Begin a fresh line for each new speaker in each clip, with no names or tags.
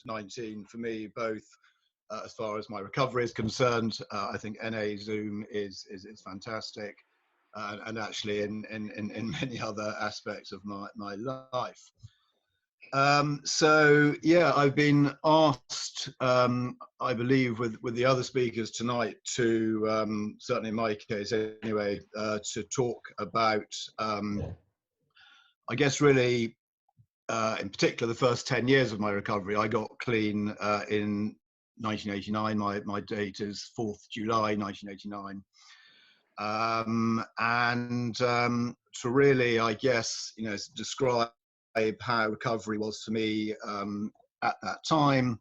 19 for me, both as far as my recovery is concerned. I think NA Zoom is fantastic, and actually in many other aspects of my life. So yeah, I've been asked, I believe, with the other speakers tonight to, certainly in my case anyway, to talk about, I guess really, in particular, the first 10 years of my recovery. I got clean in 1989. My date is 4th July 1989. To really, I guess, describe how recovery was for me at that time.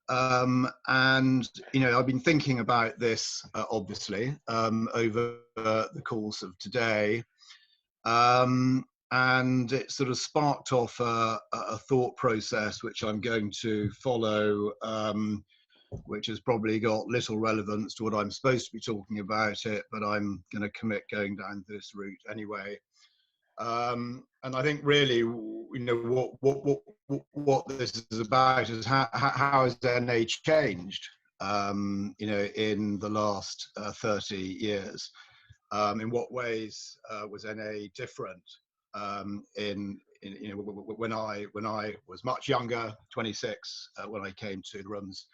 I've been thinking about this, obviously, over the course of today. And it sort of sparked off a thought process which I'm going to follow, which has probably got little relevance to what I'm supposed to be talking about it, but I'm going to commit going down this route anyway. And I think really, what this is about is how has NA changed, in the last 30 years. In what ways was NA different when I was much younger, 26, when I came to the rooms,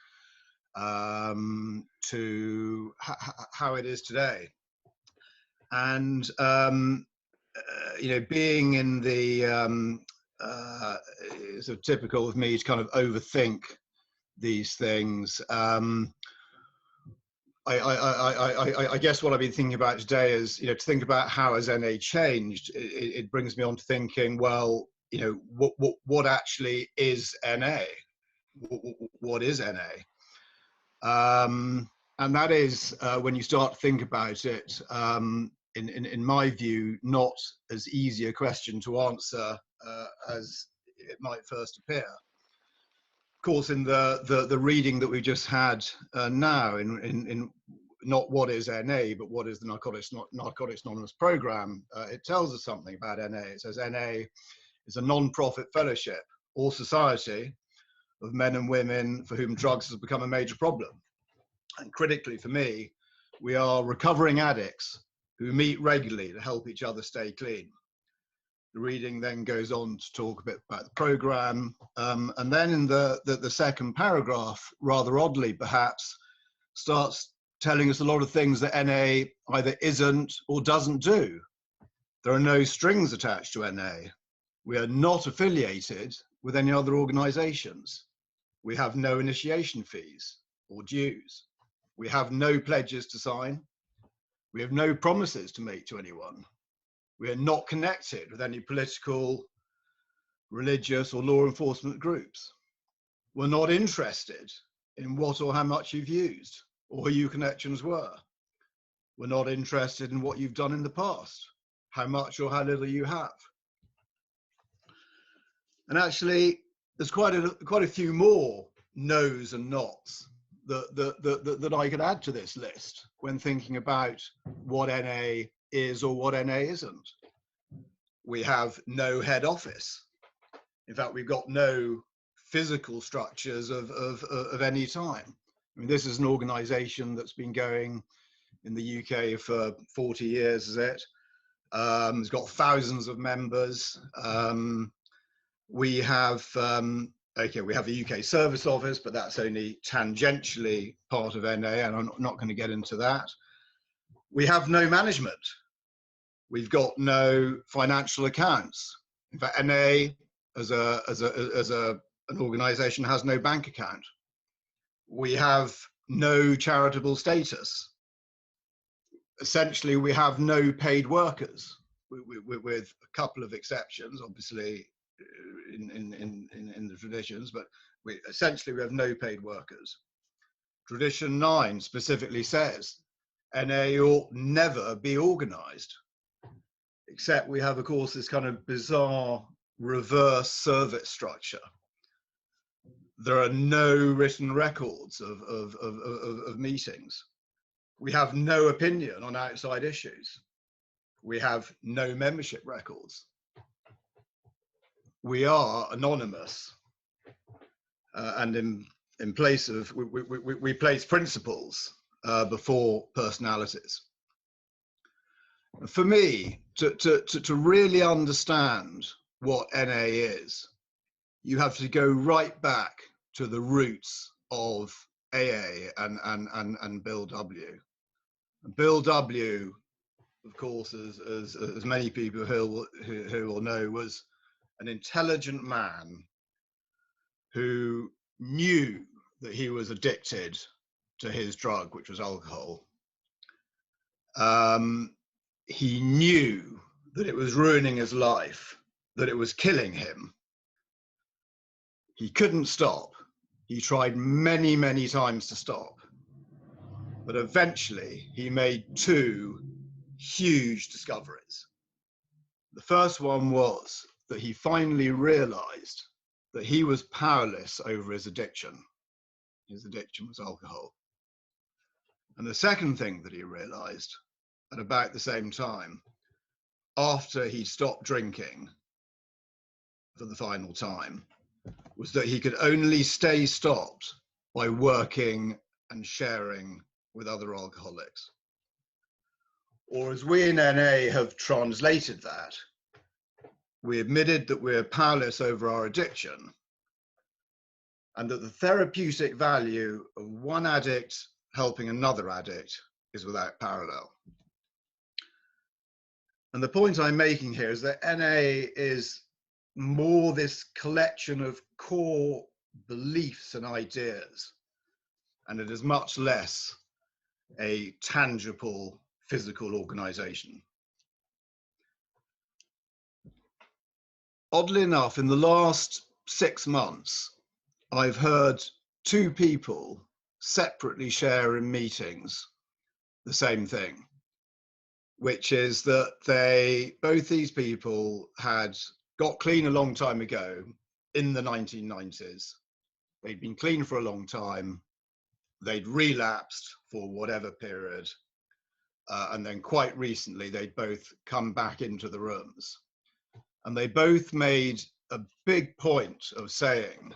to how it is today. And being in the sort of typical of me to kind of overthink these things. I guess what I've been thinking about today is, to think about how has NA changed. It brings me on to thinking, well, what actually is NA? What is NA? And that is, when you start to think about it, in my view, not as easy a question to answer as it might first appear. Of course, in the reading that we just had now, in not what is NA, but what is the Narcotics Anonymous program, it tells us something about NA. It says NA is a non-profit fellowship or society of men and women for whom drugs has become a major problem. And critically for me, we are recovering addicts who meet regularly to help each other stay clean. The reading then goes on to talk a bit about the program. And then in the second paragraph, rather oddly perhaps, starts telling us a lot of things that NA either isn't or doesn't do. There are no strings attached to NA. We are not affiliated with any other organizations. We have no initiation fees or dues. We have no pledges to sign. We have no promises to make to anyone. We are not connected with any political, religious, or law enforcement groups. We're not interested in what or how much you've used or who your connections were. We're not interested in what you've done in the past, how much or how little you have. And actually, there's quite a few more no's and nots that I could add to this list when thinking about what NA is or what NA isn't. We have no head office. In fact, we've got no physical structures of any time. I mean, this is an organization that's been going in the UK for 40 years, is it? It's got thousands of members. We have we have a UK service office, but that's only tangentially part of NA, and I'm not going to get into that. We have no management. We've got no financial accounts. In fact, NA as an organization has no bank account. We have no charitable status. Essentially, we have no paid workers, with a couple of exceptions, obviously, in the traditions, but essentially we have no paid workers. Tradition 9 specifically says NA ought never be organized, except we have, of course, this kind of bizarre reverse service structure. There are no written records of meetings. We have no opinion on outside issues. We have no membership records. We are anonymous. and in place of, we place principles before personalities. For me, to really understand what NA is, you have to go right back to the roots of AA and Bill W. Bill W, of course, as many people who will know, was an intelligent man who knew that he was addicted to his drug, which was alcohol. He knew that it was ruining his life, that it was killing him. He couldn't stop. He tried many, many times to stop. But eventually he made two huge discoveries. The first one was that he finally realized that he was powerless over his addiction. His addiction was alcohol. And the second thing that he realized at about the same time, after he stopped drinking for the final time, was that he could only stay stopped by working and sharing with other alcoholics. Or as we in NA have translated that, we admitted that we're powerless over our addiction and that the therapeutic value of one addict helping another addict is without parallel. And the point I'm making here is that NA is more this collection of core beliefs and ideas, and it is much less a tangible physical organization. Oddly enough, in the last 6 months, I've heard two people separately share in meetings the same thing, which is that both these people had got clean a long time ago in the 1990s. They'd been clean for a long time. They'd relapsed for whatever period. And then quite recently, they'd both come back into the rooms. And they both made a big point of saying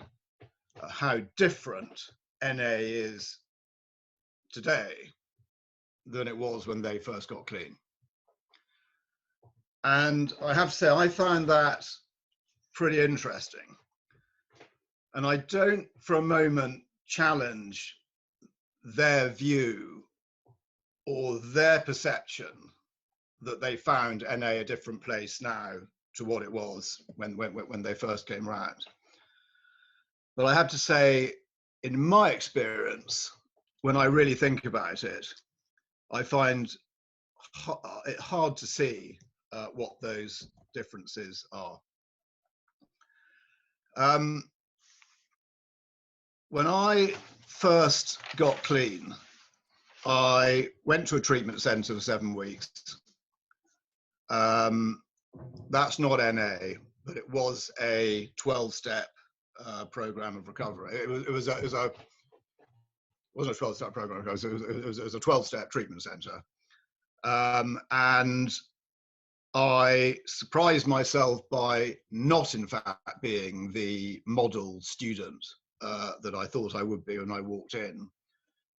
how different NA is today than it was when they first got clean. And I have to say, I found that pretty interesting. And I don't for a moment challenge their view or their perception that they found NA a different place now to what it was when they first came around. But I have to say, in my experience, when I really think about it, I find it hard to see what those differences are. When I first got clean, I went to a treatment centre for 7 weeks. That's not NA, but it was a 12-step program of recovery. It wasn't a 12-step program. It was a 12-step treatment centre, and I surprised myself by not, in fact, being the model student that I thought I would be when I walked in.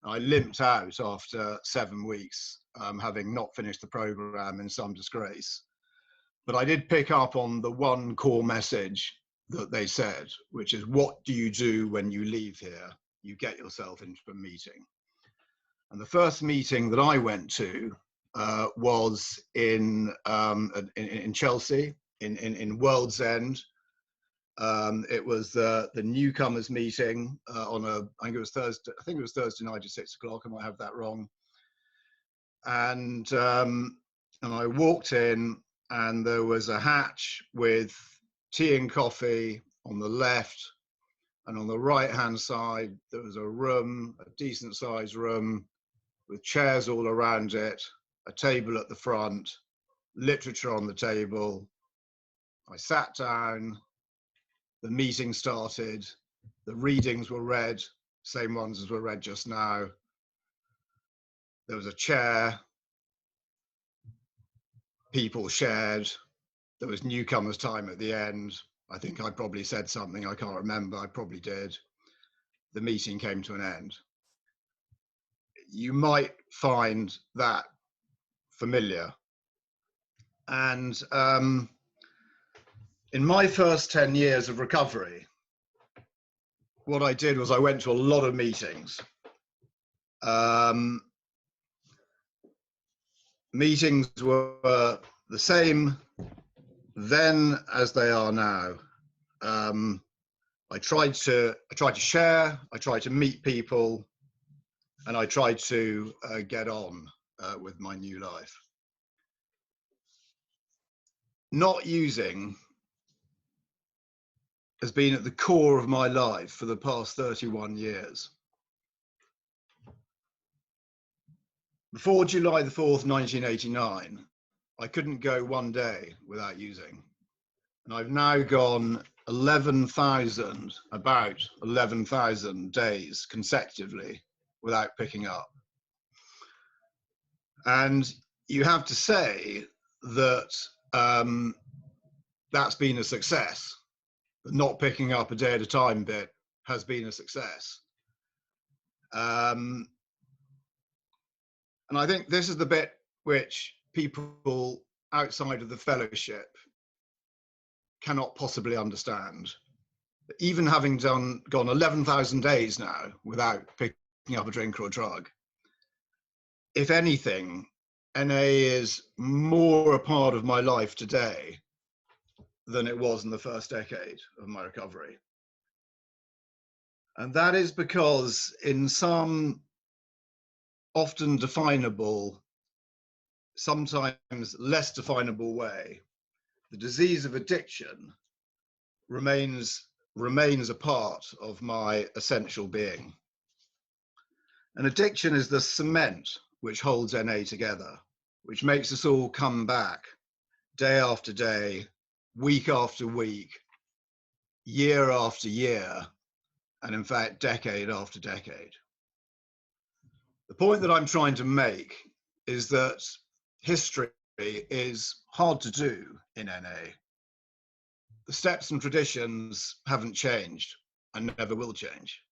I limped out after 7 weeks, having not finished the program in some disgrace. But I did pick up on the one core message that they said, which is, what do you do when you leave here? You get yourself into a meeting. And the first meeting that I went to was in Chelsea, in World's End. It was the newcomers meeting on I think it was Thursday night at 6 o'clock. I might have that wrong. And I walked in, and there was a hatch with tea and coffee on the left, and on the right-hand side there was a room, a decent-sized room, with chairs all around it, a table at the front, literature on the table. I sat down, the meeting started, the readings were read, same ones as were read just now. There was a chair, people shared, there was newcomers time at the end. I think I probably said something, I can't remember, I probably did. the meeting came to an end. You might find that familiar. And in my first 10 years of recovery, what I did was I went to a lot of meetings. Meetings were the same then as they are now. I tried to share, I tried to meet people, and I tried to get on with my new life. Not using has been at the core of my life for the past 31 years. Before July the 4th, 1989, I couldn't go one day without using. And I've now gone about 11,000 days consecutively without picking up. And you have to say that that's been a success. The not picking up a day at a time bit has been a success. And I think this is the bit which people outside of the fellowship cannot possibly understand. Even having gone 11,000 days now without picking up a drink or a drug, if anything, NA is more a part of my life today than it was in the first decade of my recovery. And that is because in some often definable, sometimes less definable way, the disease of addiction remains a part of my essential being. And addiction is the cement which holds NA together, which makes us all come back day after day, week after week, year after year, and in fact, decade after decade. The point that I'm trying to make is that history is hard to do in NA. The steps and traditions haven't changed and never will change.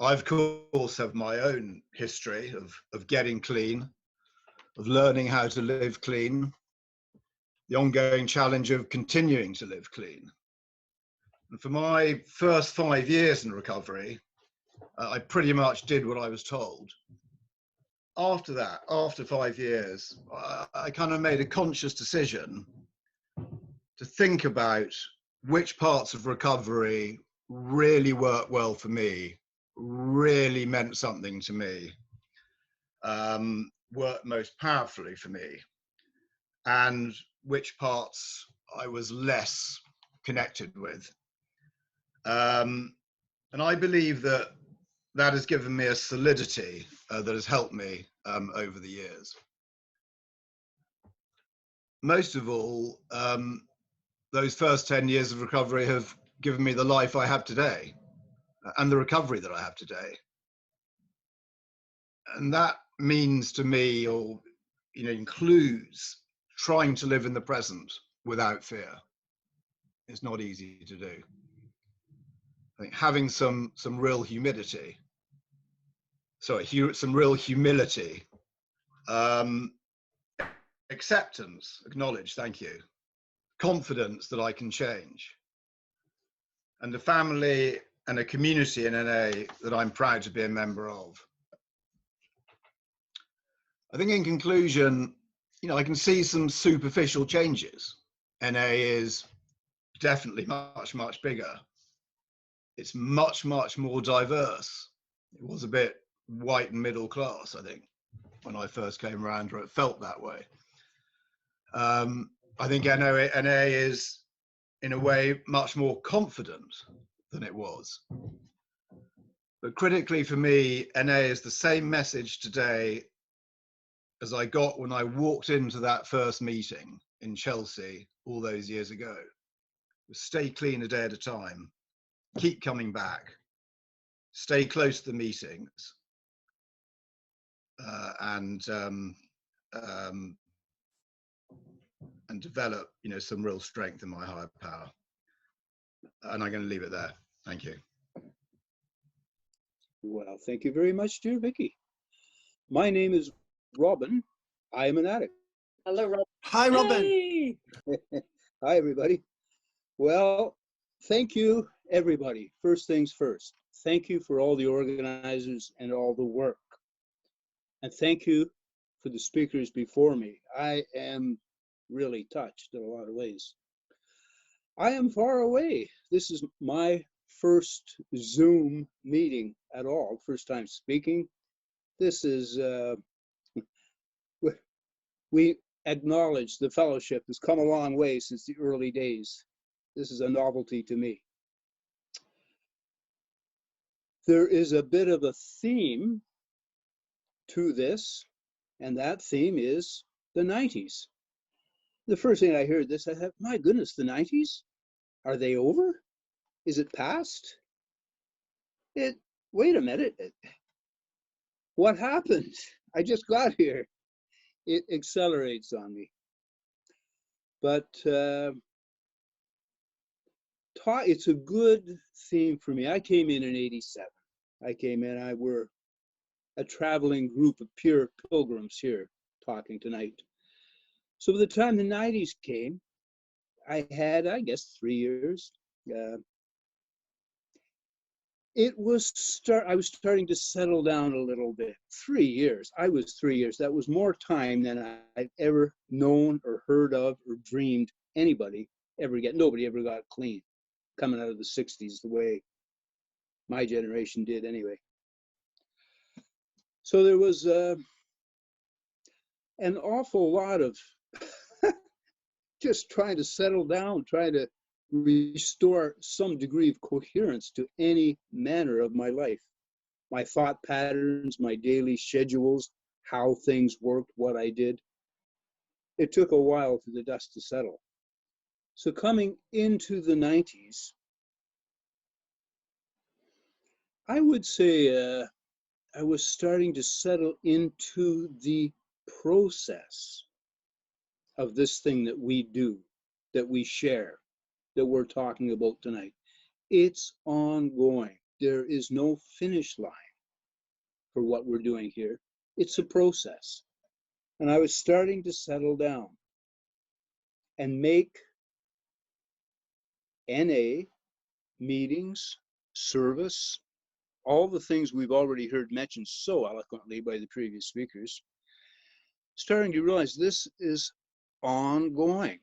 I, of course, have my own history of getting clean, of learning how to live clean, the ongoing challenge of continuing to live clean. And for my first 5 years in recovery, I pretty much did what I was told. After that, after 5 years, I kind of made a conscious decision to think about which parts of recovery really worked well for me, really meant something to me, worked most powerfully for me, and which parts I was less connected with. And I believe that has given me a solidity that has helped me over the years. Most of all, those first 10 years of recovery have given me the life I have today and the recovery that I have today. And that means to me, or includes trying to live in the present without fear. It's not easy to do. I think having some real humility, acceptance, acknowledge, thank you, confidence that I can change, and a family and a community in NA that I'm proud to be a member of. I think in conclusion, I can see some superficial changes. NA is definitely much, much bigger. It's much, much more diverse. It was a bit white and middle class, I think, when I first came around, or it felt that way. I think NA is, in a way, much more confident than it was. But critically for me, NA is the same message today as I got when I walked into that first meeting in Chelsea all those years ago. Stay clean a day at a time, keep coming back, stay close to the meetings, and develop, some real strength in my higher power. And I'm going to leave it there. Thank you.
Well, thank you very much, dear Vicky. My name is Robin. I am an addict.
Hello, Rob.
Hi, Robin.
Hey!
Hi, everybody. Well, thank you, everybody. First things first. Thank you for all the organizers and all the work. And thank you for the speakers before me. I am really touched in a lot of ways. I am far away. This is my first Zoom meeting at all, first time speaking. This is, we acknowledge the fellowship has come a long way since the early days. This is a novelty to me. There is a bit of a theme to this, and that theme is the 90s. The first thing I heard this, I thought, my goodness, the 90s? Are they over? Is it past? Wait a minute. What happened? I just got here. It accelerates on me. But it's a good theme for me. I came in '87. I came in, I were a traveling group of pure pilgrims here talking tonight. So by the time the 90s came, I had, I guess, 3 years. I was starting to settle down a little bit. 3 years. I was 3 years. That was more time than I've ever known or heard of or dreamed anybody ever get. Nobody ever got clean coming out of the 60s the way my generation did anyway. So there was an awful lot of just trying to settle down, trying to restore some degree of coherence to any manner of my life, my thought patterns, my daily schedules, how things worked, what I did. It took a while for the dust to settle. So coming into the 90s, I would say I was starting to settle into the process of this thing that we do, that we share, that we're talking about tonight. It's ongoing. There is no finish line for what we're doing here. It's a process. And I was starting to settle down and make NA meetings, service, all the things we've already heard mentioned so eloquently by the previous speakers, starting to realize this is ongoing.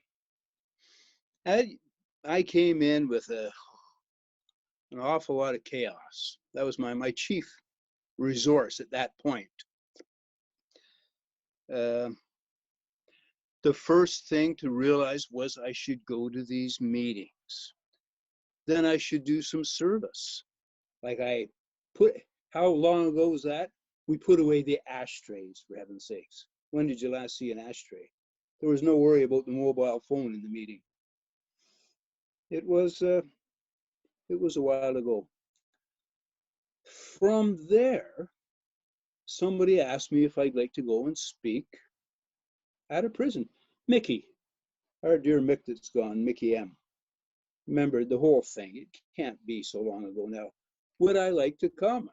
I came in with an awful lot of chaos. That was my chief resource at that point. The first thing to realize was I should go to these meetings. Then I should do some service. Like how long ago was that? We put away the ashtrays, for heaven's sakes. When did you last see an ashtray? There was no worry about the mobile phone in the meeting. It was a while ago. From there, somebody asked me if I'd like to go and speak at a prison. Mickey, our dear Mick that's gone, Mickey M. Remember the whole thing. It can't be so long ago now. Would I like to come?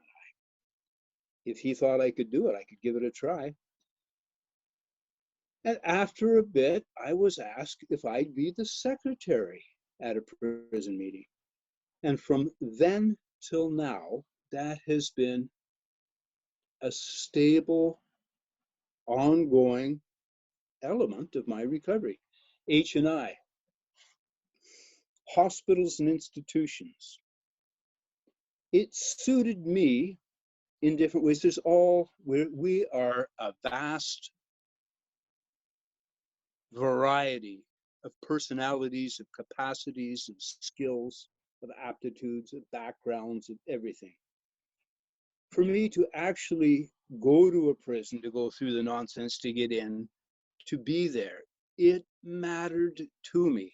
If he thought I could do it, I could give it a try. And after a bit, I was asked if I'd be the secretary at a prison meeting. And from then till now, that has been a stable, ongoing element of my recovery. H&I, hospitals and institutions. It suited me in different ways. We are a vast variety of personalities, of capacities, of skills, of aptitudes, of backgrounds, of everything. For me to actually go to a prison, to go through the nonsense to get in, to be there, it mattered to me.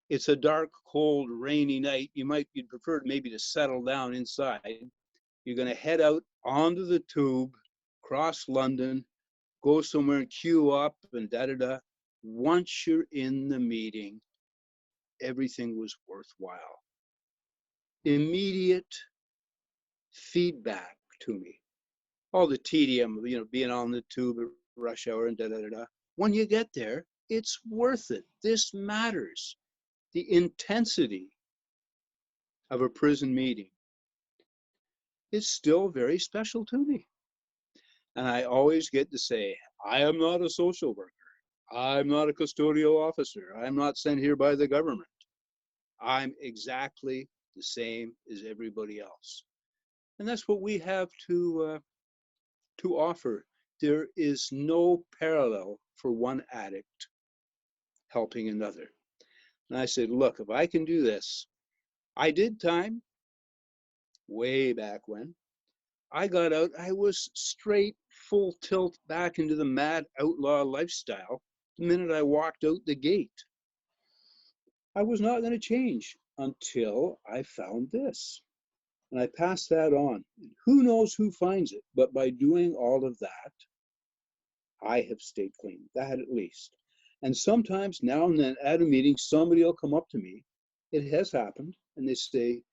It's a dark, cold, rainy night. You'd prefer maybe to settle down inside. You're going to head out onto the tube, cross London, go somewhere and queue up and da-da-da. Once you're in the meeting, everything was worthwhile. Immediate feedback to me. All the tedium, being on the tube at rush hour and da-da-da-da. When you get there, it's worth it. This matters. The intensity of a prison meeting is still very special to me. And I always get to say, I am not a social worker. I'm not a custodial officer. I'm not sent here by the government. I'm exactly the same as everybody else. And that's what we have to offer. There is no parallel for one addict helping another. And I said, look, if I can do this, I did time way back when. I got out, I was straight full tilt back into the mad outlaw lifestyle the minute I walked out the gate. I was not going to change until I found this. And I passed that on. Who knows who finds it, but by doing all of that, I have stayed clean, that at least. And sometimes now and then at a meeting, somebody will come up to me. It has happened, and they say,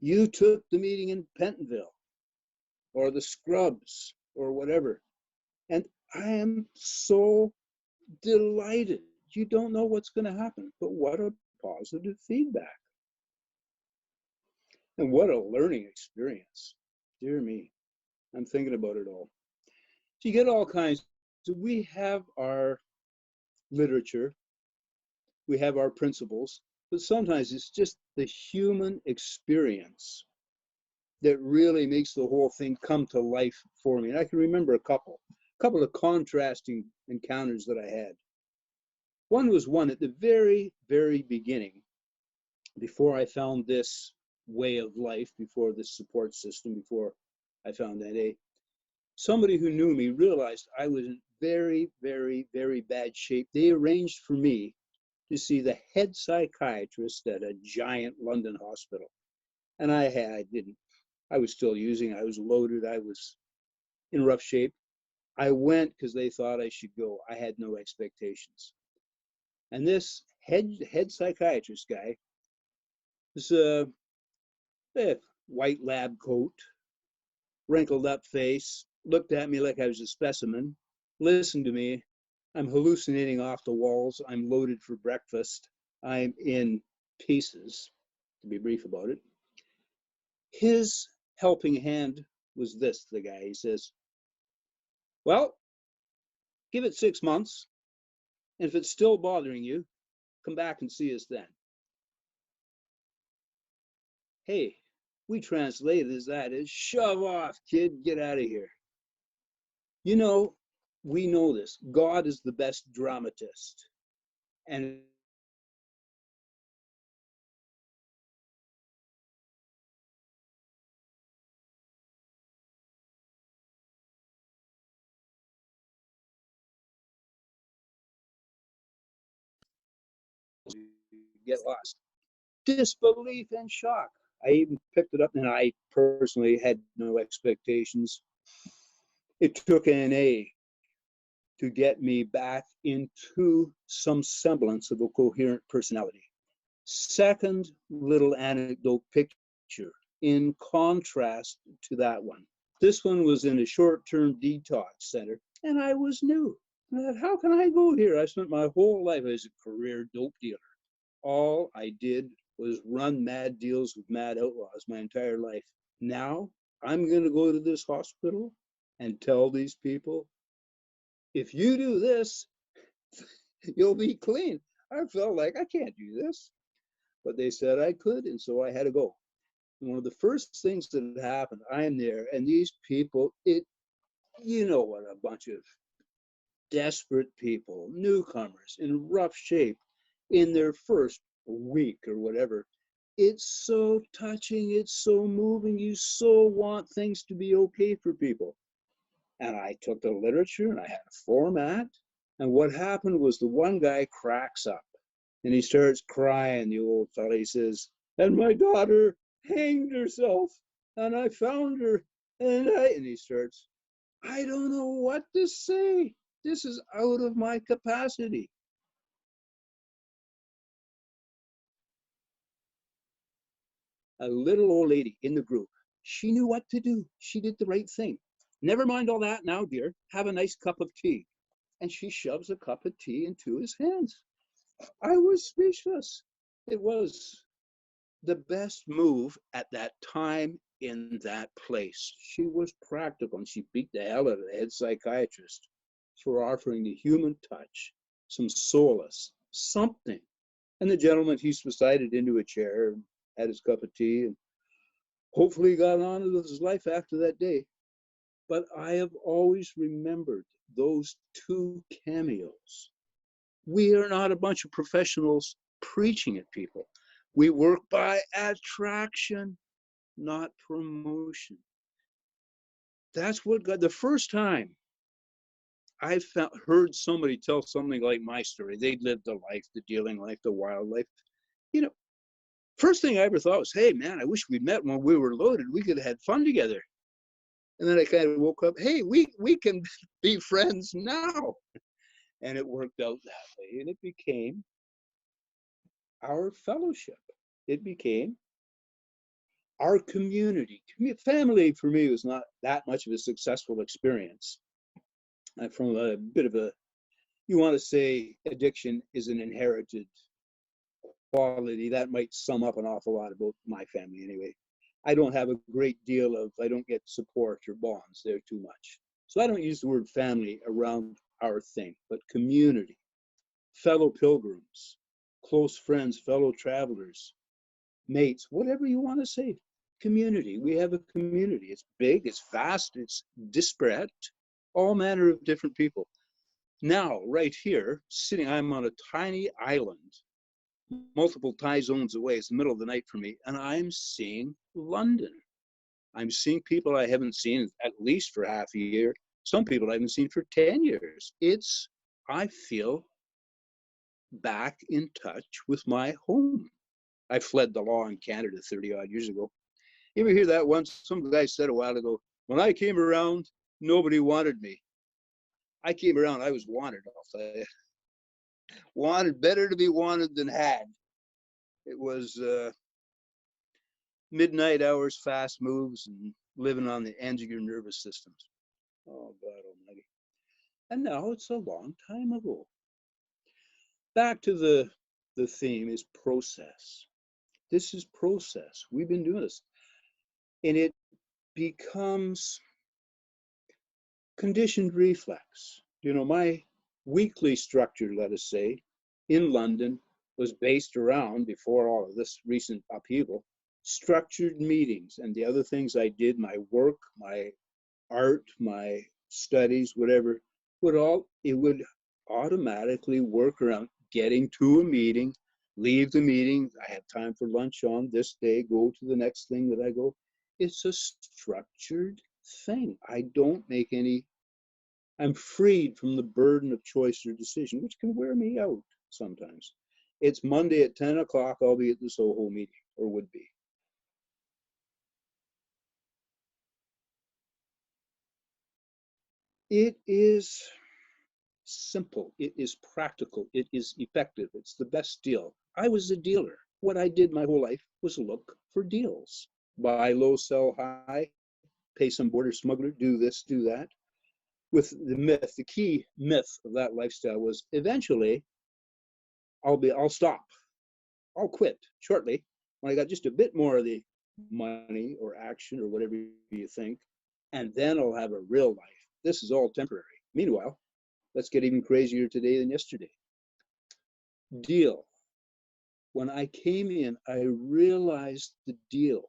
you took the meeting in Pentonville or the Scrubs or whatever. And I am so delighted. You don't know what's going to happen, but what a positive feedback. And what a learning experience. Dear me, I'm thinking about it all. So you get all kinds. So we have our literature, we have our principles, but sometimes it's just the human experience that really makes the whole thing come to life for me. And I can remember a couple of contrasting encounters that I had. One was one at the very, very beginning, before I found this way of life, before this support system, before I found NA. Somebody who knew me realized I was in very, very, very bad shape. They arranged for me to see the head psychiatrist at a giant London hospital. And I didn't. I was still using, I was loaded, I was in rough shape. I went because they thought I should go. I had no expectations. And this head psychiatrist guy, this white lab coat, wrinkled up face, looked at me like I was a specimen, listened to me. I'm hallucinating off the walls. I'm loaded for breakfast. I'm in pieces, to be brief about it. His helping hand was this, the guy. He says, well, give it 6 months. And if it's still bothering you, come back and see us then. Hey, we translate it as that is, shove off, kid, get out of here. You know, we know this. God is the best dramatist. And get lost. Disbelief and shock. I even picked it up, and I personally had no expectations. It took NA to get me back into some semblance of a coherent personality. Second little anecdote picture in contrast to that one. This one was in a short-term detox center, and I was new. I thought, how can I go here? I spent my whole life as a career dope dealer. All I did was run mad deals with mad outlaws my entire life. Now I'm going to go to this hospital and tell these people, if you do this, you'll be clean. I felt like I can't do this, but they said I could, and so I had to go. And one of the first things that happened, I am there, and these people, you know what, a bunch of desperate people, newcomers in rough shape, in their first week or whatever. It's so touching, it's so moving. You so want things to be okay for people. And I took the literature and I had a format. And what happened was the one guy cracks up and he starts crying, the old fella. He says, and my daughter hanged herself and I found her and he starts, I don't know what to say. This is out of my capacity. A little old lady in the group She knew what to do. She did the right thing. Never mind all that now, dear. Have a nice cup of tea. And she shoves a cup of tea into his hands. I was speechless. It was the best move at that time in that place. She was practical, and she beat the hell out of the head psychiatrist for offering the human touch, some solace, something. And the gentleman, he subsided into a chair and had his cup of tea, and hopefully got on with his life after that day. But I have always remembered those two cameos. We are not a bunch of professionals preaching at people. We work by attraction, not promotion. That's what God, the first time I heard somebody tell something like my story, they'd lived the life, the dealing life, the wildlife. You know, first thing I ever thought was, hey, man, I wish we'd met when we were loaded. We could have had fun together. And then I kind of woke up, hey, we can be friends now. And it worked out that way. And it became our fellowship. It became our community. Family for me was not that much of a successful experience. From a bit of a, you want to say addiction is an inherited quality. That might sum up an awful lot about my family anyway. I don't have a great deal of, I don't get support or bonds there too much. So I don't use the word family around our thing, but community, fellow pilgrims, close friends, fellow travelers, mates, whatever you want to say. Community. We have a community. It's big, it's vast, it's disparate, all manner of different people. Now, right here, sitting, I'm on a tiny island, multiple time zones away. It's the middle of the night for me, and I'm seeing London. I'm seeing people I haven't seen at least for half a year. Some people I haven't seen for 10 years. I feel back in touch with my home. I fled the law in Canada 30 odd years ago. You ever hear that once? Some guy said a while ago, when I came around, nobody wanted me. I came around, I was wanted, I'll tell you. Wanted, better to be wanted than had. It was midnight hours, fast moves, and living on the ends of your nervous systems. Oh, God almighty. And now it's a long time ago. Back to the theme is process. This is process. We've been doing this. And it becomes conditioned reflex. You know, my weekly structure, let us say, in London was based around, before all of this recent upheaval, structured meetings and the other things I did, my work, my art, my studies, whatever, it would automatically work around getting to a meeting, leave the meeting, I have time for lunch on this day, go to the next thing that I go. It's a structured thing. I don't make any, I'm freed from the burden of choice or decision, which can wear me out sometimes. It's Monday at 10 o'clock, I'll be at the Soho meeting, or would be. It is simple, it is practical, it is effective, it's the best deal. I was a dealer. What I did my whole life was look for deals. Buy low, sell high, pay some border smuggler, do this, do that. With the myth, the key myth of that lifestyle was eventually I'll stop. I'll quit shortly when I got just a bit more of the money or action or whatever you think, and then I'll have a real life. This is all temporary. Meanwhile, let's get even crazier today than yesterday. Deal. When I came in, I realized the deal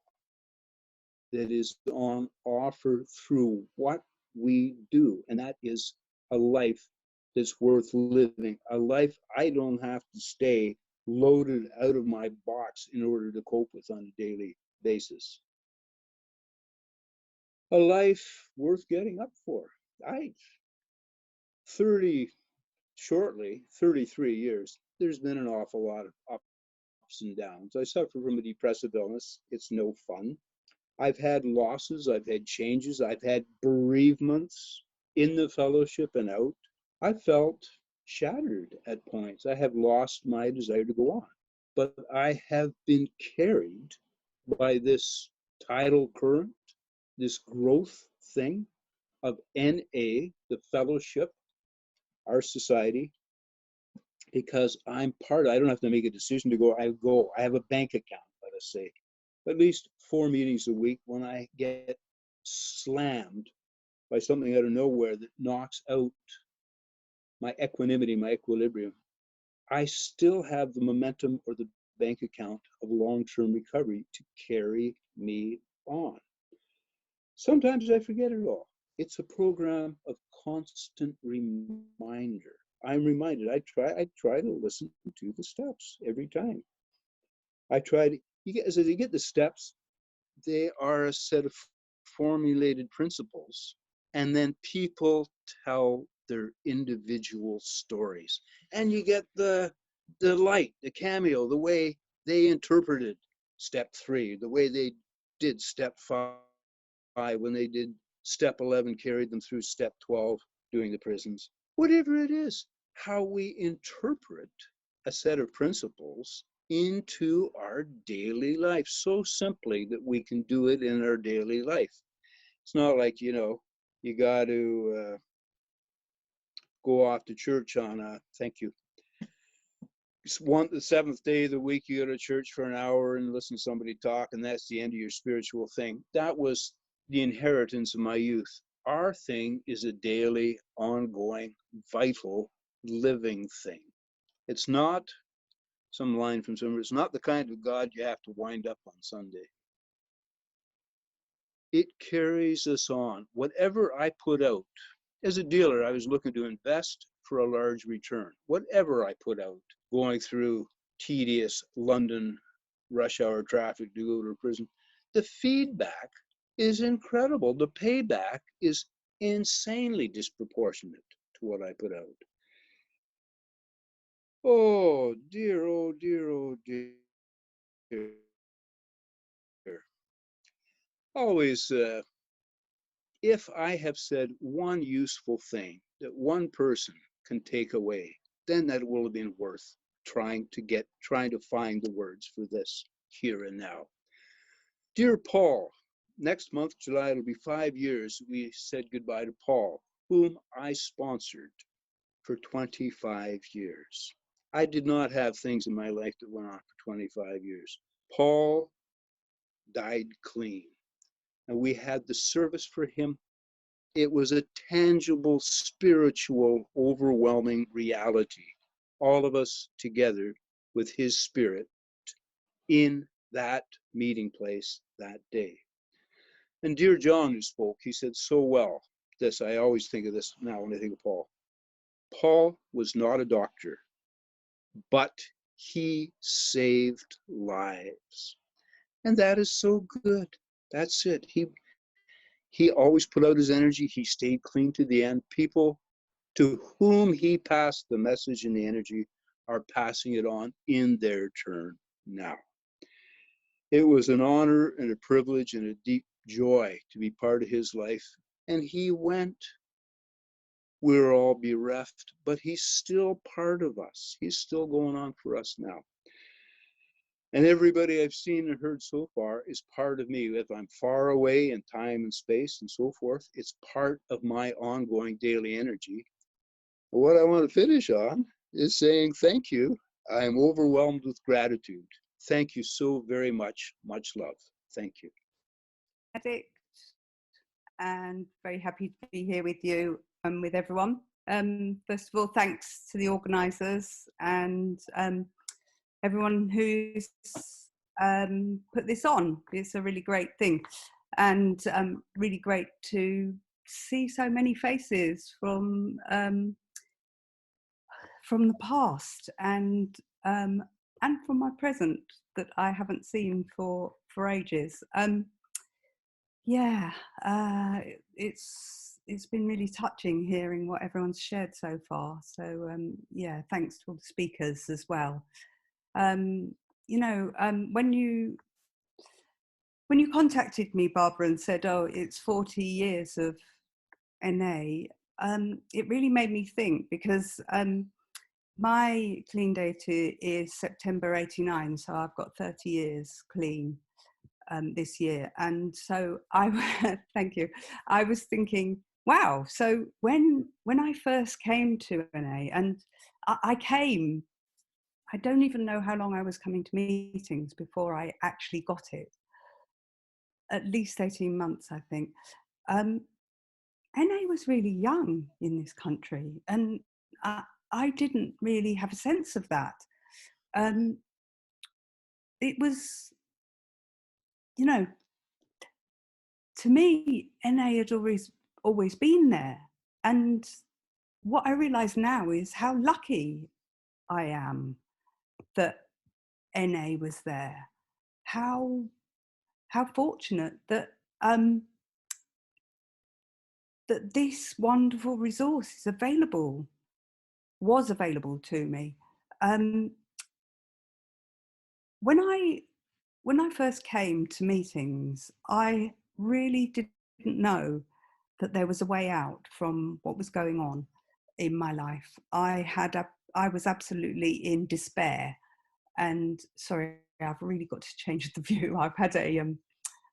that is on offer through what we do, and that is a life that's worth living, a life I don't have to stay loaded out of my box in order to cope with on a daily basis. A life worth getting up for. 33 years, there's been an awful lot of ups and downs. I suffer from a depressive illness. It's no fun. I've had losses, I've had changes, I've had bereavements in the fellowship and out. I felt shattered at points. I have lost my desire to go on. But I have been carried by this tidal current, this growth thing of NA, the fellowship, our society, because I'm part of, I don't have to make a decision to go, I go. I have a bank account, let us say, at least 4 meetings a week. When I get slammed by something out of nowhere that knocks out my equanimity, my equilibrium, I still have the momentum or the bank account of long-term recovery to carry me on. Sometimes I forget it all. It's a program of constant reminder. I'm reminded. I try to listen to the steps every time. I try to, as you get the steps, they are a set of formulated principles, and then people tell their individual stories, and you get the light, the cameo, the way they interpreted step 3, the way they did step 5, when they did step 11, carried them through step 12 doing the prisons. Whatever it is, how we interpret a set of principles into our daily life so simply that we can do it in our daily life. It's not like, you got to go off to church on thank you. The 7th day of the week, you go to church for an hour and listen to somebody talk, and that's the end of your spiritual thing. That was the inheritance of my youth. Our thing is a daily, ongoing, vital, living thing. It's not some line from somewhere. It's not the kind of God you have to wind up on Sunday. It carries us on. Whatever I put out, as a dealer, I was looking to invest for a large return. Whatever I put out, going through tedious London rush hour traffic to go to a prison, the feedback is incredible. The payback is insanely disproportionate to what I put out. Oh dear, oh dear, oh dear. Always, if I have said one useful thing that one person can take away, then that will have been worth trying to find the words for this here and now. Dear Paul, next month, July, it'll be 5 years we said goodbye to Paul, whom I sponsored for 25 years. I did not have things in my life that went on for 25 years. Paul died clean, and we had the service for him. It was a tangible, spiritual, overwhelming reality. All of us together with his spirit in that meeting place that day. And dear John, who spoke, he said so well, this, I always think of this now when I think of Paul. Paul was not a doctor, but he saved lives. And that is so good. That's it. He always put out his energy. He stayed clean to the end. People to whom he passed the message and the energy are passing it on in their turn now. It was an honor and a privilege and a deep joy to be part of his life. And he went. We're all bereft, but he's still part of us. He's still going on for us now. And everybody I've seen and heard so far is part of me. If I'm far away in time and space and so forth, it's part of my ongoing daily energy. What I want to finish on is saying thank you. I am overwhelmed with gratitude. Thank you so very much. Much love. Thank you.
Addict, and very happy to be here with you and with everyone. First of all, thanks to the organisers and everyone who's put this on. It's a really great thing, and really great to see so many faces from the past and from my present that I haven't seen for ages. It's been really touching hearing what everyone's shared so far. So yeah, thanks to all the speakers as well. When you contacted me, Barbara, and said, "Oh, it's 40 years of NA," it really made me think, because my clean date is September '89, so I've got 30 years clean. this year. And so thank you. I was thinking, wow, so when I first came to NA, and I came, I don't even know how long I was coming to meetings before I actually got it. At least 18 months, I think. NA was really young in this country, and I didn't really have a sense of that. It was, you know, to me, NA had always been there. And what I realise now is how lucky I am that NA was there. How fortunate that that this wonderful resource is was available to me. When I first came to meetings, I really didn't know that there was a way out from what was going on in my life. I was absolutely in despair, and sorry, I've really got to change the view. I've had a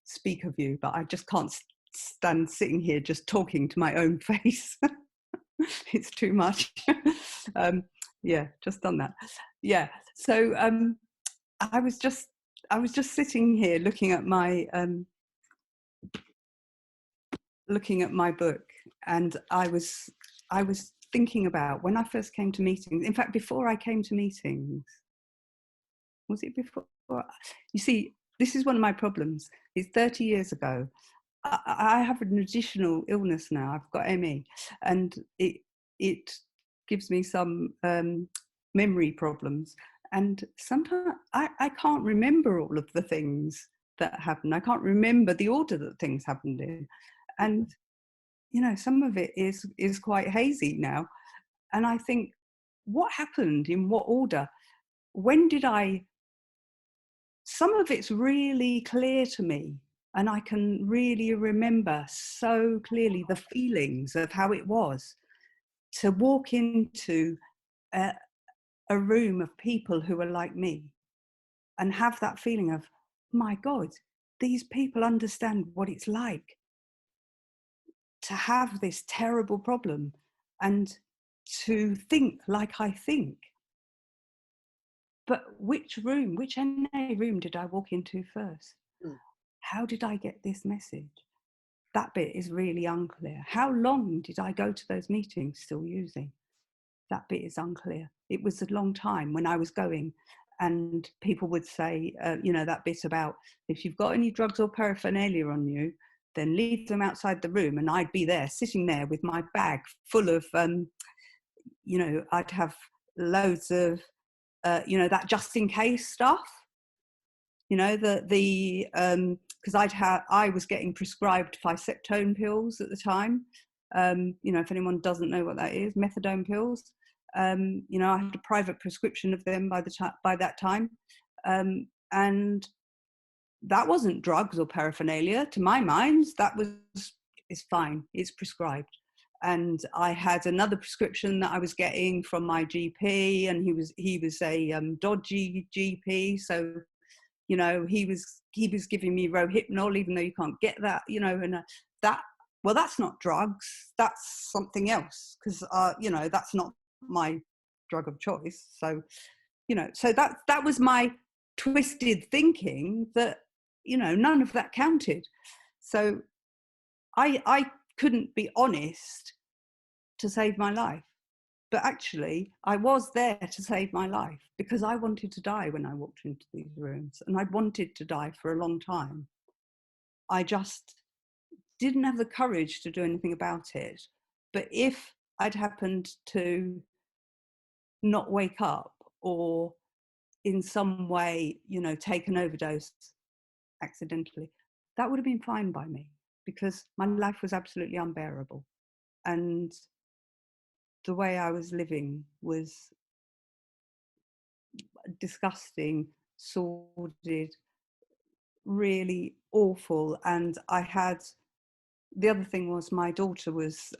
speaker view, but I just can't stand sitting here just talking to my own face. It's too much. Yeah, just done that. Yeah, so I was just sitting here looking at my book, and I was thinking about when I first came to meetings. In fact, before I came to meetings, was it before? You see, this is one of my problems. It's 30 years ago. I have an additional illness now. I've got ME, and it gives me some memory problems. And sometimes I can't remember all of the things that happened. I can't remember the order that things happened in. And, you know, some of it is quite hazy now. And I think, what happened in what order? When did some of it's really clear to me. And I can really remember so clearly the feelings of how it was to walk into a room of people who are like me and have that feeling of, my God, these people understand what it's like to have this terrible problem and to think like I think. But which NA room did I walk into first? How did I get this message? That bit is really unclear. How long did I go to those meetings still using? That bit is unclear. It was a long time when I was going, and people would say, you know, that bit about if you've got any drugs or paraphernalia on you, then leave them outside the room. And I'd be there, sitting there with my bag full of, you know, I'd have loads of, you know, that just in case stuff. You know, because I was getting prescribed Phyceptone pills at the time. You know, if anyone doesn't know what that is, methadone pills. You know, I had a private prescription of them by that time, and that wasn't drugs or paraphernalia to my mind. It's fine. It's prescribed. And I had another prescription that I was getting from my GP, and he was a dodgy GP, so. You know, he was giving me Rohypnol, even though you can't get that, you know, and well, that's not drugs, that's something else, because, you know, that's not my drug of choice. So, you know, so that was my twisted thinking that, you know, none of that counted. So I couldn't be honest to save my life. But actually, I was there to save my life because I wanted to die when I walked into these rooms, and I'd wanted to die for a long time. I just didn't have the courage to do anything about it. But if I'd happened to not wake up or in some way, you know, take an overdose accidentally, that would have been fine by me because my life was absolutely unbearable. And the way I was living was disgusting, sordid, really awful. And the other thing was my daughter was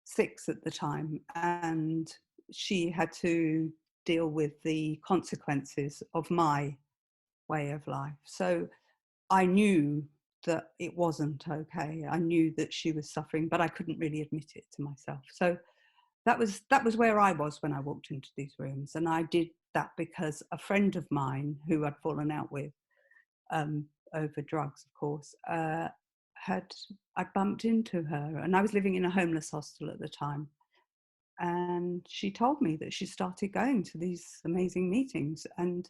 6 at the time, and she had to deal with the consequences of my way of life. So I knew that it wasn't okay. I knew that she was suffering, but I couldn't really admit it to myself. So that was where I was when I walked into these rooms. And I did that because a friend of mine who I'd fallen out with, over drugs, of course, I bumped into her, and I was living in a homeless hostel at the time. And she told me that she started going to these amazing meetings, and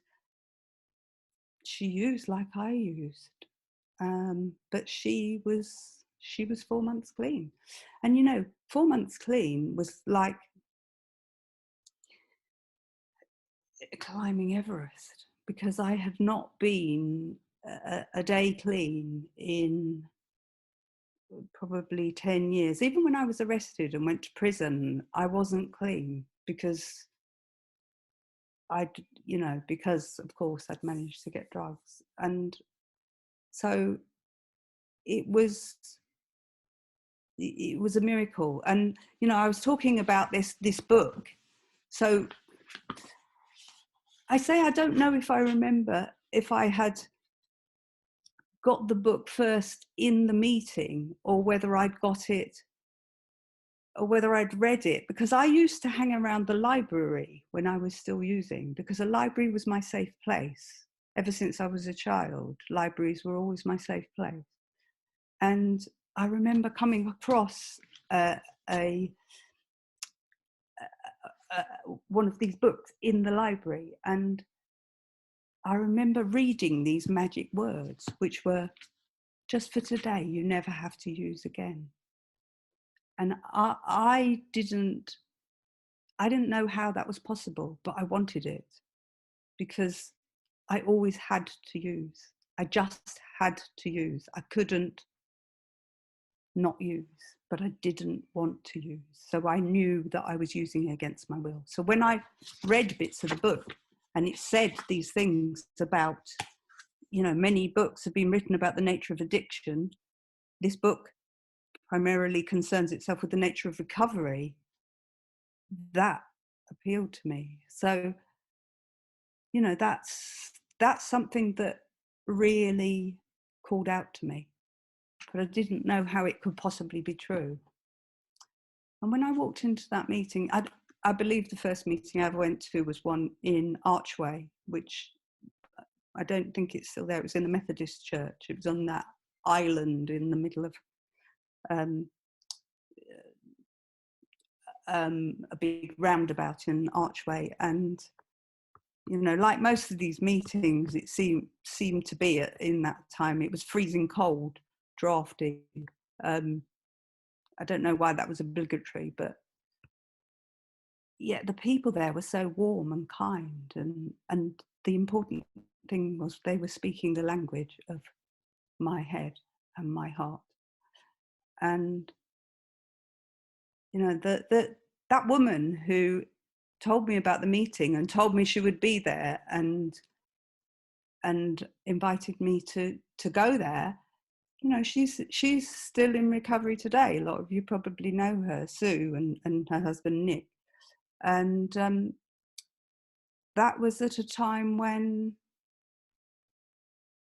she used like I used. But she was 4 months clean. And 4 months clean was like climbing Everest, because I had not been a day clean in probably 10 years. Even when I was arrested and went to prison, I wasn't clean, because because of course I'd managed to get drugs. And so it was a miracle. And I was talking about this book. So I say I don't know if I remember if I had got the book first in the meeting, or whether I'd got it, or whether I'd read it, because I used to hang around the library when I was still using, because a library was my safe place. Ever since I was a child, libraries were always my safe place. And I remember coming across one of these books in the library, and I remember reading these magic words, which were, "Just for today, you never have to use again." And I didn't know how that was possible, but I wanted it, because I always had to use. I just had to use. I couldn't not use, but I didn't want to use. So I knew that I was using it against my will. So when I read bits of the book, and it said these things about, many books have been written about the nature of addiction. This book primarily concerns itself with the nature of recovery. That appealed to me. So, that's something that really called out to me, but I didn't know how it could possibly be true. And when I walked into that meeting, I believe the first meeting I ever went to was one in Archway, which I don't think it's still there. It was in the Methodist church. It was on that island in the middle of a big roundabout in Archway. And, like most of these meetings, it seemed to be in that time, it was freezing cold, drafty. I don't know why that was obligatory, but yeah, the people there were so warm and kind, and the important thing was they were speaking the language of my head and my heart. And that woman who told me about the meeting and told me she would be there and invited me to go there, she's still in recovery today. A lot of you probably know her, Sue, and her husband Nick. And that was at a time when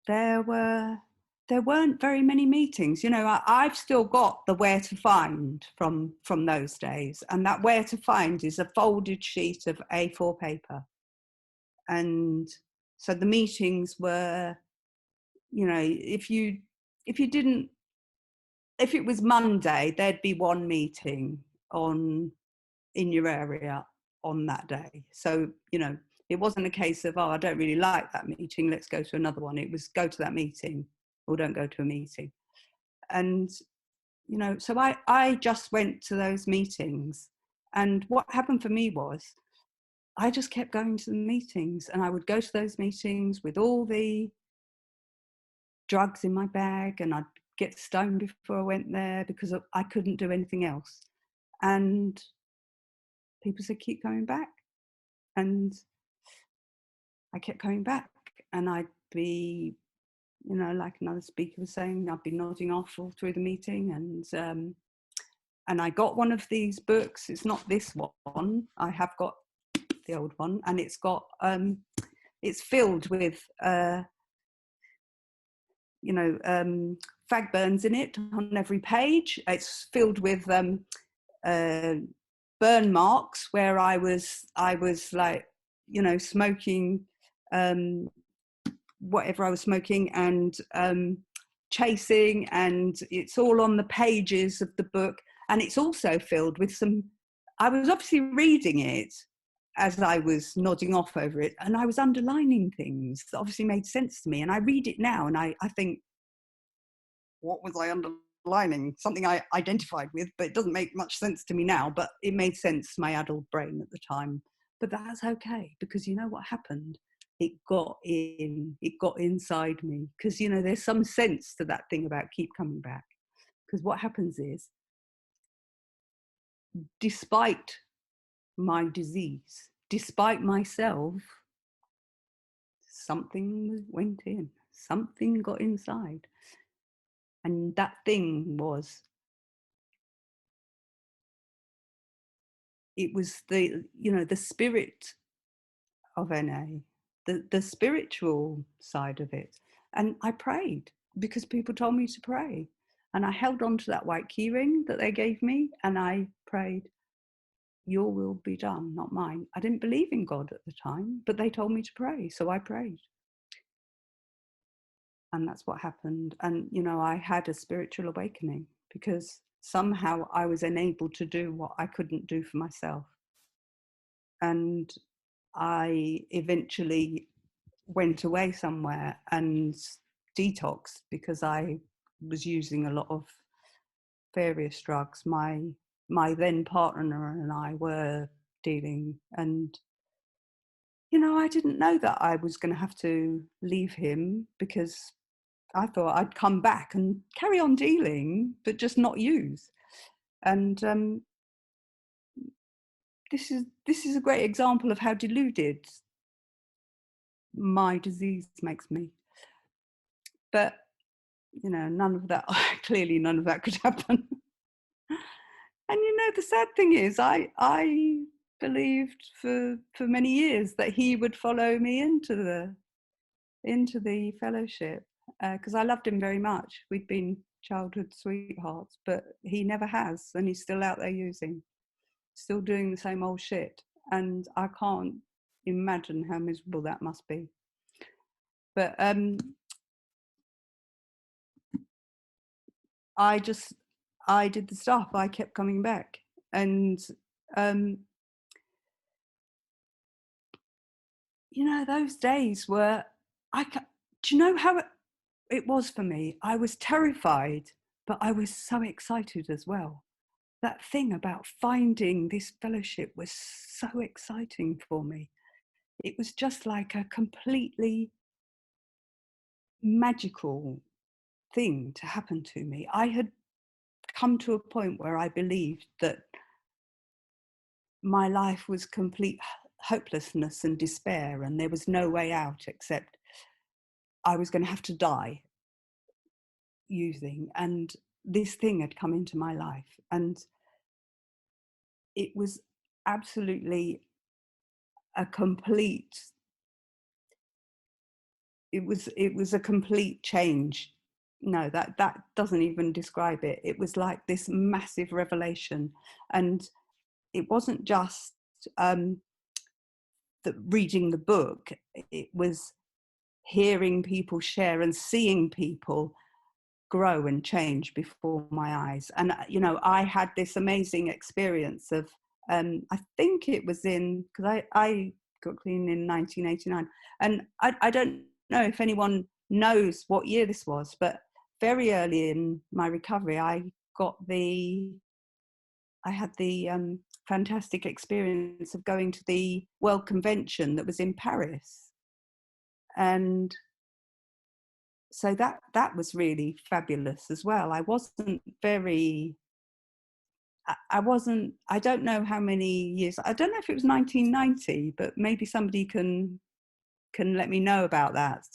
there weren't very many meetings. I've still got the where to find from those days, and that where to find is a folded sheet of A4 paper. And so the meetings were, if it was Monday, there'd be one meeting in your area on that day. So, it wasn't a case of, I don't really like that meeting, let's go to another one. It was go to that meeting or don't go to a meeting. And, so I just went to those meetings. And what happened for me was I just kept going to the meetings, and I would go to those meetings with all the drugs in my bag, and I'd get stoned before I went there because I couldn't do anything else. And people said, keep coming back. And I kept coming back, and I'd be, like another speaker was saying, I'd be nodding off all through the meeting. And I got one of these books. It's not this one. I have got the old one, and it's got, it's filled with fag burns in it on every page. It's filled with burn marks where I was like, smoking whatever I was smoking and chasing, and it's all on the pages of the book. And it's also filled with I was obviously reading it as I was nodding off over it, and I was underlining things that obviously made sense to me. And I read it now and I think, what was I underlining? Something I identified with, but it doesn't make much sense to me now, but it made sense to my adult brain at the time. But that's okay, because you know what happened? It got inside me, because, there's some sense to that thing about keep coming back. Because what happens is, despite my disease, despite myself, something went in, something got inside. And that thing was, it was the spirit of NA, the spiritual side of it. And I prayed because people told me to pray. And I held on to that white keyring that they gave me, and I prayed, your will be done, not mine. I didn't believe in God at the time, but they told me to pray, so I prayed. And that's what happened. And, I had a spiritual awakening because somehow I was enabled to do what I couldn't do for myself. And I eventually went away somewhere and detoxed because I was using a lot of various drugs. My then partner and I were dealing, and I didn't know that I was going to have to leave him, because I thought I'd come back and carry on dealing, but just not use. And this is a great example of how deluded my disease makes me. But none of that, clearly none of that could happen. And the sad thing is, I believed for many years that he would follow me into the fellowship, because I loved him very much. We'd been childhood sweethearts, but he never has, and he's still out there using, still doing the same old shit. And I can't imagine how miserable that must be. But I did the stuff. I kept coming back, and those days were, do you know how it was for me? I was terrified, but I was so excited as well. That thing about finding this fellowship was so exciting for me. It was just like a completely magical thing to happen to me. I had come to a point where I believed that my life was complete hopelessness and despair, and there was no way out except I was going to have to die using. And this thing had come into my life, and it was absolutely a complete, it was a complete change. No, that doesn't even describe it. It was like this massive revelation. And it wasn't just reading the book, it was hearing people share and seeing people grow and change before my eyes. And I had this amazing experience of I think it was because I got clean in 1989, and I don't know if anyone knows what year this was, but very early in my recovery I had the fantastic experience of going to the World Convention that was in Paris. And so that was really fabulous as well. I don't know how many years, I don't know if it was 1990, but maybe somebody can let me know about that.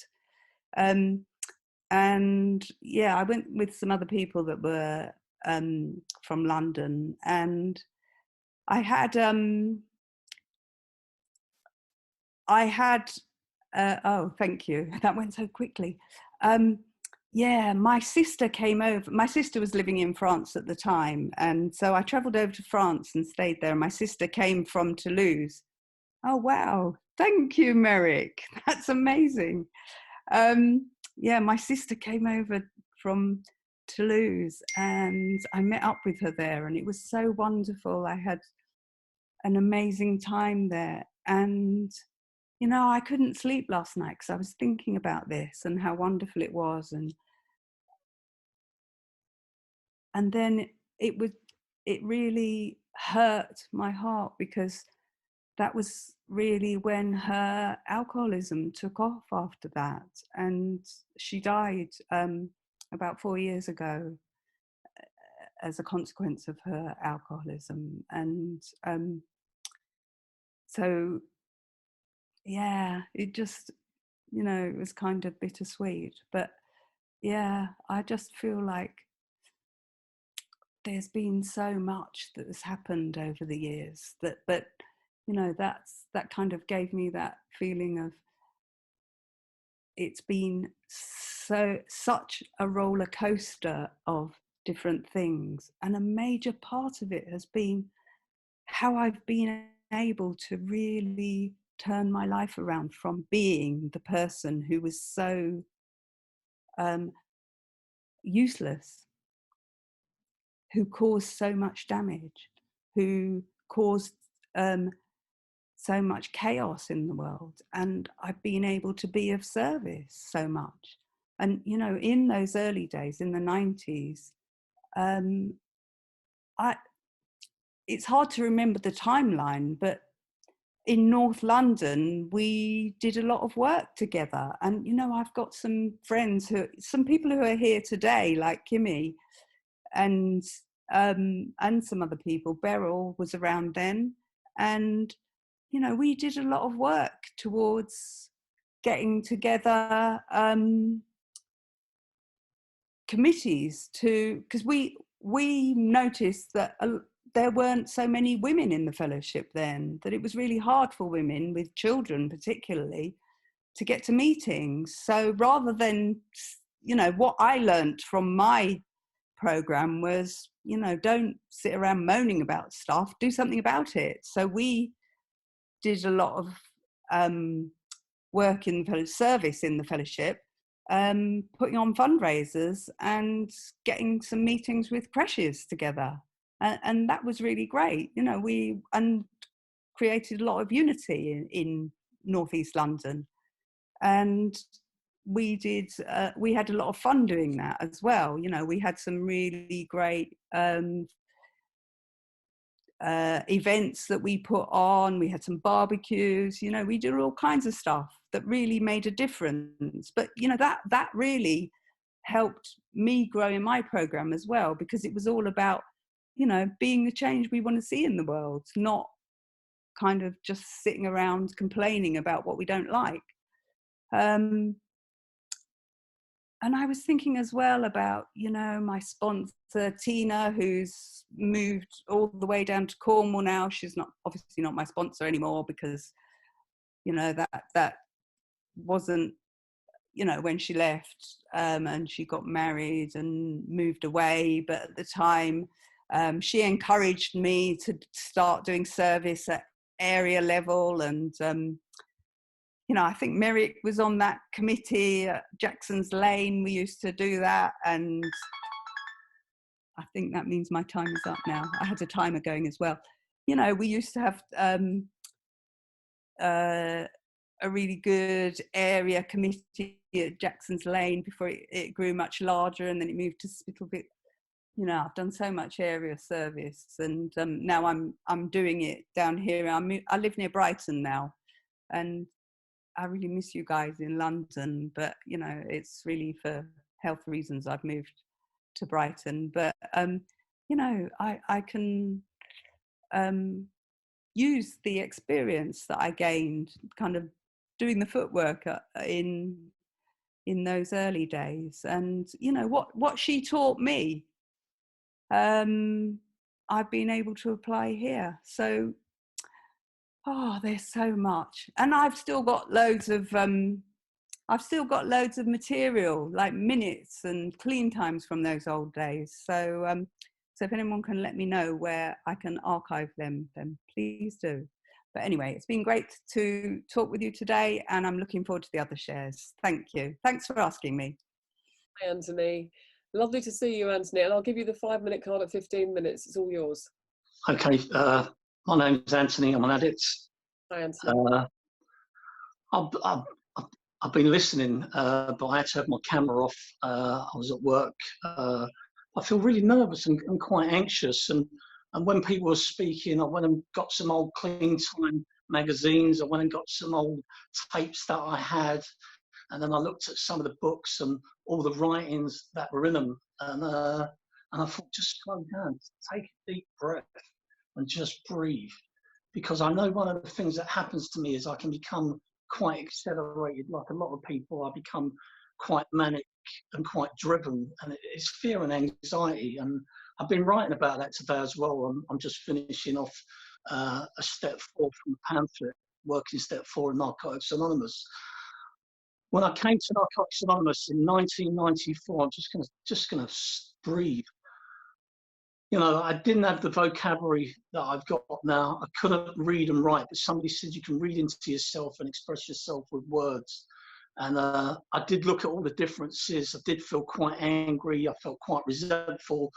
And yeah, I went with some other people that were from London, and I had oh, thank you. That went so quickly. yeah, my sister came over. My sister was living in France at the time. And so I traveled over to France and stayed there. My sister came from Toulouse. Oh, wow. Thank you, Merrick. That's amazing. Yeah, my sister came over from Toulouse and I met up with her there, and it was so wonderful. I had an amazing time there. And, you know, I couldn't sleep last night because I was thinking about this and how wonderful it was. And then it really hurt my heart, because that was really when her alcoholism took off after that. And she died about 4 years ago as a consequence of her alcoholism. And so, yeah, it just, you know, it was kind of bittersweet. But yeah, I just feel like there's been so much that has happened over the years but you know, that kind of gave me that feeling of, it's been such a roller coaster of different things, and a major part of it has been how I've been able to really turn my life around from being the person who was so useless, who caused so much damage, who caused so much chaos in the world. And I've been able to be of service so much. And, you know, in those early days, in the 90s, it's hard to remember the timeline, but in North London, we did a lot of work together. And, you know, I've got some friends some people who are here today, like Kimmy, and some other people. Beryl was around then. And, you know, we did a lot of work towards getting together committees because we noticed that there weren't so many women in the fellowship then, that it was really hard for women with children particularly to get to meetings. So rather than, you know, what I learned from my program was, you know, don't sit around moaning about stuff, do something about it. So we did a lot of work in the service in the fellowship, putting on fundraisers and getting some meetings with creches together. And that was really great. You know, we created a lot of unity in Northeast London. And we had a lot of fun doing that as well. You know, we had some really great events that we put on. We had some barbecues, you know, we did all kinds of stuff that really made a difference. But, you know, that really helped me grow in my program as well, because it was all about, you know, being the change we want to see in the world, not kind of just sitting around complaining about what we don't like. And I was thinking as well about, you know, my sponsor, Tina, who's moved all the way down to Cornwall now. She's obviously not my sponsor anymore, because, you know, that wasn't, you know, when she left, and she got married and moved away. But at the time, she encouraged me to start doing service at area level. And, you know, I think Merrick was on that committee at Jackson's Lane. We used to do that. And I think that means my time is up now. I had a timer going as well. You know, we used to have a really good area committee at Jackson's Lane before it grew much larger, and then it moved to Spitalfields. You know, I've done so much area service, and now I'm doing it down here. I live near Brighton now, and I really miss you guys in London, but, you know, it's really for health reasons I've moved to Brighton. But, you know, I can use the experience that I gained kind of doing the footwork in those early days. And, you know, what she taught me, I've been able to apply here. So, oh, there's so much. And I've still got loads of I've still got loads of material, like minutes and clean times from those old days. So, so if anyone can let me know where I can archive them, then please do. But anyway, it's been great to talk with you today, and I'm looking forward to the other shares. Thank you. Thanks for asking me.
Hi, Anthony. Lovely to see you, Anthony. And I'll give you the 5-minute card at 15 minutes. It's all yours.
Okay, my name's Anthony. I'm an addict.
Hi, Anthony.
I've been listening, but I had to have my camera off. I was at work. I feel really nervous and quite anxious. And when people were speaking, I went and got some old Clean Time magazines. I went and got some old tapes that I had. And then I looked at some of the books and all the writings that were in them. And I thought, just slow down, take a deep breath and just breathe. Because I know one of the things that happens to me is I can become quite accelerated, like a lot of people. I become quite manic and quite driven, and it's fear and anxiety. And I've been writing about that today as well. I'm just finishing off a step 4 from the pamphlet, working step 4 in Narcotics Anonymous. When I came to Narcotics Anonymous in 1994, I'm just gonna breathe. You know, I didn't have the vocabulary that I've got now. I couldn't read and write, but somebody said you can read into yourself and express yourself with words. And I did look at all the differences. I did feel quite angry. I felt quite resentful.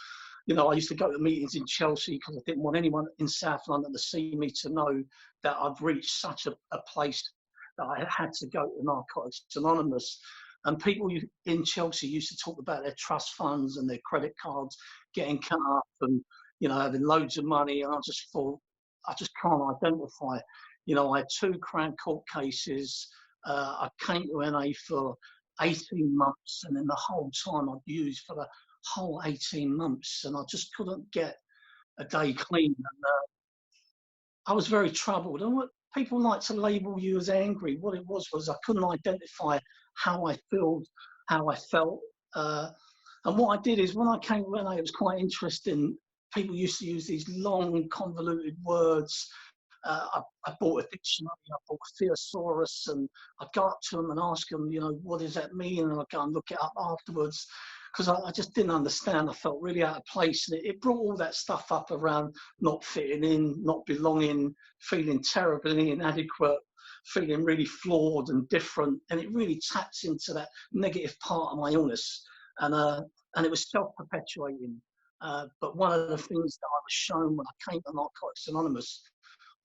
You know, I used to go to meetings in Chelsea because I didn't want anyone in South London to see me, to know that I'd reached such a place that I had to go to Narcotics Anonymous. And people in Chelsea used to talk about their trust funds and their credit cards getting cut up and, you know, having loads of money. And I just thought, I just can't identify. You know, I had 2 Crown Court cases. I came to NA for 18 months, and then the whole time I'd used for the whole 18 months, and I just couldn't get a day clean. And I was very troubled. And what people like to label you as angry, what it was I couldn't identify how I felt, and what I did is when I came to NA, it was quite interesting. People used to use these long, convoluted words. I bought a dictionary, I bought a thesaurus, and I'd go up to them and ask them, you know, what does that mean? And I'd go and look it up afterwards, because I just didn't understand. I felt really out of place, and it brought all that stuff up around not fitting in, not belonging, feeling terribly inadequate, feeling really flawed and different, and it really taps into that negative part of my illness, and it was self-perpetuating. But one of the things that I was shown when I came to Narcotics Anonymous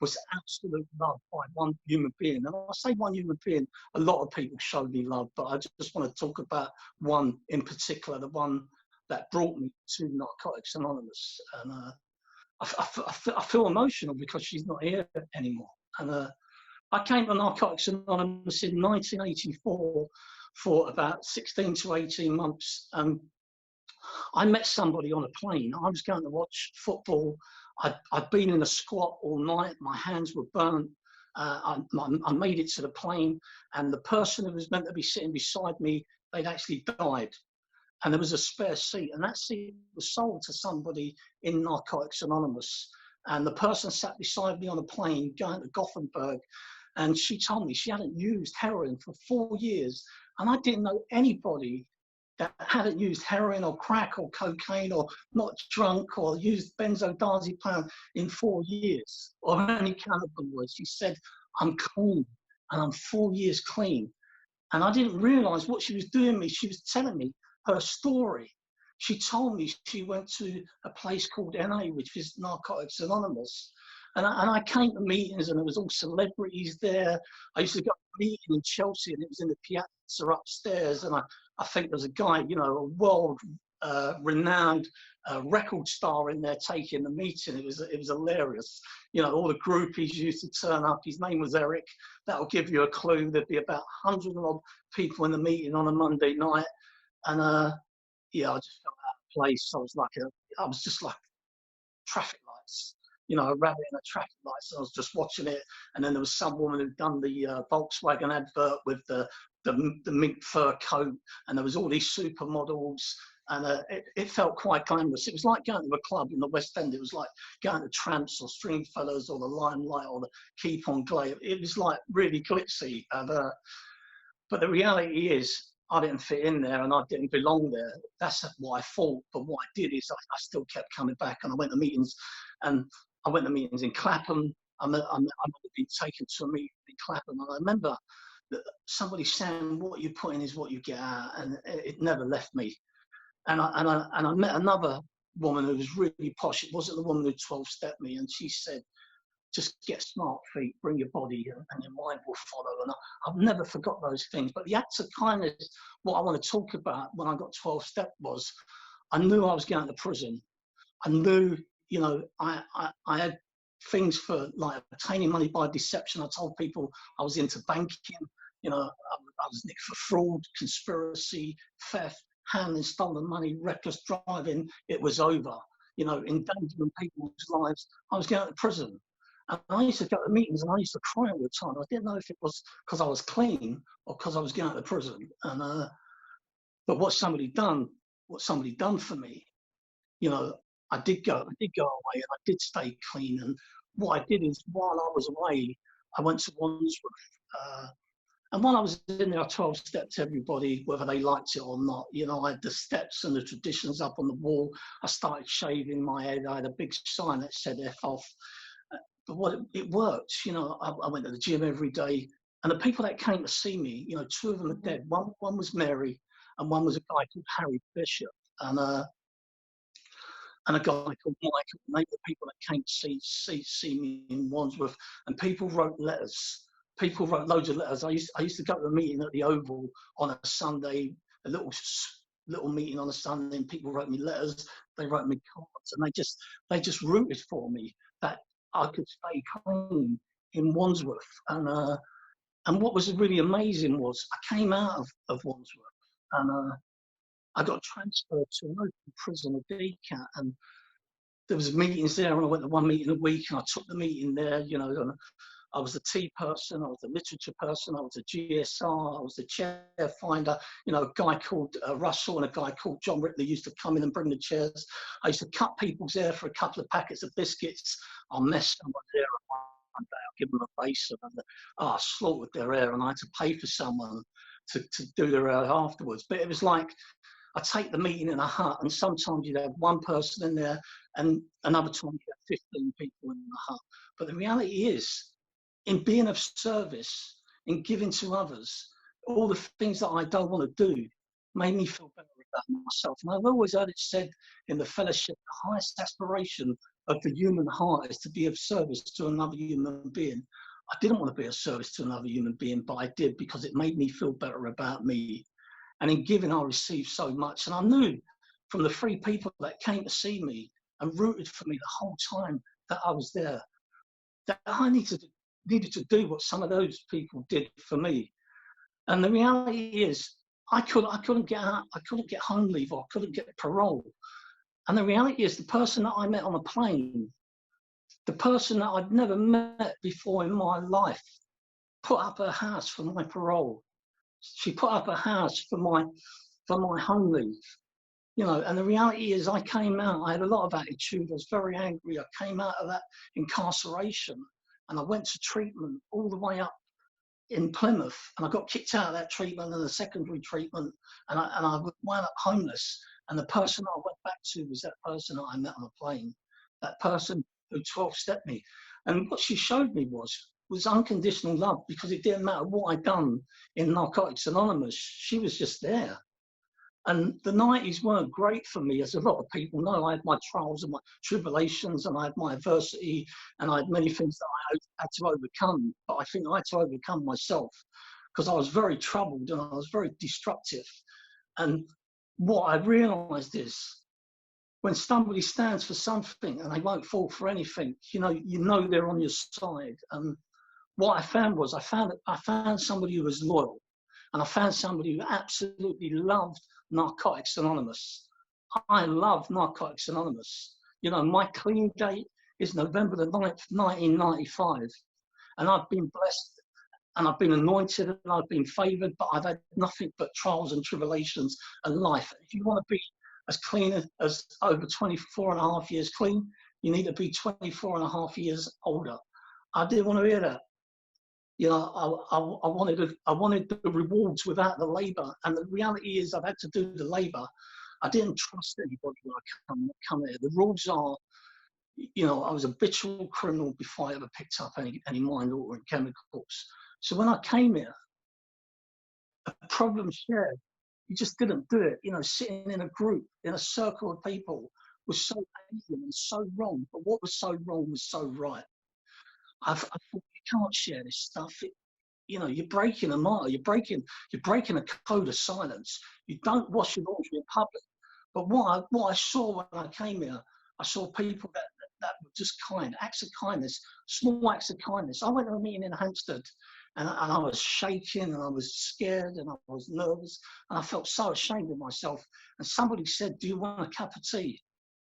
was absolute love by one human being. And I say one human being, a lot of people showed me love, but I just want to talk about one in particular, the one that brought me to Narcotics Anonymous. And I feel emotional because she's not here anymore. And I came to Narcotics Anonymous in 1984 for about 16 to 18 months. I met somebody on a plane. I was going to watch football. I'd been in a squat all night. My hands were burnt. I made it to the plane, and the person who was meant to be sitting beside me, they'd actually died. And there was a spare seat, and that seat was sold to somebody in Narcotics Anonymous. And the person sat beside me on a plane going to Gothenburg, and she told me she hadn't used heroin for 4 years. And I didn't know anybody that hadn't used heroin or crack or cocaine or not drunk or used benzodiazepine in 4 years or any cannabinoids. She said, I'm clean, and I'm 4 years clean. And I didn't realize what she was doing me. She was telling me her story. She told me she went to a place called NA, which is Narcotics Anonymous. And I came to meetings, and there was all celebrities there. I used to go to a meeting in Chelsea, and it was in the piazza upstairs. And I think there was a guy, you know, a world renowned record star in there taking the meeting. It was hilarious. You know, all the groupies used to turn up. His name was Eric. That'll give you a clue. There'd be about 100 odd people in the meeting on a Monday night. And yeah, I just felt out of place. I was just like traffic lights. You know, a rabbit in a traffic light. So I was just watching it, and then there was some woman who'd done the Volkswagen advert with the mink fur coat, and there was all these supermodels, and it felt quite glamorous. It was like going to a club in the West End. It was like going to Tramps or Stringfellows or the Limelight or the Keep on Glade. It was like really glitzy, and But the reality is, I didn't fit in there and I didn't belong there. That's what I thought. But what I did is I still kept coming back, and I went to meetings, and I went to meetings in Clapham. I might have been taken to a meeting in Clapham, and I remember that somebody saying, "What you put in is what you get out," and it never left me. And I met another woman who was really posh. It wasn't the woman who 12-stepped me, and she said, "Just get smart feet, bring your body, and your mind will follow." And I've never forgot those things. But the acts of kindness, what I want to talk about when I got 12-step was, I knew I was going to prison. I knew, you know, I had things for like obtaining money by deception. I told people I was into banking, you know, I was nicked for fraud, conspiracy, theft, handling stolen money, reckless driving. It was over, you know, endangering people's lives. I was going to prison. And I used to go to meetings and I used to cry all the time. I didn't know if it was because I was clean or because I was going to prison. And but what somebody done for me, you know, I did go away and I did stay clean. And what I did is, while I was away, I went to Wandsworth. And while I was in there, I 12-stepped everybody, whether they liked it or not. You know, I had the steps and the traditions up on the wall. I started shaving my head. I had a big sign that said F off. But it worked. You know, I went to the gym every day. And the people that came to see me, you know, 2 of them are dead. One was Mary, and one was a guy called Harry Bishop. And a guy called Michael. And they were people that came to see me in Wandsworth. And people wrote letters. People wrote loads of letters. I used to go to a meeting at the Oval on a Sunday, a little meeting on a Sunday, and people wrote me letters. They wrote me cards, and they just rooted for me that I could stay clean in Wandsworth. And what was really amazing was I came out of Wandsworth, and I got transferred to an open prison at DCAT, and there was meetings there, and I went to one meeting a week, and I took the meeting there, you know. And I was the tea person, I was the literature person, I was the GSR, I was the chair finder. You know, a guy called Russell and a guy called John Ripley used to come in and bring the chairs. I used to cut people's hair for a couple of packets of biscuits. I'll mess someone's hair up one day, I'll give them a basin, and I slaughtered their hair, and I had to pay for someone to do their hair afterwards. But it was like, I take the meeting in a hut, and sometimes you'd have one person in there, and another time you'd have 15 people in the hut. But the reality is, in being of service, in giving to others, all the things that I don't want to do made me feel better about myself. And I've always heard it said in the fellowship, the highest aspiration of the human heart is to be of service to another human being. I didn't want to be of service to another human being, but I did, because it made me feel better about me. And in giving, I received so much. And I knew from the 3 people that came to see me and rooted for me the whole time that I was there, that I needed to do what some of those people did for me. And the reality is, I couldn't get out, I couldn't get home leave, or I couldn't get parole. And the reality is, the person that I met on a plane, the person that I'd never met before in my life, put up her house for my parole. She put up a house for my home leave, you know. And the reality is, I came out, I had a lot of attitude, I was very angry. I came out of that incarceration, and I went to treatment all the way up in Plymouth, and I got kicked out of that treatment and the secondary treatment, and I wound up homeless. And the person I went back to was that person that I met on a plane, that person who 12-stepped me. And what she showed me was unconditional love, because it didn't matter what I'd done in Narcotics Anonymous. She was just there. And the 90s weren't great for me, as a lot of people know. I had my trials and my tribulations, and I had my adversity, and I had many things that I had to overcome. But I think I had to overcome myself, because I was very troubled and I was very destructive. And what I realised is, when somebody stands for something and they won't fall for anything, you know they're on your side. And what I found was, I found somebody who was loyal, and I found somebody who absolutely loved Narcotics Anonymous. I love Narcotics Anonymous. You know, my clean date is November the 9th, 1995. And I've been blessed, and I've been anointed, and I've been favoured, but I've had nothing but trials and tribulations and life. If you want to be as clean as over 24 and a half years clean, you need to be 24 and a half years older. I didn't want to hear that. You know, I wanted the rewards without the labour. And the reality is, I've had to do the labour. I didn't trust anybody when I come here. The rules are, you know, I was a habitual criminal before I ever picked up any mind-altering chemicals. So when I came here, a problem shared. You just didn't do it. You know, sitting in a group, in a circle of people, was so alien and so wrong. But what was so wrong was so right. I thought, you can't share this stuff. You know, you're breaking a mile. You're breaking a code of silence. You don't wash your laundry in public. But what I saw when I came here, I saw people that were just kind, acts of kindness, small acts of kindness. I went to a meeting in Hampstead, and I was shaking, and I was scared, and I was nervous, and I felt so ashamed of myself. And somebody said, "Do you want a cup of tea?"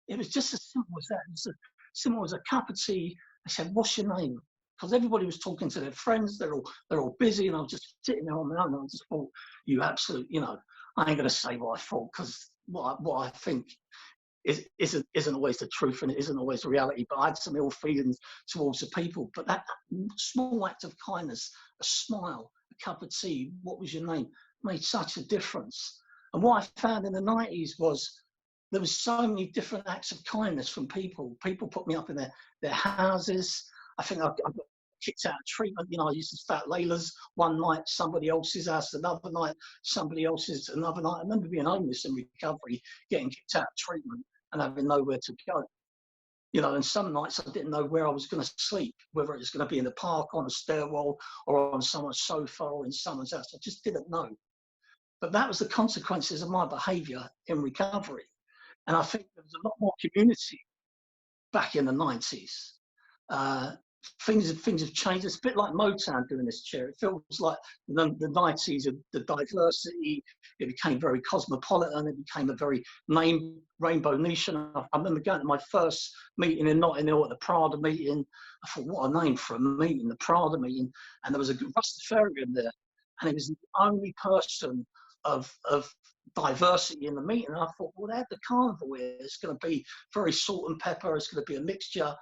It was just as simple as that. It was as simple as a cup of tea. I said, "What's your name?" Because everybody was talking to their friends. They're all busy, and I was just sitting there on my own. And I just thought, "You absolute, you know, I ain't gonna say what I thought, because what I think isn't always the truth, and it isn't always the reality." But I had some ill feelings towards the people. But that small act of kindness, a smile, a cup of tea, what was your name, made such a difference. And what I found in the 90s was there was so many different acts of kindness from people. People put me up in their houses. I think I got kicked out of treatment. You know, I used to stay at Layla's one night, somebody else's house another night, somebody else's another night. I remember being homeless in recovery, getting kicked out of treatment and having nowhere to go. You know, and some nights I didn't know where I was going to sleep, whether it was going to be in the park, on a stairwell, or on someone's sofa, or in someone's house. I just didn't know. But that was the consequences of my behaviour in recovery. And I think there was a lot more community back in the 90s. Things have changed. It's a bit like Motown doing this chair. It feels like the 90s, the diversity, it became very cosmopolitan. It became a very rainbow nation. I remember going to my first meeting in Notting Hill at the Prada meeting. I thought, what a name for a meeting, the Prada meeting. And there was a Rastafarian there. And he was the only person of diversity in the meeting. And I thought, well, they had the carnival here. It's going to be very salt and pepper. It's going to be a mixture.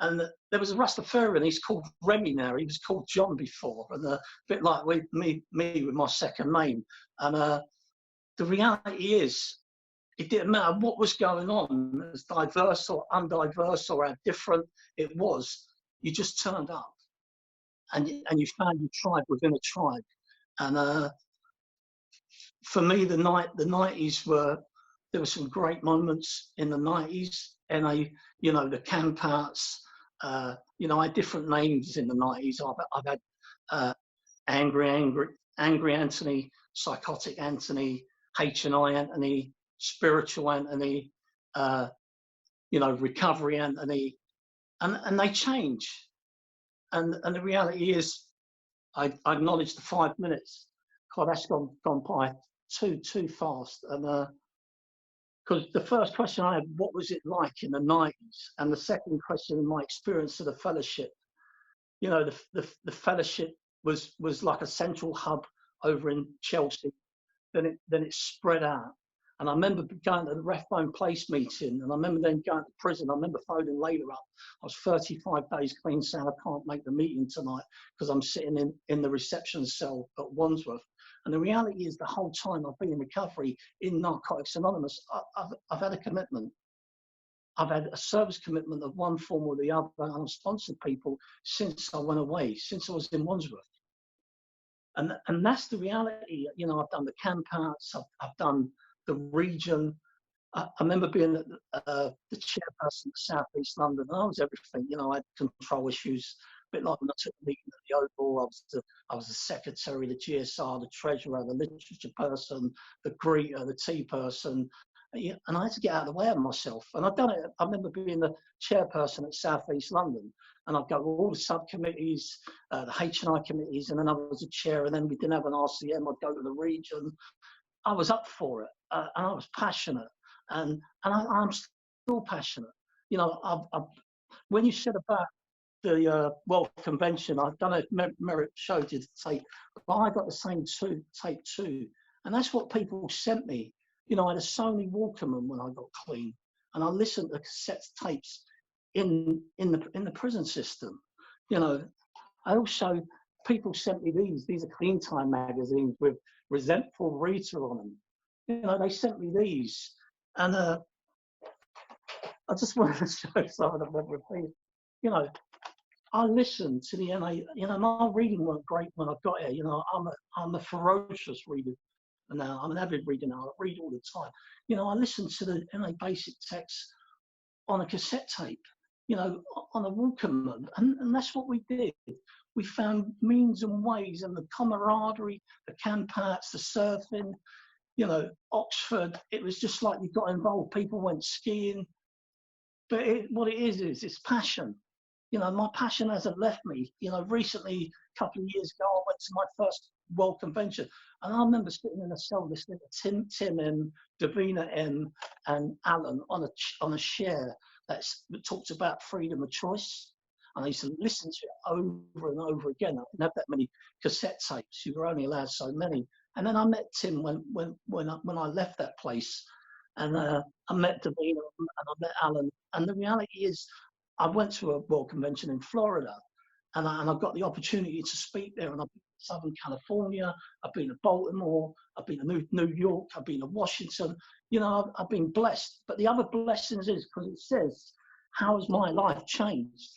And there was a Rastafarian. He's called Remy now. He was called John before, and a bit like me with my second name. And the reality is, it didn't matter what was going on, as diverse or undiverse or how different it was. You just turned up, and you found your tribe within a tribe. And for me, the 90s were, there were some great moments in the 90s. And you know, the camp outs. You know, I had different names in the 90s. I've had Angry Anthony, Psychotic Anthony, H&I Anthony, Spiritual Anthony, you know, Recovery Anthony, and they change. And the reality is, I acknowledge the 5 minutes. God, that's gone by too fast. And because the first question I had, what was it like in the 90s? And the second question, my experience of the fellowship. You know, the fellowship was like a central hub over in Chelsea. Then it spread out. And I remember going to the Rathbone Place meeting, and I remember then going to prison. I remember phoning Layla up. I was 35 days clean, saying I can't make the meeting tonight because I'm sitting in the reception cell at Wandsworth. And the reality is, the whole time I've been in recovery in Narcotics Anonymous, I've had a commitment. I've had a service commitment of one form or the other, and I've sponsored people since I went away, since I was in Wandsworth. And that's the reality. You know, I've done the camp outs, I've done the region. I remember being the chairperson of South East London, and I was everything. You know, I had control issues, a bit like when I took the meeting at the Oval. I was the secretary, the GSR, the treasurer, the literature person, the greeter, the tea person. And I had to get out of the way of myself. And I've done it. I remember being the chairperson at South East London, and I'd go to all the subcommittees, the H&I committees, and then I was a chair, and then we didn't have an RCM. I'd go to the region. I was up for it, and I was passionate, and I'm still passionate. You know, when you said about the World Convention, I don't know if Merritt showed you the tape, but I got the same tape too, and that's what people sent me. You know, I had a Sony Walkman when I got clean, and I listened to cassette tapes in the prison system. You know, I also people sent me these are Clean Time magazines with Resentful Rita on them. You know, they sent me these, and I just wanted to show some of them. You know, I listened to the NA. You know, my reading weren't great when I got here. You know, I'm a ferocious reader now. I'm an avid reader now. I read all the time. You know, I listened to the NA basic text on a cassette tape, you know, on a Walkman, and that's what we did. We found means and ways, and the camaraderie, the campouts, the surfing, you know, Oxford. It was just like you got involved. People went skiing, but what it is it's passion. You know, my passion hasn't left me. You know, recently, a couple of years ago, I went to my first World Convention, and I remember sitting in a cell listening to Tim M, Davina M, and Alan on a share that talked about freedom of choice. And I used to listen to it over and over again. I didn't have that many cassette tapes. You were only allowed so many. And then I met Tim when I left that place, and I met Davina and I met Alan. And the reality is, I went to a World Convention in Florida, and I got the opportunity to speak there. And I've been to Southern California, I've been to Baltimore, I've been to New York, I've been to Washington. You know, I've been blessed. But the other blessings is because it says, how has my life changed?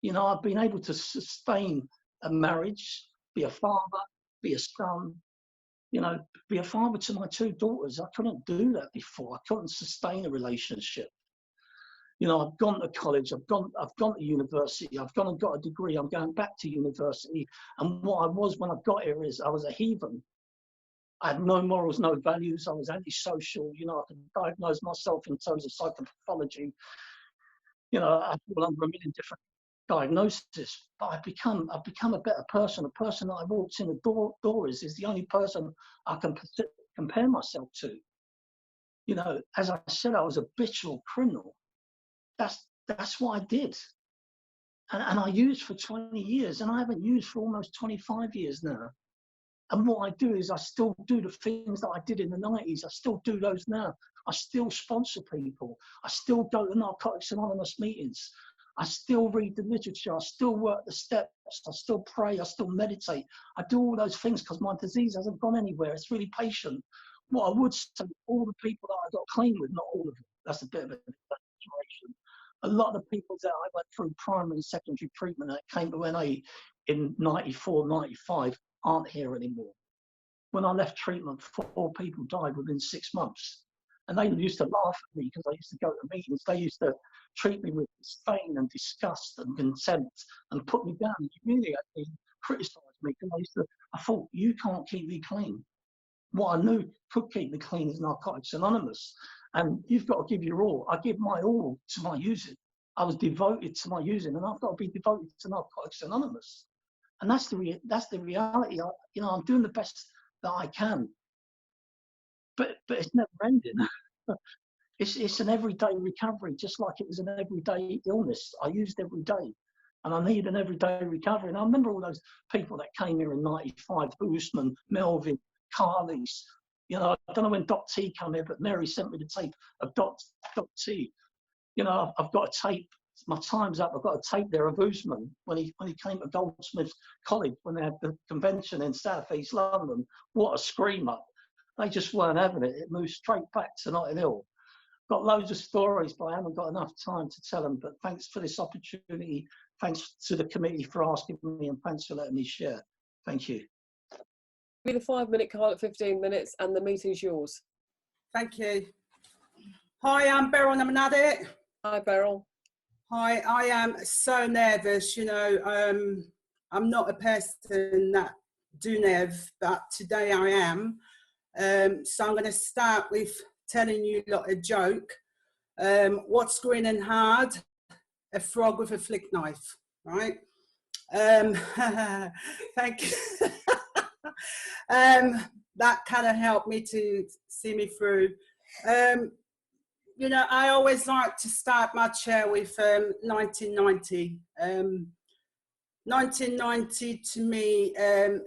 You know, I've been able to sustain a marriage, be a father, be a son, you know, be a father to my 2 daughters. I couldn't do that before. I couldn't sustain a relationship. You know, I've gone to college, I've gone to university, I've gone and got a degree, I'm going back to university. And what I was when I got here is I was a heathen. I had no morals, no values, I was antisocial, you know, I could diagnose myself in terms of psychopathology. You know, I fall under a million different diagnoses, but I've become a better person. A person that I walked in the door is the only person I can compare myself to. You know, as I said, I was a habitual criminal. That's what I did, and I used for 20 years, and I haven't used for almost 25 years now. And what I do is I still do the things that I did in the 90s. I still do those now. I still sponsor people. I still go to Narcotics Anonymous meetings. I still read the literature. I still work the steps. I still pray. I still meditate. I do all those things because my disease hasn't gone anywhere. It's really patient. What I would say, all the people that I got clean with, not all of them. That's a bit of a exaggeration. A lot of the people that I went through primary and secondary treatment that came to NA in 94, 95 aren't here anymore. When I left treatment, 4 people died within 6 months. And they used to laugh at me because I used to go to meetings. They used to treat me with disdain and disgust and contempt and put me down, humiliate me, criticise me because I thought, you can't keep me clean. What I knew could keep me clean is Narcotics Anonymous. And you've got to give your all. I give my all to my using. I was devoted to my using, and I've got to be devoted to Narcotics Anonymous. And that's the reality. You know, I'm doing the best that I can. But it's never ending. It's an everyday recovery, just like it was an everyday illness. I used every day, and I need an everyday recovery. And I remember all those people that came here in '95: Usman, Melvin, Carly's. You know, I don't know when Doc T came here, but Mary sent me the tape of Doc T. You know, I've got a tape. My time's up. I've got a tape there of Usman when he came to Goldsmiths College when they had the convention in South East London. What a scream up! They just weren't having it. It moved straight back to Notting Hill. Got loads of stories, but I haven't got enough time to tell them. But thanks for this opportunity. Thanks to the committee for asking me, and thanks for letting me share. Thank you.
Be the 5-minute card at 15 minutes, and the meeting's yours.
Thank you. Hi, I'm Beryl. I'm an addict.
Hi, Beryl.
Hi, I am so nervous. You know, I'm not a person that do nerve, but today I am. So I'm going to start with telling you a joke. What's green and hard? A frog with a flick knife, right? Thank you. That kind of helped me to see me through. You know, I always like to start my chair with 1990. 1990 to me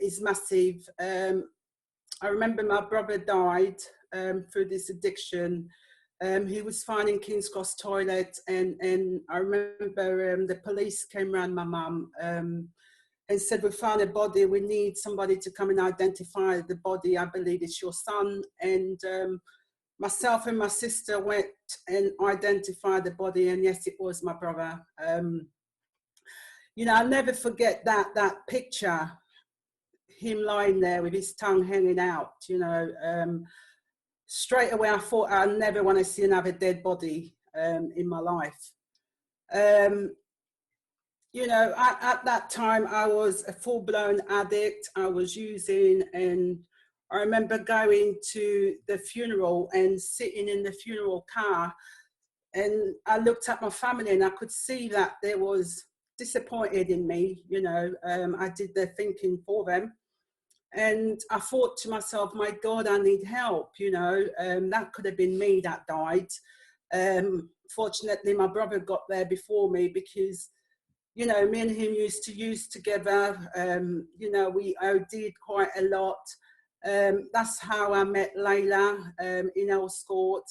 is massive. I remember my brother died through this addiction. He was found in King's Cross toilet, and I remember the police came around my mum. and said, we found a body, we need somebody to come and identify the body. I believe it's your son. And myself and my sister went and identified the body, and yes, it was my brother. You know, I'll never forget that picture, him lying there with his tongue hanging out, you know. Straight away I thought, I never want to see another dead body in my life. You know, at that time I was a full-blown addict. I was using, and I remember going to the funeral and sitting in the funeral car, and I looked at my family and I could see that there was disappointed in me, you know. I did their thinking for them. And I thought to myself, my God, I need help, you know. That could have been me that died. Fortunately, my brother got there before me, because, you know, me and him used to use together. You know, we OD'd quite a lot. That's how I met Layla in our sport,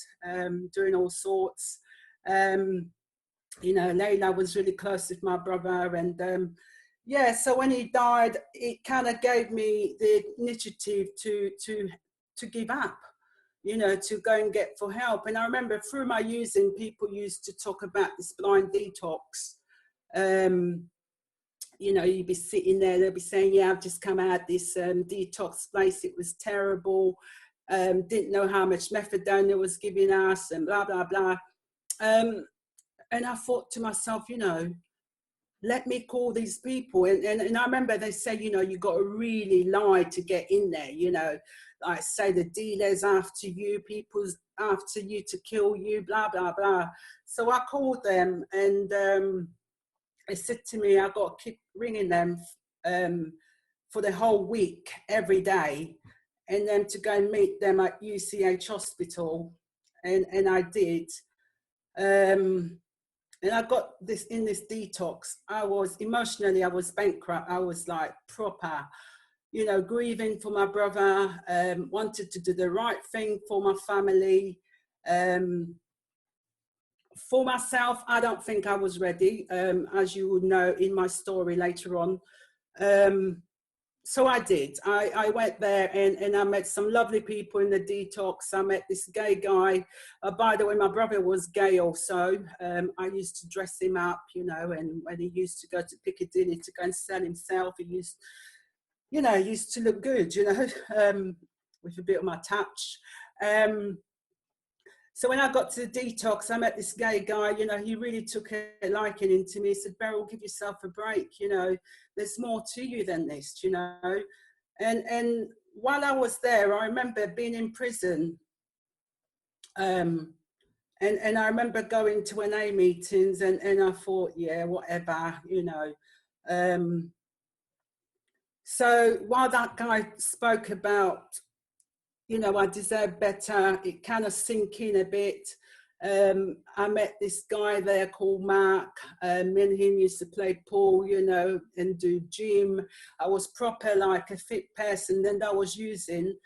doing all sorts. You know, Layla was really close with my brother, and yeah, so when he died, it kind of gave me the initiative to give up, you know, to go and get for help. And I remember through my using, people used to talk about this blind detox. You know, you'd be sitting there, they'll be saying, yeah, I've just come out this detox place, it was terrible, didn't know how much methadone it was giving us, and blah, blah, blah. And I thought to myself, you know, let me call these people. And I remember they say, you know, you got to really lie to get in there, you know, like say the dealers after you, people's after you to kill you, blah, blah, blah. So I called them, and they said to me, I got to keep ringing them for the whole week, every day, and then to go and meet them at UCH hospital. And I did. And I got this in this detox. I was emotionally, I was bankrupt. I was like proper, you know, grieving for my brother, wanted to do the right thing for my family. For myself, I don't think I was ready, as you would know in my story later on. So I did. I went there, and I met some lovely people in the detox. I met this gay guy. By the way, my brother was gay also. I used to dress him up, you know, and when he used to go to Piccadilly to go and sell himself, he used, you know, he used to look good, you know, with a bit of my touch. So when I got to the detox, I met this gay guy, you know, he really took a liking into me. He said, Beryl, give yourself a break, you know, there's more to you than this, you know. And while I was there, I remember being in prison. And I remember going to NA meetings, and I thought, yeah, whatever, you know. So while that guy spoke about, you know, I deserve better, it kind of sink in a bit. I met this guy there called Mark. Me and him used to play pool, you know, and do gym. I was proper like a fit person. Then I was using,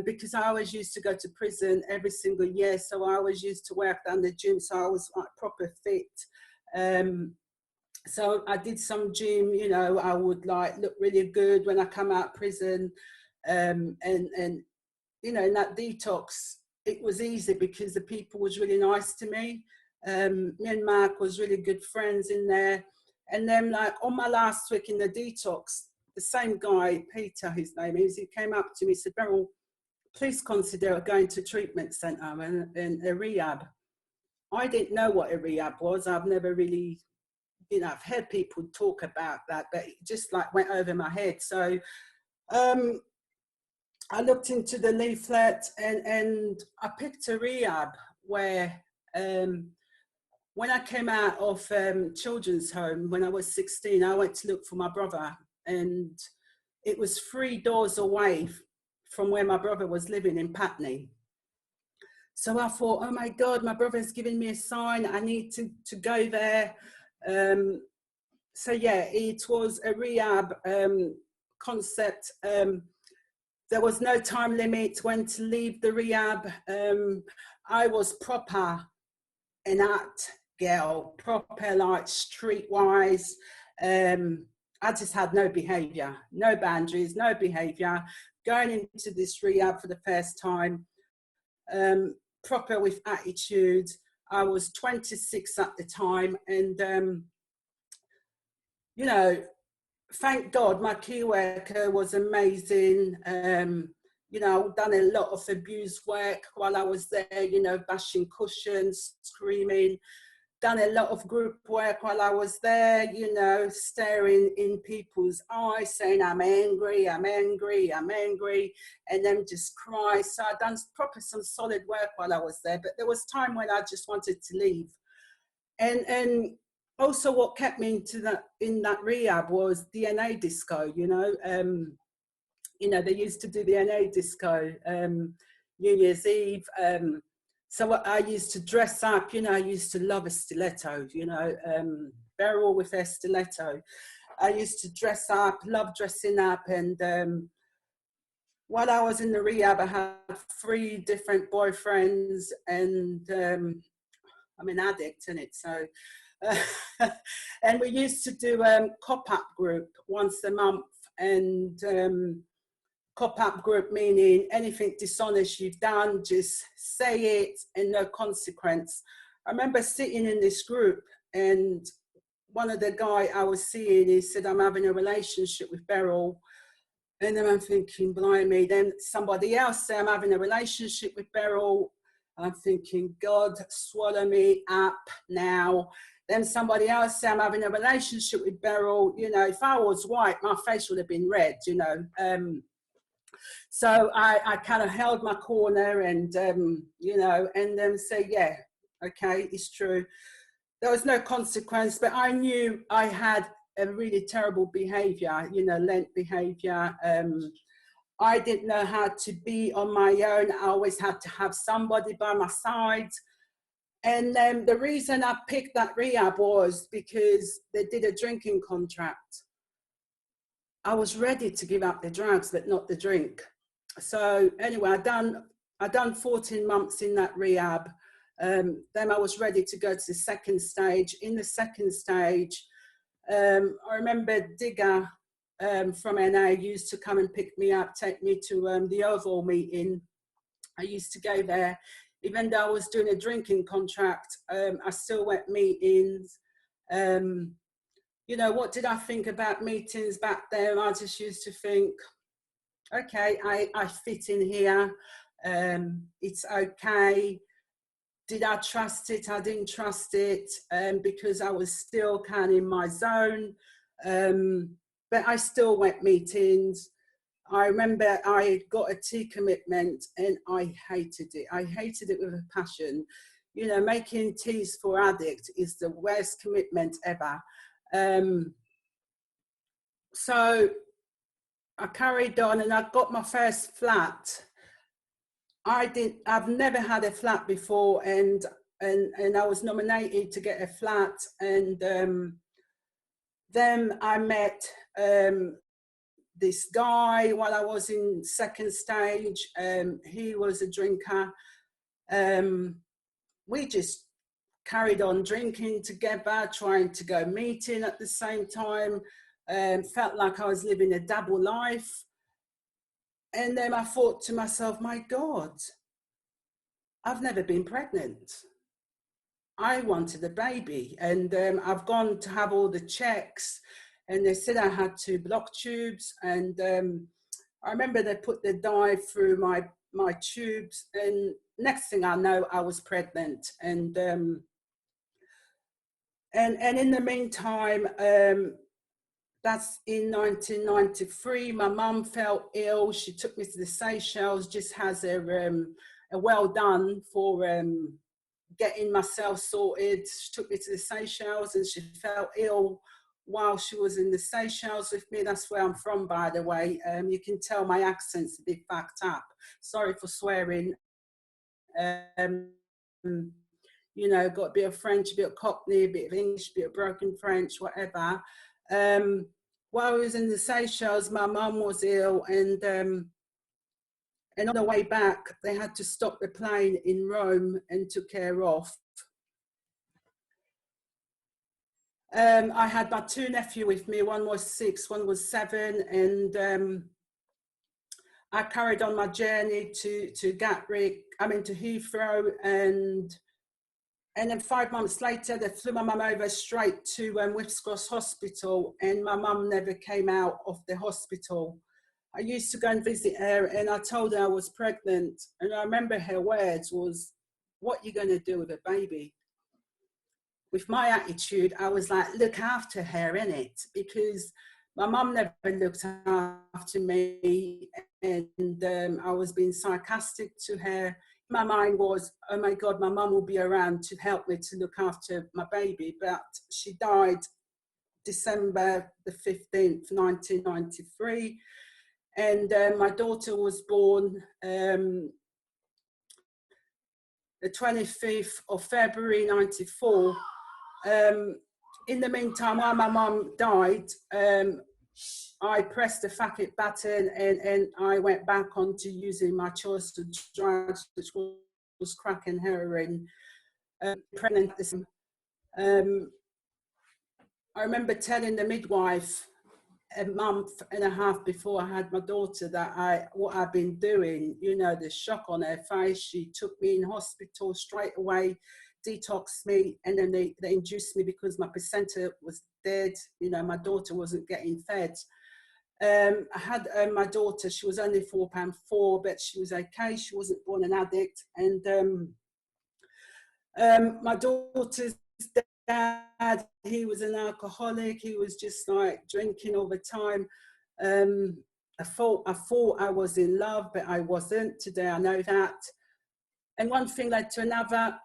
because I always used to go to prison every single year. So I always used to work down the gym. So I was like proper fit. So I did some gym, you know, I would like look really good when I come out of prison. And you know, in that detox, it was easy because the people was really nice to me. Me and Mark was really good friends in there. And then like on my last week in the detox, the same guy, Peter, his name is, he came up to me and said, Beryl, please consider going to treatment centre and a rehab. I didn't know what a rehab was. I've never really, you know, I've heard people talk about that, but it just like went over my head. So, I looked into the leaflet, and I picked a rehab where when I came out of children's home when I was 16, I went to look for my brother, and it was 3 doors away from where my brother was living in Putney. So I thought, oh my God, my brother's giving me a sign, I need to go there. So yeah, it was a rehab concept. There was no time limit when to leave the rehab. I was proper an art girl, proper like streetwise. I just had no behavior, no boundaries, no behavior. Going into this rehab for the first time, proper with attitude. I was 26 at the time, and you know, thank God my key worker was amazing. You know, I've done a lot of abuse work while I was there, you know, bashing cushions, screaming. Done a lot of group work while I was there, you know, staring in people's eyes, saying, I'm angry, I'm angry, I'm angry, and then just cry. So I've done proper some solid work while I was there, but there was time when I just wanted to leave. And also what kept me in that rehab was the NA disco, you know. They used to do the NA disco, New Year's Eve. So I used to dress up, you know, I used to love a stiletto, you know, Beryl with a stiletto. I used to dress up, love dressing up. And while I was in the rehab, I had 3 different boyfriends, and I'm an addict, innit? So, and we used to do cop-up group once a month, and cop-up group meaning anything dishonest you've done, just say it and no consequence. I remember sitting in this group, and one of the guy I was seeing, he said, I'm having a relationship with Beryl. And then I'm thinking, blimey. Then somebody else said, I'm having a relationship with Beryl. I'm thinking, God, swallow me up now. Then somebody else said, I'm having a relationship with Beryl. You know, if I was white, my face would have been red, you know. So I kind of held my corner, and, you know, and then say, yeah, okay, it's true. There was no consequence, but I knew I had a really terrible behavior, you know, learned behavior. I didn't know how to be on my own. I always had to have somebody by my side. And the reason I picked that rehab was because they did a drinking contract. I was ready to give up the drugs, but not the drink. So anyway, I done 14 months in that rehab. Then I was ready to go to the second stage. In the second stage, I remember Digger from NA used to come and pick me up, take me to the Oval meeting. I used to go there. Even though I was doing a drinking contract, I still went meetings. You know, what did I think about meetings back then? I just used to think, okay, I fit in here. It's okay. Did I trust it? I didn't trust it because I was still kind of in my zone. But I still went meetings. I remember I got a tea commitment and I hated it. I hated it with a passion. You know, making teas for addicts is the worst commitment ever. So I carried on, and I got my first flat. I've never had a flat before, and I was nominated to get a flat, and then I met this guy while I was in second stage. He was a drinker. We just carried on drinking together, trying to go meeting at the same time. Felt like I was living a double life. And then I thought to myself, my God, I've never been pregnant. I wanted a baby, and I've gone to have all the checks, and they said I had 2 block tubes, and I remember they put the dye through my tubes, and next thing I know, I was pregnant. And in the meantime, that's in 1993, my mum fell ill. She took me to the Seychelles, just has a well done for getting myself sorted. She took me to the Seychelles, and she fell ill while she was in the Seychelles with me. That's where I'm from, by the way. You can tell my accent's a bit fucked up. Sorry for swearing. You know, got a bit of French, a bit of Cockney, a bit of English, a bit of broken French, whatever. While I was in the Seychelles, my mum was ill, and on the way back, they had to stop the plane in Rome and took her off. I had my 2 nephews with me. One was 6, one was 7, and I carried on my journey to Gatwick, to Heathrow, and then 5 months later, they flew my mum over straight to Whips Cross Hospital, and my mum never came out of the hospital. I used to go and visit her, and I told her I was pregnant, and I remember her words was, "What are you going to do with a baby?" With my attitude, I was like, look after her, innit? Because my mum never looked after me, and I was being sarcastic to her. My mind was, oh my God, my mum will be around to help me to look after my baby. But she died December the 15th, 1993. And my daughter was born the 25th of February, 94. In the meantime, while my mum died, I pressed the fuck it button, and I went back onto using my choice of drugs, which was crack and heroin. Pregnant. I remember telling the midwife a month and a half before I had my daughter that what I've been doing, the shock on her face. She took me in hospital straight away, detoxed me, and then they induced me because my placenta was dead. My daughter wasn't getting fed. I had my daughter, she was only £4.4, but she was okay. She wasn't born an addict. And my daughter's dad, he was an alcoholic. He was just like drinking all the time. I thought I was in love, but I wasn't. Today I know that. And one thing led to another.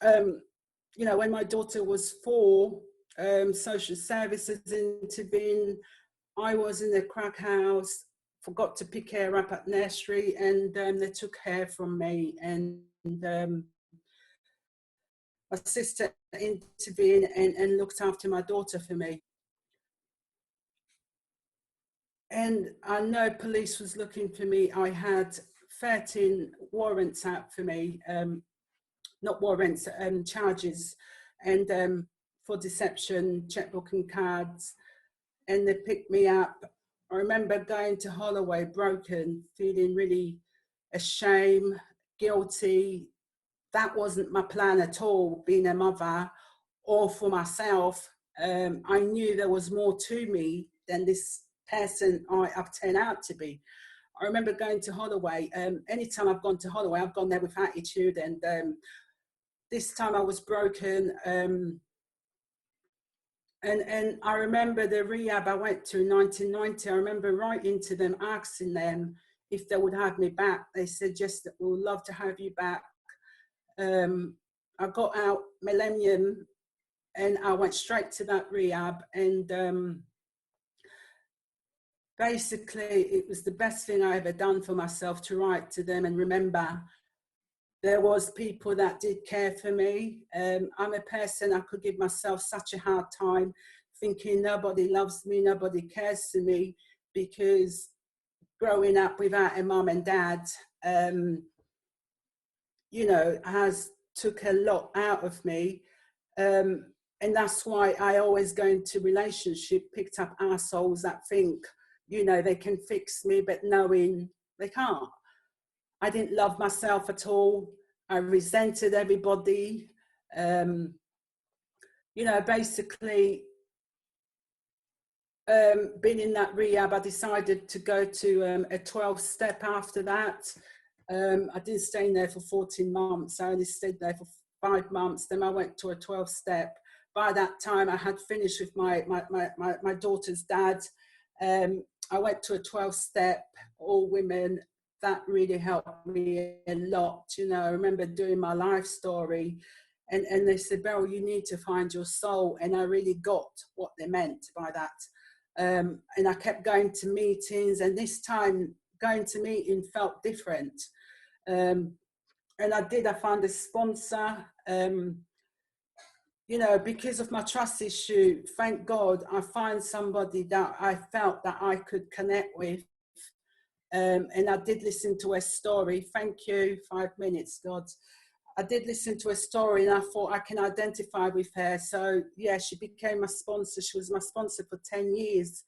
When my daughter was 4, social services intervened. I was in the crack house, forgot to pick her up at nursery, and they took her from me. And my sister intervened and looked after my daughter for me. And I know police was looking for me. I had 13 warrants out for me, not warrants, charges, and for deception, checkbook and cards. And they picked me up. I remember going to Holloway broken, feeling really ashamed, guilty. That wasn't my plan at all, being a mother, or for myself. I knew there was more to me than this person I've turned out to be. I remember going to Holloway. Anytime I've gone to Holloway, I've gone there with attitude, and this time I was broken. And I remember the rehab I went to in 1990. I remember writing to them, asking them if they would have me back. They said, yes, we would love to have you back. I got out Millennium, and I went straight to that rehab. And basically, it was the best thing I ever done for myself, to write to them and remember there was people that did care for me. I'm a person, I could give myself such a hard time thinking nobody loves me, nobody cares for me, because growing up without a mum and dad, has took a lot out of me. And that's why I always go into relationship, picked up assholes that think, they can fix me, but knowing they can't. I didn't love myself at all. I resented everybody. Basically, being in that rehab, I decided to go to a 12-step after that. I didn't stay in there for 14 months. I only stayed there for 5 months. Then I went to a 12-step. By that time, I had finished with my daughter's dad. I went to a 12-step, all women. That really helped me a lot. I remember doing my life story, and they said, Beryl, you need to find your soul. And I really got what they meant by that. And I kept going to meetings, and this time going to meeting felt different. And I found a sponsor, because of my trust issue. Thank God I find somebody that I felt that I could connect with. And I did listen to her story. Thank you. 5 minutes, God. I did listen to a story and I thought I can identify with her. So yeah, she became my sponsor. She was my sponsor for 10 years.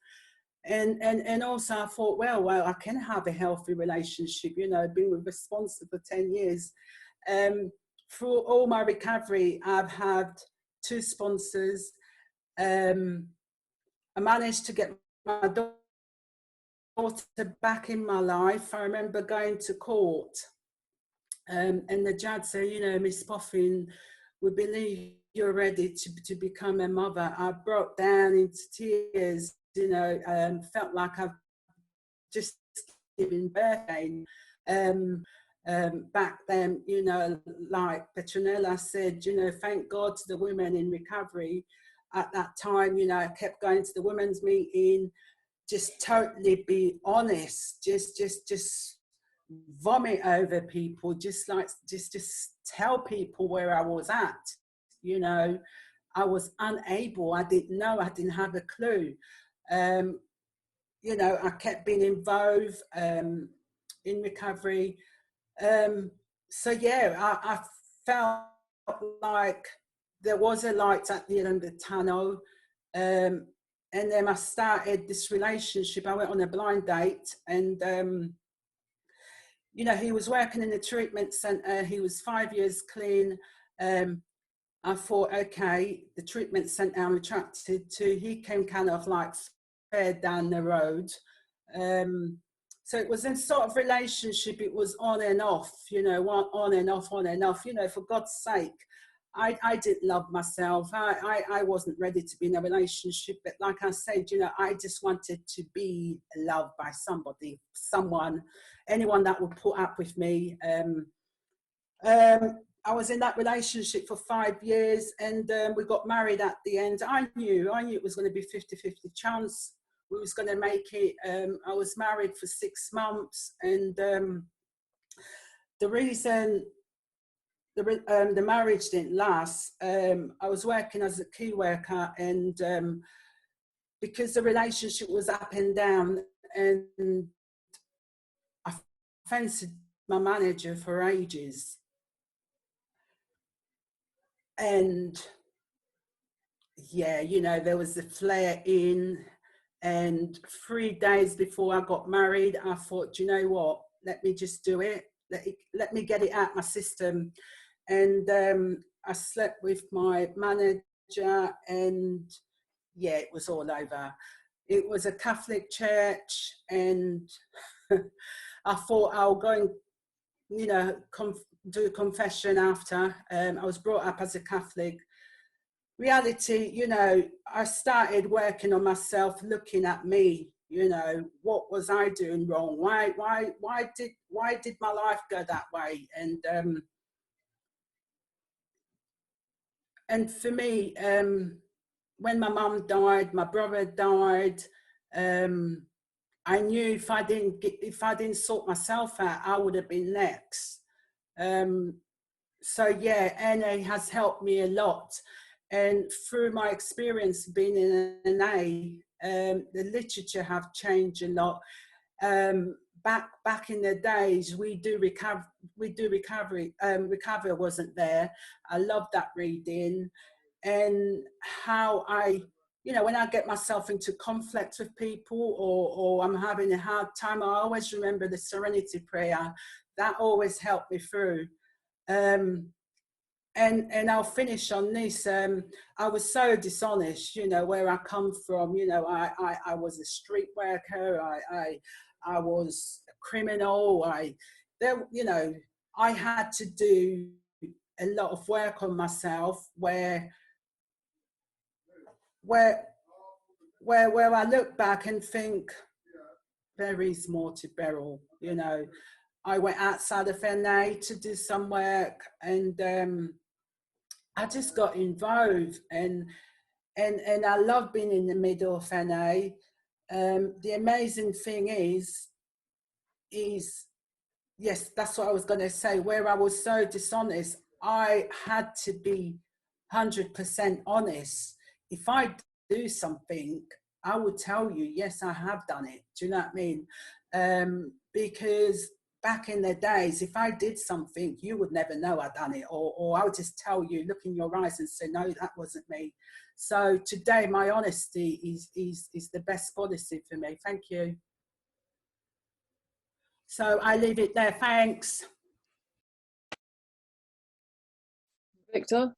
And also I thought, well, I can have a healthy relationship, you know, being with a sponsor for 10 years. Through all my recovery, I've had 2 sponsors. I managed to get my daughter back in my life. I remember going to court, and the judge said, you know, Miss Boffin, we believe you're ready to become a mother. I broke down into tears, you know, felt like I've just given birth. Back then, you know, like Petronella said, you know, thank God to the women in recovery at that time. You know, I kept going to the women's meeting, just totally be honest, just vomit over people, just tell people where I was at. You know, I was unable, I didn't know, I didn't have a clue. You know, I kept being involved in recovery. So yeah, I felt like there was a light at the end of the tunnel. And then I started this relationship. I went on a blind date, and you know, he was working in the treatment centre. He was 5 years clean. I thought, okay, the treatment centre I'm attracted to. He came kind of like fair down the road. So it was in sort of relationship. It was on and off, you know, on and off, you know, for God's sake. I didn't love myself. I wasn't ready to be in a relationship. But like I said, you know, I just wanted to be loved by somebody, someone, anyone that would put up with me. I was in that relationship for 5 years, and we got married at the end. I knew it was going to be 50-50 chance we was going to make it. I was married for 6 months, and the reason the marriage didn't last, I was working as a key worker, and because the relationship was up and down, and I fancied my manager for ages. And yeah, you know, there was a flare in, and 3 days before I got married, I thought, you know what, let me just do it. Let me get it out my system. And I slept with my manager, and yeah, it was all over. It was a Catholic church, and I thought I'll go and, you know, do a confession after. I was brought up as a Catholic. Reality, you know, I started working on myself, looking at me, you know, what was I doing wrong? Why did my life go that way? And for me, when my mum died, my brother died, I knew if I didn't sort myself out, I would have been next. So yeah, NA has helped me a lot. And through my experience being in NA, the literature have changed a lot. Back in the days, we do recovery. Recovery wasn't there. I love that reading, and how you know, when I get myself into conflict with people, or I'm having a hard time, I always remember the Serenity Prayer. That always helped me through. And I'll finish on this. I was so dishonest, you know, where I come from. You know, I was a street worker. I was a criminal. You know, I had to do a lot of work on myself. Where I look back and think, there is more to Beryl. You know, I went outside of NA to do some work, and I just got involved, and I love being in the middle of NA. The amazing thing is yes, that's what I was going to say. Where I was so dishonest, I had to be 100% honest. If I do something, I would tell you, yes, I have done it. Do you know what I mean? Because back in the days, if I did something, you would never know I'd done it, or I would just tell you, look in your eyes and say, no, that wasn't me. So today, my honesty is the best policy for me. Thank you. So I leave it there. Thanks.
Victor?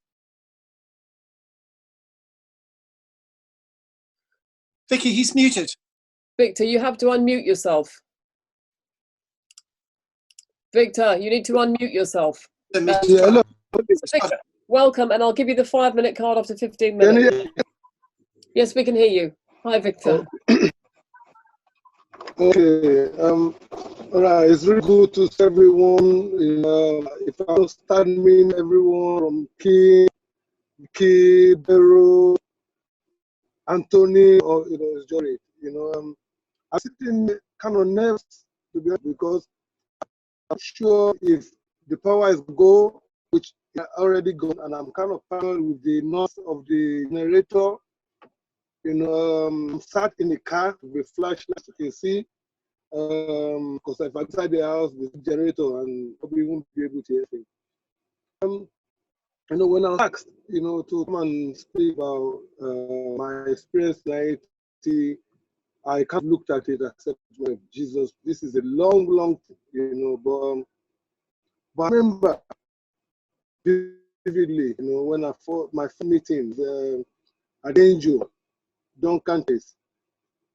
Vicky, he's muted.
Victor, you have to unmute yourself. Victor, you need to unmute yourself.
Yeah, hello.
Victor, welcome, and I'll give you the 5-minute card after 15 minutes. Yes, we can hear you. Hi, Victor.
Okay. All right. It's really good to see everyone. If I don't start meeting everyone from Key, Beryl, Anthony, or it's Jory. I'm sitting kind of nervous to be honest, because I'm sure if the power is go, which is already gone, and I'm kind of paranoid with the noise of the generator. I'm sat in the car with the flashlight, you can see. Because if I inside the house, the generator, and probably won't be able to hear anything. When I was asked, to come and speak about my experience in IT, I kind of looked at it and said, Jesus, this is a long, long thing, but I remember vividly, when I fought my meetings at Angel, Duncan's,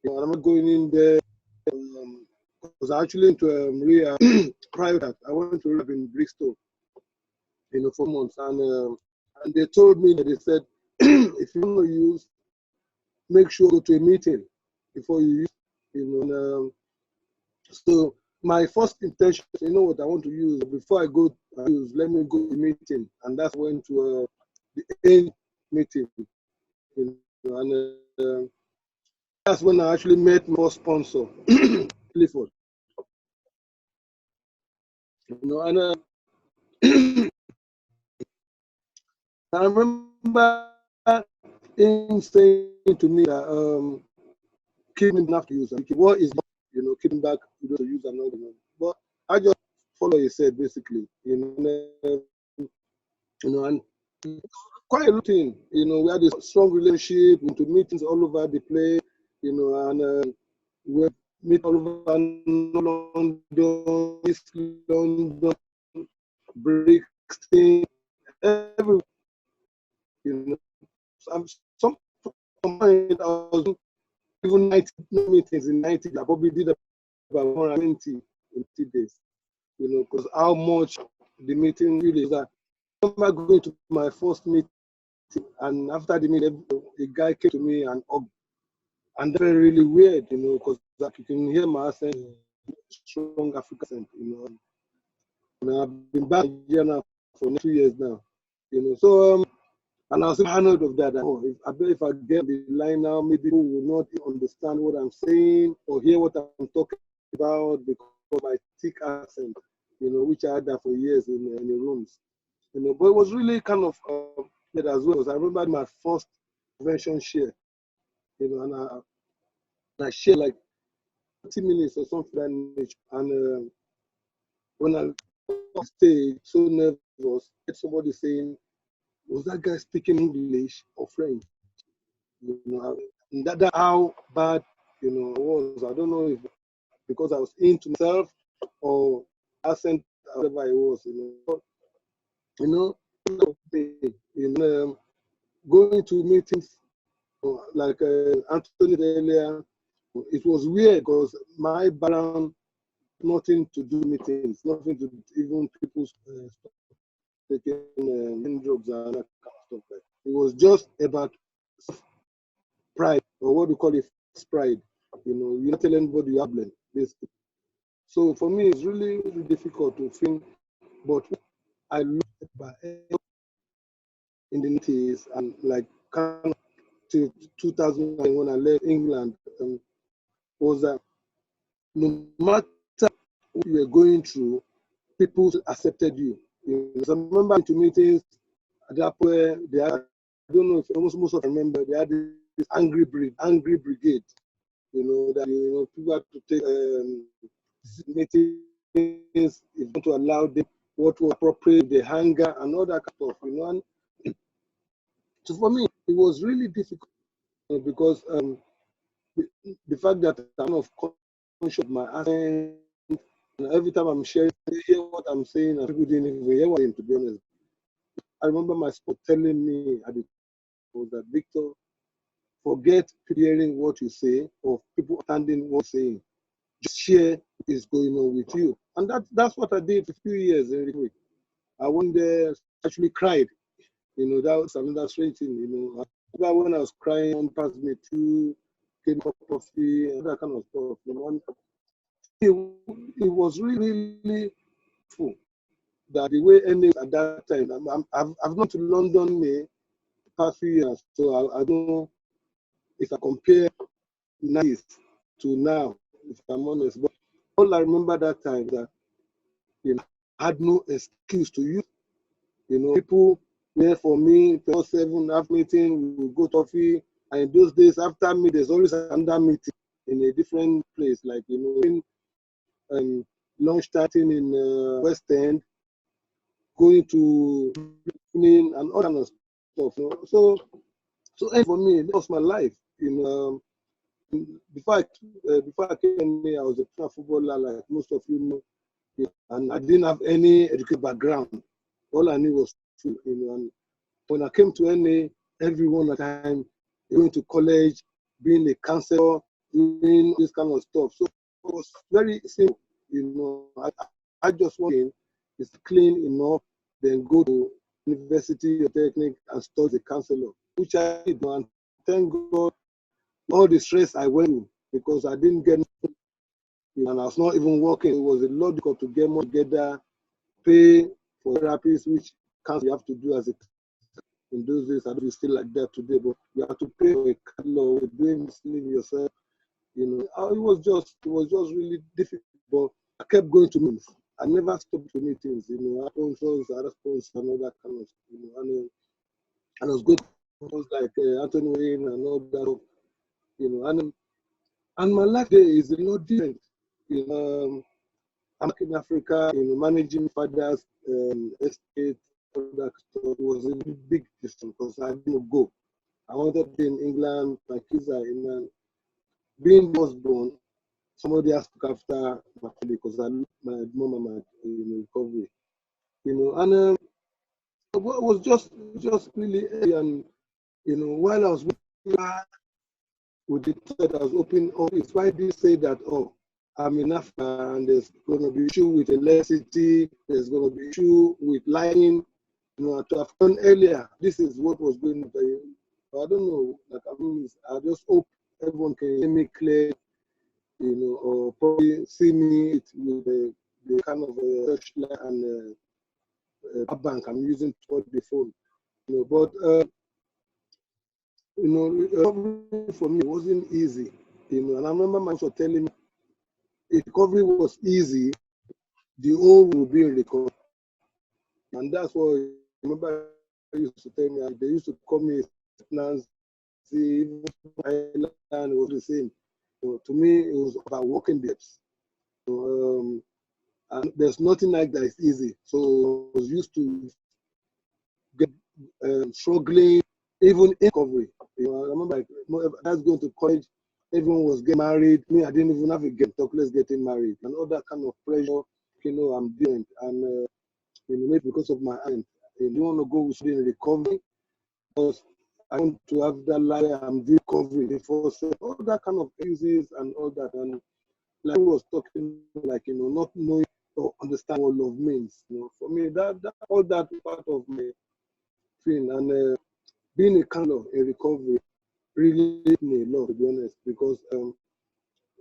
and I'm not going in there, because I actually into rehab private. I went to rehab in Bristol, for months, and they told me that they said, if you want to use, make sure you go to a meeting before you use, so my first intention, what I want to use before I go use, let me go to a meeting, and that's went to the end meeting, and that's when I actually met my sponsor, Clifford. And I remember him saying to me that keeping enough to use, what is keeping back to use another. But I just follow what he said basically, and quite a routine. We had a strong relationship, into meetings all over the place, and we meet all over London, East London, Brixton, everywhere. Some point I was even 90 meetings in 90. I probably did about 120 in 2 days. Because how much the meeting really is. I remember going to my first meeting, and after the meeting, a guy came to me and that felt really weird, because like you can hear my accent, strong African accent, And I've been back here now for 2 years now, So and I was paranoid of that. I bet if I get the line now, maybe people will not understand what I'm saying or hear what I'm talking about because of my thick accent, which I had that for years in the rooms. But it was really kind of as well. Because I remember my first convention share, and I shared like 30 minutes or something like that. And when I on stage, so nervous, somebody saying, was that guy speaking English or French? And that how bad, it was. I don't know if because I was into myself or accent, whatever it was, But, going to meetings like Anthony earlier, it was weird because my background, nothing to do meetings, nothing to even people taking drugs and that kind of stuff. It was just about pride, or what we call it, pride. You're not telling anybody you have blend, basically. So for me, it's really, really difficult to think. But I looked at in the 90s and like kind of to 2009 when I left England, was that no matter what you were going through, people accepted you. So I remember into meetings at that point, they had, I don't know if most of them remember, they had this angry brigade, that people had to take meeting things, if you want to allow them what was appropriate, the hunger and all that kind of stuff, And so for me, it was really difficult because the fact that I'm of conscious of my accent, and every time I'm sharing, they hear what I'm saying, and people didn't even hear what I'm saying, to be honest. I remember my sport telling me at the time was that, Victor, forget hearing what you say or people understanding what you're saying. Just share what is going on with you. And that's what I did for a few years in recovery. I went there, actually cried. That was another strange thing. I remember when I was crying, on passed me two, came up coffee, and that kind of stuff. And it was really, really full. That the way NA at that time, I've gone to London the past few years, so I don't know if I compare nice to now, if I'm honest. But all I remember that time that I had no excuse to use. People were for me, 7 half meeting, we go coffee, and in those days after me, there's always another meeting in a different place, like lunch starting in West End, going to evening and all kind of stuff. So for me, that was my life. Before I came here, I was a pro footballer, like most of you know, and I didn't have any educated background. All I knew was football, And when I came to NA, everyone at the time going to college, being a counselor, doing this kind of stuff. So it was very simple. I just want to is clean enough, then go to university or technique and study the counselor, which I did. And thank God, all the stress I went through because I didn't get, and I was not even working. It was a lot difficult to get more together, pay for therapies, which counselor you have to do as a. In those days, I don't know if it's still like that today, but you have to pay for a catalog, doing this yourself. It was just really difficult. But I kept going to meetings. I never stopped to meetings. Sponsors, other sponsors, and all that kind of stuff. And I was good. Like Anthony Wayne and all that. And my life there is a lot different. I'm in Africa. Managing fathers, estate, all that stuff. It was a big distance because I didn't go. I wanted to be in England. My kids are in England. Being was born, somebody has to look after my family because my mom and my recovery. And it was just really, and while I was with the thought I was opening office, why did you say that? Oh, I'm in Africa and there's going to be issue with electricity, there's going to be issue with lighting. To have done earlier, this is what was going on. I don't know. I just hope everyone can hear me clear, or probably see me with the kind of searchlight and a bank I'm using for the phone. But recovery for me wasn't easy. And I remember my son telling me, if recovery was easy, the whole will be in recovery. And that's what I remember they used to tell me. They used to call me Nancy, even Island, it was the same. To me, it was about walking depths. And there's nothing like that is easy. So I was used to get struggling, even in recovery. I remember I was going to college, everyone was getting married. Me, I didn't even have a talk, let's getting married. And all that kind of pressure, I'm different. And maybe because of my aunt, I don't want to go with in recovery because I want to have that life. I'm doing recovery before, so all that kind of excuses and all that. And like we was talking, like not knowing or understand what love means. For me, that all that part of my thing. And being a counselor in recovery really helped me a lot, to be honest, because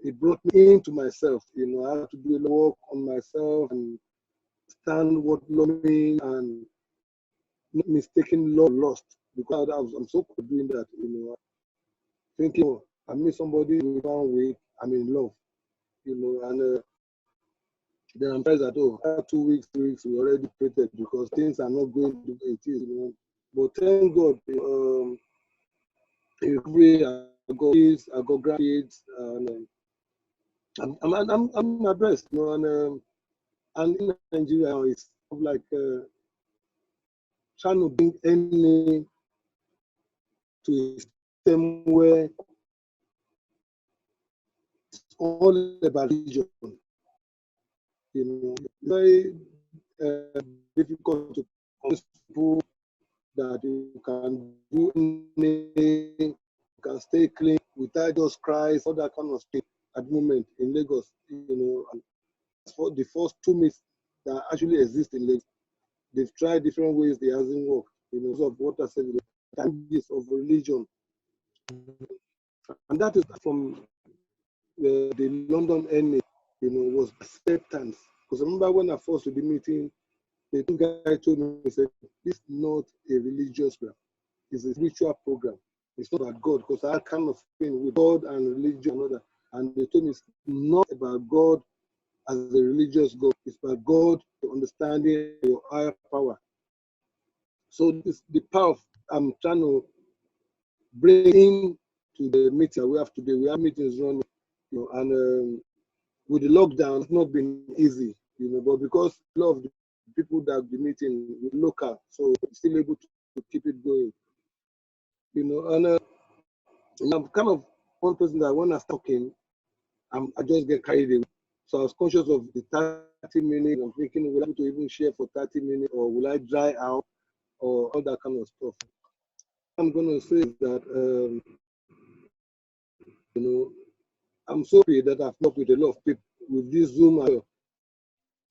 it brought me into myself. I had to do a lot of work on myself and understand what love means and not mistaking love lost, because I'm so good at doing that. Thinking, oh, I meet somebody in 1 week, I'm in love. And then I'm surprised that, oh, after 2 weeks, 3 weeks, we already separated because things are not going the way it is. But thank God, in recovery, I got kids, I got grandkids, and I'm my best. And And in Nigeria, it's like trying to bring NA to a system where it's all about religion. You know, it's very difficult to convince people that you can do anything, you can stay clean without just Christ, all that kind of thing at the moment in Lagos. You know, and for the first 2 myths that actually exist in Lagos, they've tried different ways, they hasn't worked. You know, of what I said, the challenges of religion, and that is from the London NA. You know, was acceptance. Because I remember when I first did the meeting, the guy told me, he said, "This is not a religious program; it's a spiritual program. It's not about God." Because I kind of thing with God and religion and all that. And they told me it's not about God as a religious God. It's about God understanding your higher power. So this the power I'm trying to bring in to the meeting we have today. We have meetings running, you know, and with the lockdown, it's not been easy, you know, but because a lot of the people that be meeting with local, so we're still able to keep it going, you know. And I'm kind of one person that when I start talking, I just get carried away. So I was conscious of the 30 minutes. I'm thinking, will I be able to even share for 30 minutes, or will I dry out, or all that kind of stuff. I'm going to say that, you know, I'm so happy that I've worked with a lot of people with this Zoom.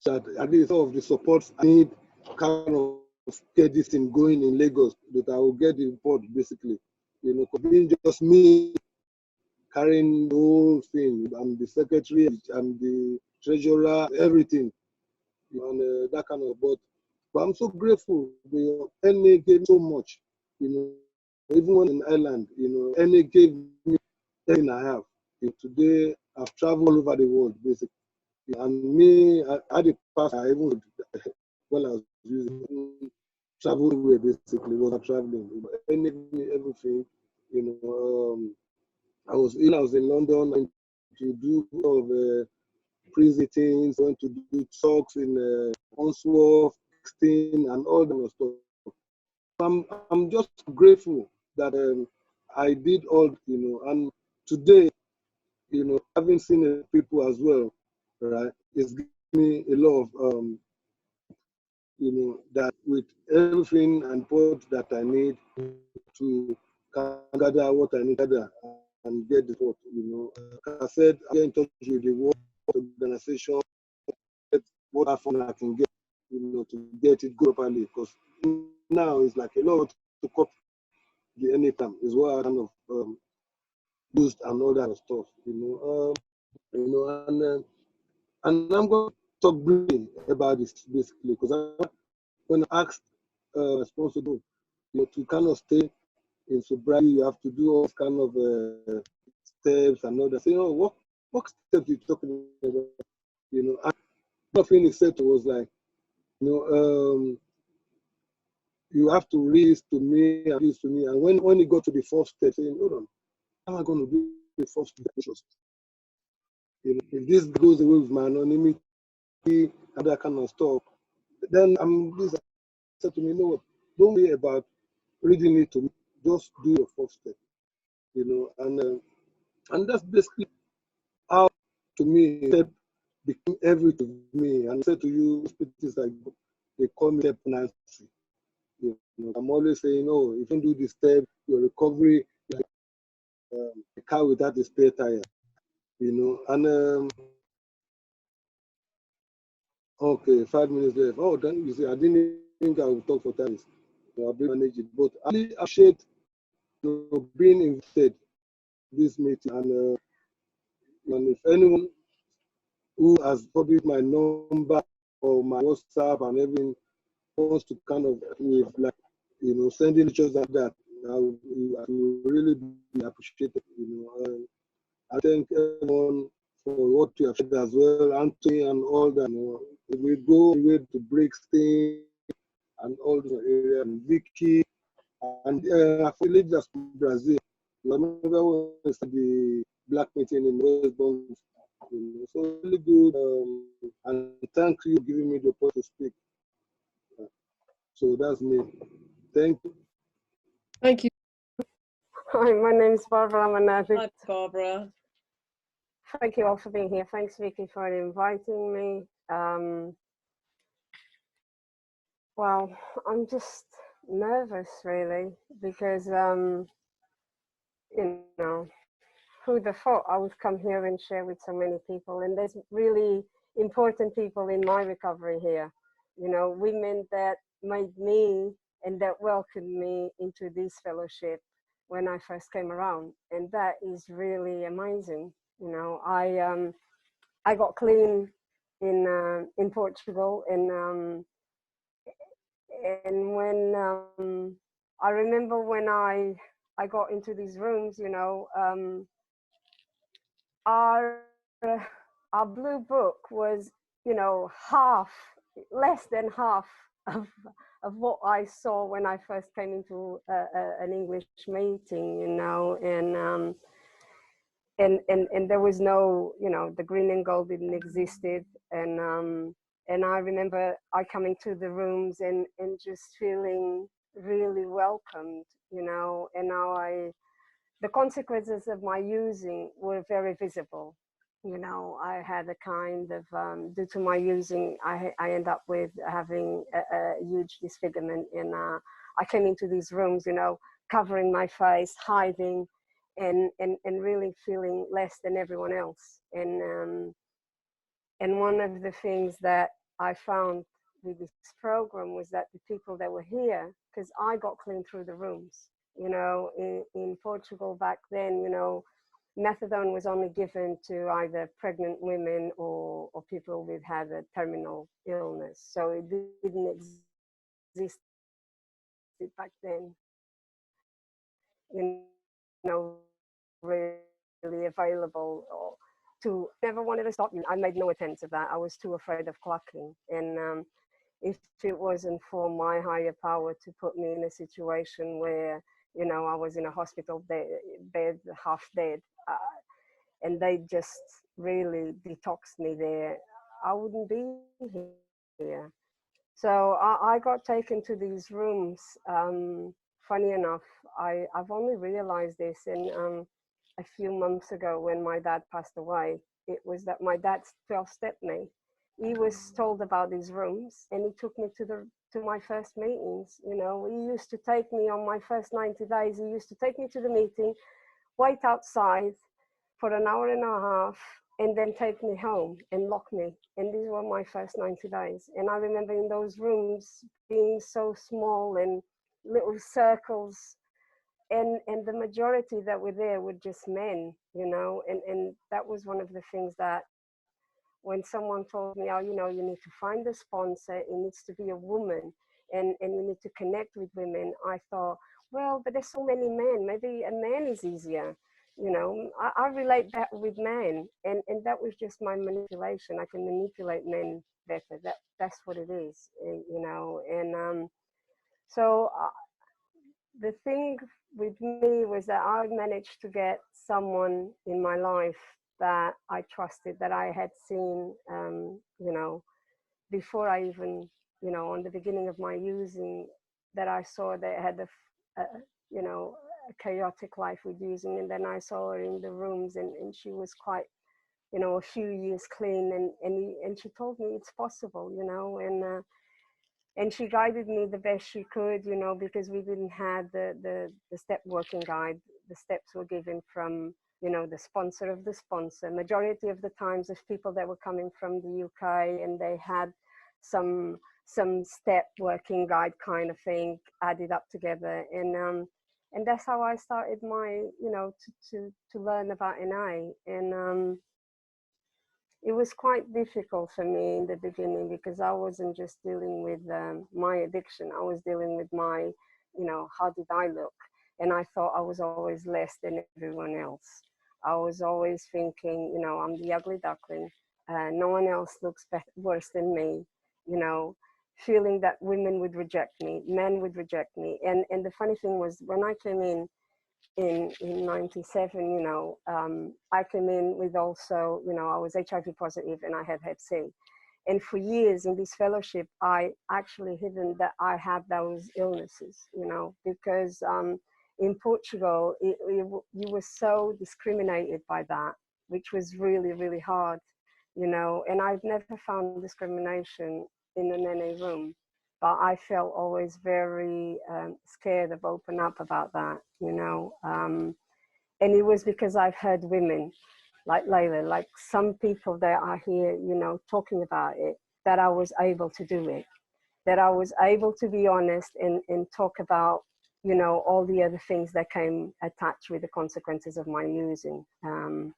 That at least some of the supports I need kind of get this thing going in Lagos, that I will get the report basically. You know, because being just me carrying the whole thing, I'm the secretary, I'm the treasurer, everything, and that kind of. But I'm so grateful. The NA gave me so much, you know. Even when in Ireland, you know, NA gave me everything I have. You know, today I've traveled all over the world basically. And me, I had a pass. I even when I was using travel away basically, was not traveling. Everything, you know. I was in London and to do all of pre-meetings, went to do talks in Onsworth, and all that kind of stuff. I'm just grateful that I did all, you know, and today, you know, having seen people as well, right, it's given me a lot of, you know, that with everything and what that I need to gather what I need to gather and get the support, you know. Like I said, I get in touch with the World Organization, get what I can get, you know, to get it go properly. Because now it's like a lot to copy the anytime is what I kind of used and all that stuff, you know. And I'm going to talk briefly about this basically because when I asked responsible, you know, to kind of stay in sobriety, you have to do all this kind of steps and all that. So, you know, what steps you talking about? You know, and nothing he said was like, you know, you have to read this to me and this to me. And when he got to the fourth step, saying, hold on, how am I going to do the fourth step? You know, if this goes away with my anonymity and that kind of stuff, then this said to me, no, don't worry about reading it to me. Just do your first step. You know, and that's basically how, to me, step became everything to me. And I said to you, it's like they call me step Nancy. You know, I'm always saying, oh, if you don't do this step, your recovery like a car without a spare tire. You know, and okay, 5 minutes left. Oh, then you see, I didn't think I would talk for time. So I'll be managing. But I really appreciate, you know, being invited this meeting, and if anyone who has published my number or my WhatsApp and everything wants to kind of with, like, you know, sending pictures like that, I will really be appreciated. You know, I thank everyone for what you have said as well, Anthony and all that. You know, we go away to Brixton and all the area, and Vicky, and I lived in Brazil. I remember when I started the black meeting in West Bronx. So really good, and thank you for giving me the opportunity to speak. So that's me. Thank you.
Thank you.
Hi, my name is Barbara. I'm an addict.
Hi, Barbara.
Thank you all for being here. Thanks, Vicky, for inviting me. Well, I'm just nervous, really, because, you know, who'd have thought I would come here and share with so many people? And there's really important people in my recovery here. You know, women that made me and that welcomed me into this fellowship when I first came around, and that is really amazing. You know, I got clean in Portugal, and when I remember when I got into these rooms, you know, our our blue book was, you know, less than half of what I saw when I first came into an English meeting, you know, and there was no, you know, the green and gold didn't existed, and I remember I coming to the rooms and just feeling really welcomed, you know, and now the consequences of my using were very visible. You know, I had a kind of, due to my using, I end up with having a huge disfigurement, and I came into these rooms, you know, covering my face, hiding, and really feeling less than everyone else. And one of the things that I found with this program was that the people that were here, because I got clean through the rooms, you know, in Portugal back then, you know, methadone was only given to either pregnant women or people with had a terminal illness. So it didn't exist back then, you know, really available or to never wanted to stop you. I made no attempt of that. I was too afraid of clucking. And if it wasn't for my higher power to put me in a situation where, you know, I was in a hospital bed half dead, and they just really detoxed me there, I wouldn't be here. So I got taken to these rooms. Funny enough, I've only realized this in a few months ago when my dad passed away. It was that my dad 12-stepped me. He was told about these rooms, and he took me to my first meetings. You know, he used to take me on my first 90 days. He used to take me to the meeting, wait outside for an hour and a half, and then take me home and lock me. And these were my first 90 days. And I remember in those rooms being so small and little circles, and the majority that were there were just men, you know, and that was one of the things that when someone told me, oh, you know, you need to find a sponsor, it needs to be a woman, and you need to connect with women, I thought, well, but there's so many men, maybe a man is easier. You know, I relate that with men, and that was just my manipulation. I can manipulate men better. That's what it is, you know. And so the thing with me was that I managed to get someone in my life that I trusted, that I had seen, you know, before I even, you know, on the beginning of my using, that I saw they had you know, a chaotic life with using, and then I saw her in the rooms, and she was quite, you know, a few years clean, and she told me it's possible, you know, and she guided me the best she could, you know, because we didn't have the step working guide. The steps were given from, you know, the sponsor of the sponsor. Majority of the times of people that were coming from the UK, and they had some step working guide kind of thing added up together. And that's how I started my, you know, to learn about NA. And it was quite difficult for me in the beginning, because I wasn't just dealing with my addiction. I was dealing with my, you know, how did I look? And I thought I was always less than everyone else. I was always thinking, you know, I'm the ugly duckling. No one else looks worse than me, you know, feeling that women would reject me, men would reject me. And the funny thing was, when I came in, in 97, you know, I came in with also, you know, I was HIV positive and I had Hep C. And for years in this fellowship, I actually hidden that I had those illnesses, you know, because in Portugal, you were so discriminated by that, which was really, really hard, you know, and I've never found discrimination in an NA room, but I felt always very scared of open up about that, you know, and it was because I've heard women like Layla, like some people that are here, you know, talking about it, that I was able to do it, that I was able to be honest and talk about, you know, all the other things that came attached with the consequences of my using. And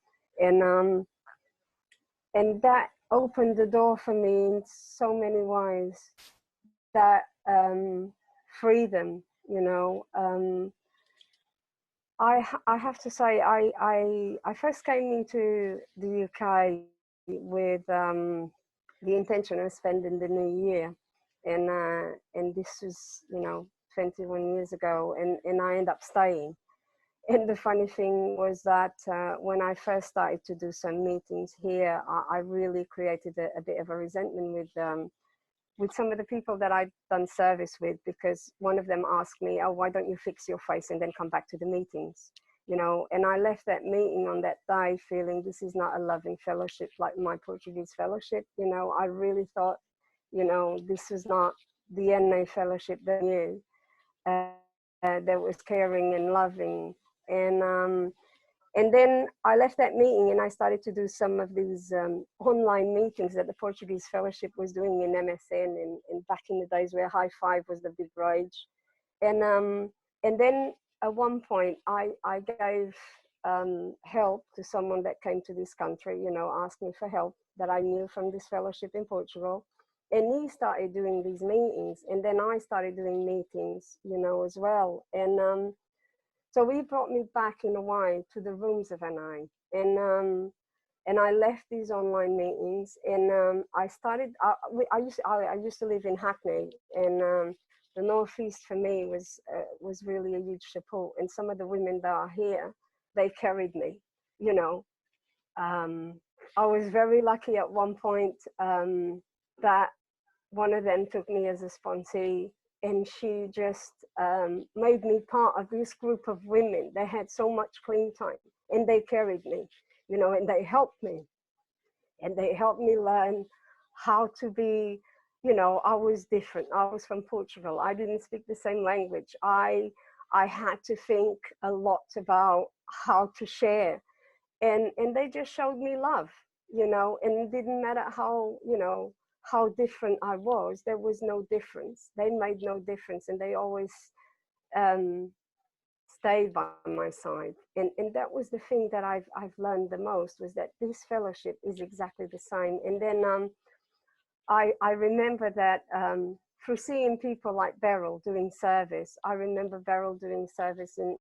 that opened the door for me in so many ways, that freedom, you know. I have to say, I first came into the UK with the intention of spending the new year, and this was, you know, 21 years ago, and I ended up staying. And the funny thing was that when I first started to do some meetings here, I really created a bit of a resentment with some of the people that I'd done service with, because one of them asked me, oh, why don't you fix your face and then come back to the meetings? You know, and I left that meeting on that day feeling this is not a loving fellowship like my Portuguese fellowship. You know, I really thought, you know, this was not the NA fellowship that I knew, that was caring and loving. And then I left that meeting and I started to do some of these online meetings that the Portuguese Fellowship was doing in MSN, and back in the days where high five was the big rage. And then at one point I gave help to someone that came to this country, you know, asked me for help that I knew from this fellowship in Portugal. And he started doing these meetings, and then I started doing meetings, you know, as well. And so he brought me back in a way to the rooms of NI, and I left these online meetings, and I started. I used to live in Hackney, and the Northeast for me was really a huge support. And some of the women that are here, they carried me. You know, I was very lucky at one point that one of them took me as a sponsee, and she just made me part of this group of women. They had so much clean time, and they carried me, you know, and they helped me. And they helped me learn how to be, you know, I was different. I was from Portugal. I didn't speak the same language. I had to think a lot about how to share. And they just showed me love, you know, and it didn't matter how, you know, how different I was, there was no difference. They made no difference, and they always stayed by my side. And that was the thing that I've learned the most, was that this fellowship is exactly the same. And then I remember that through seeing people like Beryl doing service, I remember Beryl doing service in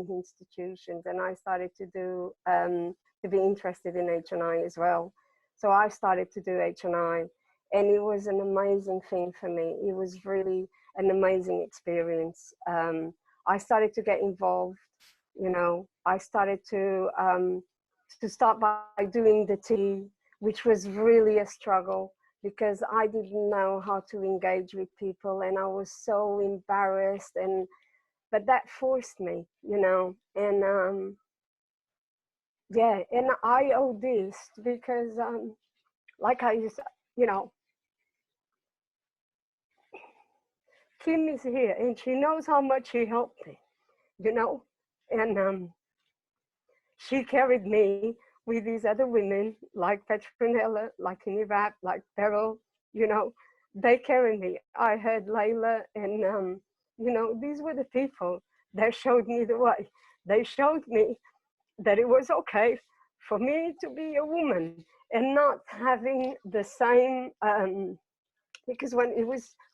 institutions, and I started to do to be interested in H&I as well. So I started to do H&I, and it was an amazing thing for me. It was really an amazing experience. I started to get involved, you know. I started to start by doing the tea, which was really a struggle because I didn't know how to engage with people, and I was so embarrassed, but that forced me, you know. And yeah, and I owe this because like I used to, you know, Kim is here and she knows how much she helped me, you know, and she carried me with these other women like Petronella, like in Iraq, like Beryl, you know, they carried me. I heard Layla, and you know, these were the people that showed me the way. They showed me that it was okay for me to be a woman and not having the same, because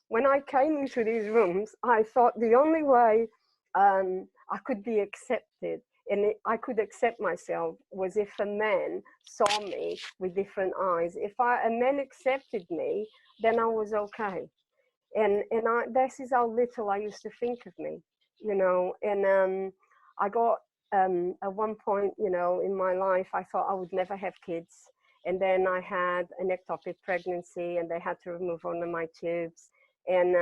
when I came into these rooms, I thought the only way I could be accepted and I could accept myself was if a man saw me with different eyes. If a man accepted me, then I was okay. And this is how little I used to think of me, you know. And I got, at one point, you know, in my life, I thought I would never have kids. And then I had an ectopic pregnancy and they had to remove one of my tubes. And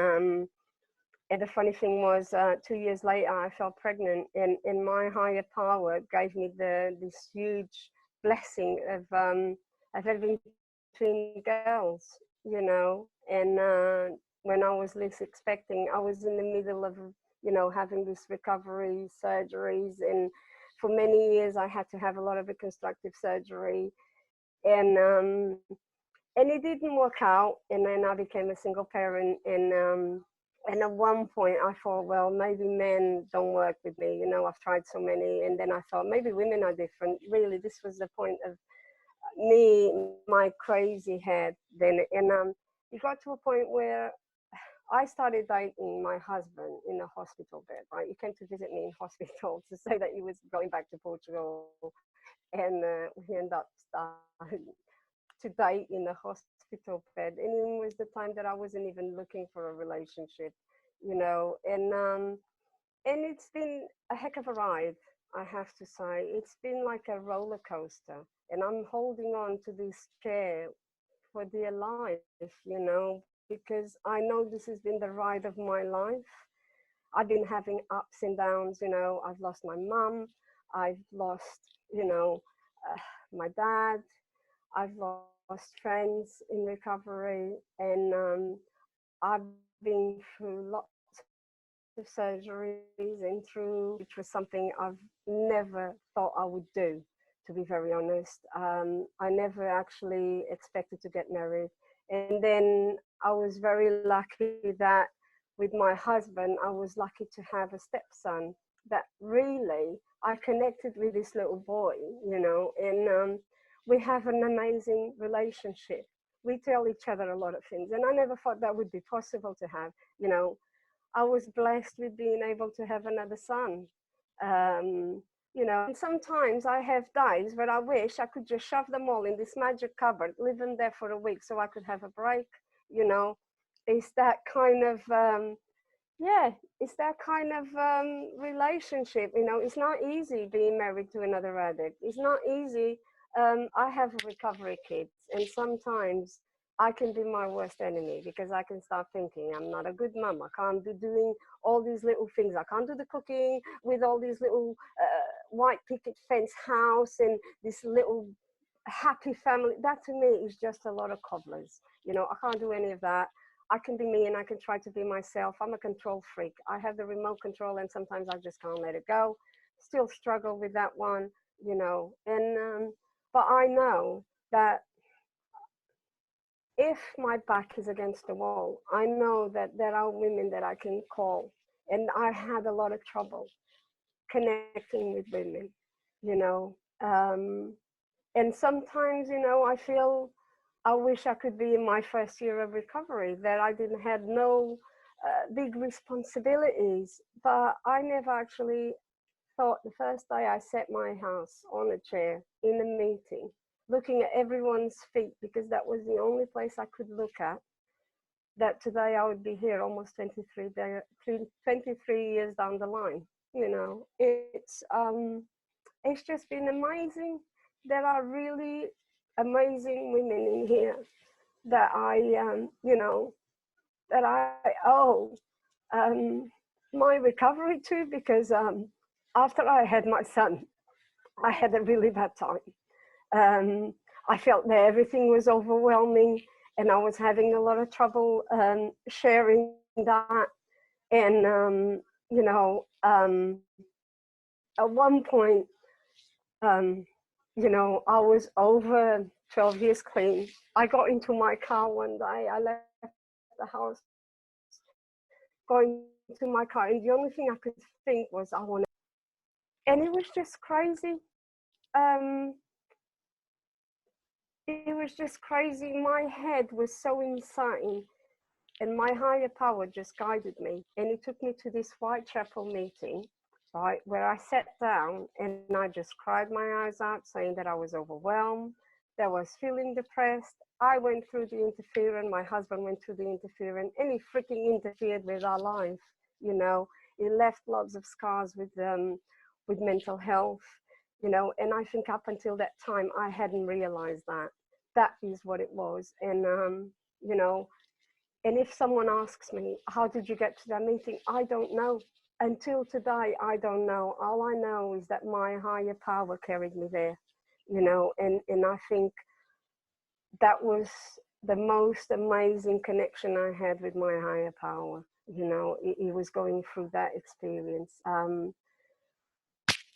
the funny thing was, 2 years later, I fell pregnant, and my higher power gave me this huge blessing of having twin girls, you know. And when I was least expecting, I was in the middle of, you know, having this recovery surgeries, and for many years I had to have a lot of reconstructive surgery, and it didn't work out. And then I became a single parent, and at one point I thought, well, maybe men don't work with me, you know, I've tried so many. And then I thought maybe women are different. Really, this was the point of me, my crazy head then. And it got to a point where I started dating my husband in a hospital bed, right? He came to visit me in hospital to say that he was going back to Portugal, and we ended up starting to date in a hospital bed. And it was the time that I wasn't even looking for a relationship, you know. And it's been a heck of a ride, I have to say. It's been like a roller coaster, and I'm holding on to this chair for dear life, you know, because I know this has been the ride of my life. I've been having ups and downs, you know. I've lost my mum, I've lost, you know, my dad, I've lost friends in recovery, and I've been through lots of surgeries and through, which was something I've never thought I would do, to be very honest. I never actually expected to get married. And then I was very lucky that with my husband, I was lucky to have a stepson that really I connected with this little boy, you know, and we have an amazing relationship. We tell each other a lot of things, and I never thought that would be possible to have, you know. I was blessed with being able to have another son. You know, and sometimes I have days where I wish I could just shove them all in this magic cupboard, leave them there for a week so I could have a break, you know. It's that kind of, yeah, it's that kind of relationship, you know. It's not easy being married to another addict. It's not easy. I have recovery kids, and sometimes I can be my worst enemy because I can start thinking I'm not a good mom. I can't be doing all these little things. I can't do the cooking with all these little white picket fence house and this little happy family. That to me is just a lot of cobblers. You know, I can't do any of that. I can be me and I can try to be myself. I'm a control freak. I have the remote control and sometimes I just can't let it go. Still struggle with that one, you know. And but I know that if my back is against the wall, I know that there are women that I can call. And I had a lot of trouble connecting with women, you know. And sometimes, you know, I feel I wish I could be in my first year of recovery, that I didn't have no big responsibilities. But I never actually thought the first day I set my house on a chair in a meeting, looking at everyone's feet, because that was the only place I could look at, that today I would be here almost 23 years down the line. You know, it's just been amazing. There are really amazing women in here that I, you know, that I owe my recovery to, because after I had my son, I had a really bad time. I felt that everything was overwhelming and I was having a lot of trouble sharing that. And, you know, at one point, you know, I was over 12 years clean. I got into my car one day, I left the house, going to my car, and the only thing I could think was, I want to, and it was just crazy. It was just crazy. My head was so insane, and my higher power just guided me. And it took me to this Whitechapel meeting, right, where I sat down and I just cried my eyes out, saying that I was overwhelmed, that I was feeling depressed. I went through the interference, my husband went through the interference, and he freaking interfered with our life, you know. He left lots of scars with with mental health, you know, and I think up until that time, I hadn't realized that. That is what it was. And, you know, and if someone asks me, how did you get to that meeting? I don't know. Until today, I don't know. All I know is that my higher power carried me there, you know, and I think that was the most amazing connection I had with my higher power. You know, it was going through that experience.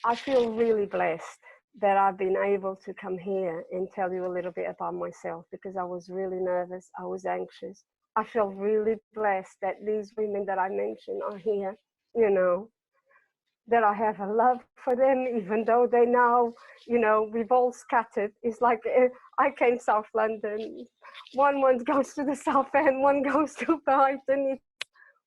I feel really blessed that I've been able to come here and tell you a little bit about myself, because I was really nervous. I was anxious. I feel really blessed that these women that I mentioned are here, you know, that I have a love for them, even though they now, you know, we've all scattered. It's like I came South London. One goes to the South End, one goes to Brighton.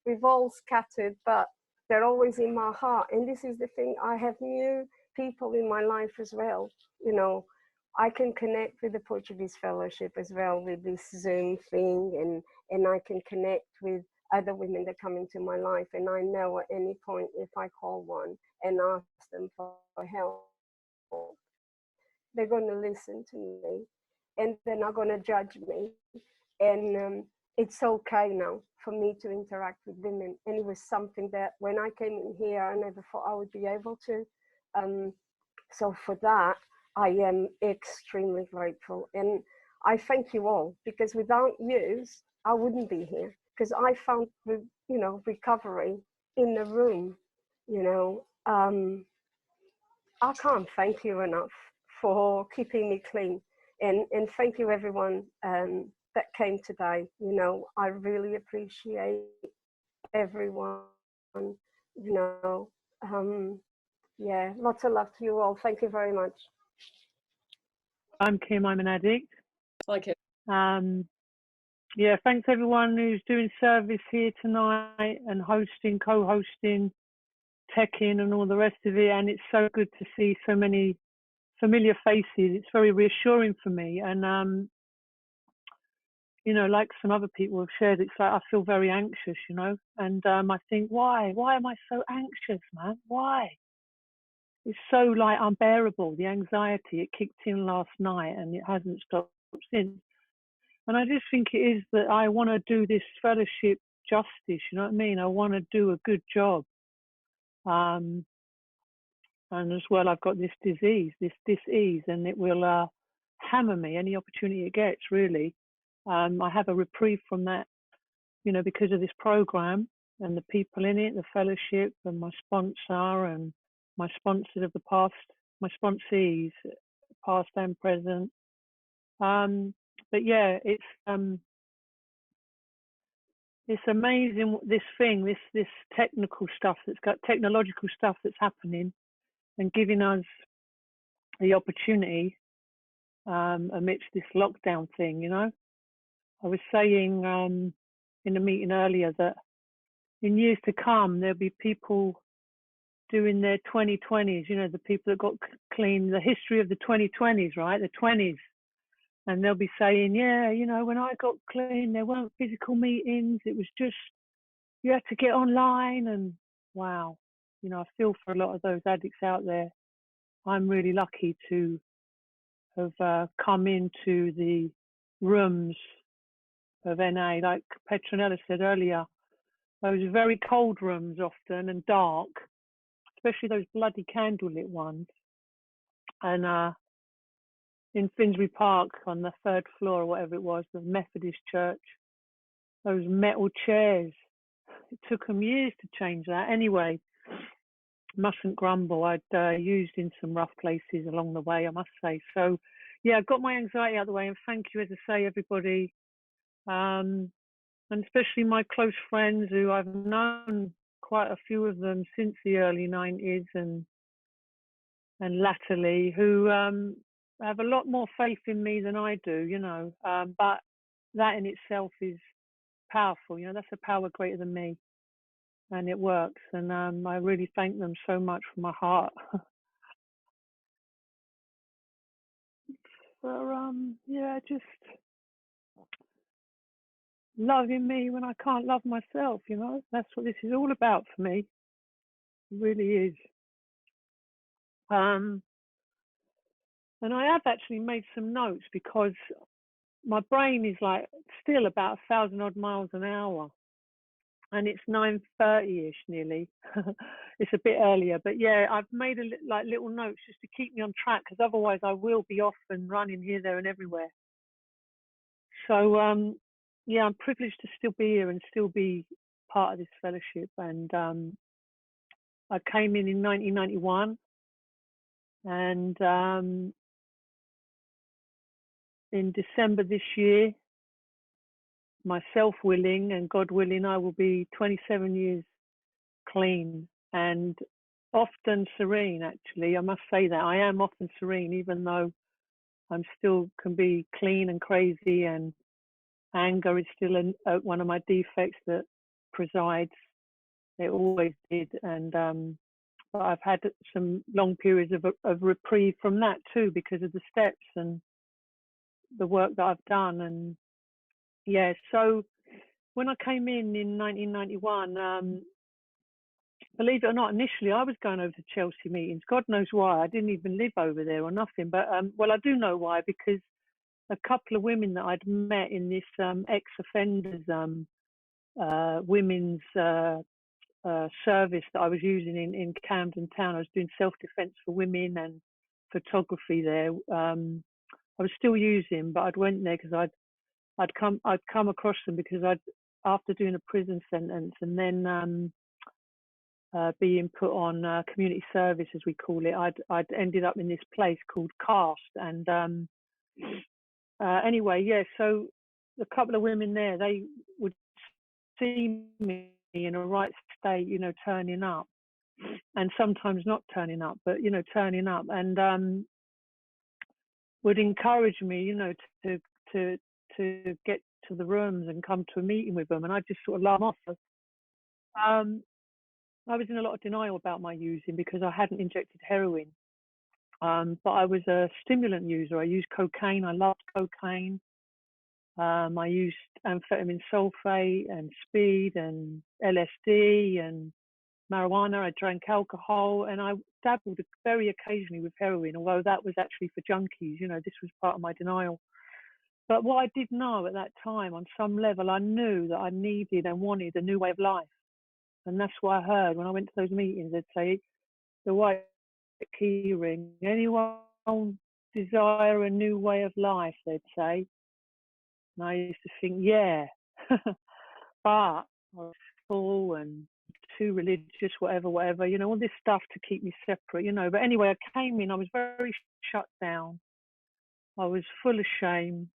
We've all scattered, but they're always in my heart. And this is the thing, I have new people in my life as well. You know, I can connect with the Portuguese Fellowship as well with this Zoom thing, and I can connect with other women that come into my life. And I know at any point, if I call one and ask them for help, they're going to listen to me, and they're not going to judge me. And it's okay now for me to interact with women. And it was something that when I came in here, I never thought I would be able to. So for that, I am extremely grateful. And I thank you all, because without you, I wouldn't be here. Because I found, you know, recovery in the room, you know. I can't thank you enough for keeping me clean. And thank you everyone that came today. You know, I really appreciate everyone, you know. Yeah, lots of love to you all. Thank you very much.
I'm Kim, I'm an addict.
Hi, Kim.
Yeah, thanks everyone who's doing service here tonight and hosting, co-hosting, teching and all the rest of it. And it's so good to see so many familiar faces. It's very reassuring for me. And, you know, like some other people have shared, it's like I feel very anxious, you know. And I think, why am I so anxious, man? Why? It's so like unbearable, the anxiety. It kicked in last night and it hasn't stopped since. And I just think it is that I want to do this fellowship justice, you know what I mean? I want to do a good job. And as well, I've got this disease, this dis-ease, and it will hammer me any opportunity it gets, really. I have a reprieve from that, you know, because of this program and the people in it, the fellowship and my sponsor and my sponsors of the past, my sponsees, past and present. But yeah, it's amazing, this thing, this technical stuff technological stuff that's happening and giving us the opportunity amidst this lockdown thing, you know. I was saying in a meeting earlier that in years to come, there'll be people doing their 2020s, you know, the people that got clean, the history of the 2020s, right? The 20s. And they'll be saying, yeah, you know, when I got clean, there weren't physical meetings. It was just, you had to get online. And wow, you know, I feel for a lot of those addicts out there. I'm really lucky to have come into the rooms of NA, like Petronella said earlier, those very cold rooms often and dark, especially those bloody candlelit ones. And in Finsbury Park on the 3rd floor or whatever it was, the Methodist church, those metal chairs. It took them years to change that. Anyway, mustn't grumble. I'd used in some rough places along the way, I must say. So, yeah, I've got my anxiety out of the way, and thank you, as I say, everybody, and especially my close friends who I've known, quite a few of them since the early 90s and latterly, who have a lot more faith in me than I do, you know. But that in itself is powerful, you know. That's a power greater than me, and it works. And I really thank them so much from my heart for yeah, just loving me when I can't love myself, you know. That's what this is all about for me. It really is. And I have actually made some notes because my brain is like still about 1,000 odd miles an hour, and it's 9:30ish nearly. It's a bit earlier, but yeah, I've made like little notes just to keep me on track, because otherwise I will be off and running here, there, and everywhere. So yeah, I'm privileged to still be here and still be part of this fellowship. And I came in 1991, and in December this year, myself willing and God willing, I will be 27 years clean and often serene. Actually, I must say that I am often serene, even though I'm still can be clean and crazy, and anger is still one of my defects that presides. It always did, and but I've had some long periods of reprieve from that too, because of the steps and the work that I've done. And yeah, so when I came in 1991, believe it or not, initially I was going over to Chelsea meetings. God knows why. I didn't even live over there or nothing. But well, I do know why, because a couple of women that I'd met in this ex-offenders women's service that I was using in Camden Town. I was doing self-defense for women and photography there. I was still using, but I'd went there because I'd come across them because after doing a prison sentence and then being put on community service, as we call it, I'd ended up in this place called Cast. And anyway, yeah, so a couple of women there, they would see me in a right state, you know, turning up, and sometimes not turning up, but, you know, turning up, and would encourage me, you know, to get to the rooms and come to a meeting with them. And I just sort of laugh off. I was in a lot of denial about my using because I hadn't injected heroin. But I was a stimulant user. I used cocaine. I loved cocaine. I used amphetamine sulfate and speed and LSD and marijuana. I drank alcohol, and I dabbled very occasionally with heroin, although that was actually for junkies. You know, this was part of my denial. But what I did know at that time, on some level, I knew that I needed and wanted a new way of life. And that's what I heard when I went to those meetings. They'd say, the white key ring, anyone desire a new way of life, they'd say. And I used to think, yeah, but I was full and too religious, whatever, you know, all this stuff to keep me separate, you know. But anyway, I came in, I was very shut down. I was full of shame.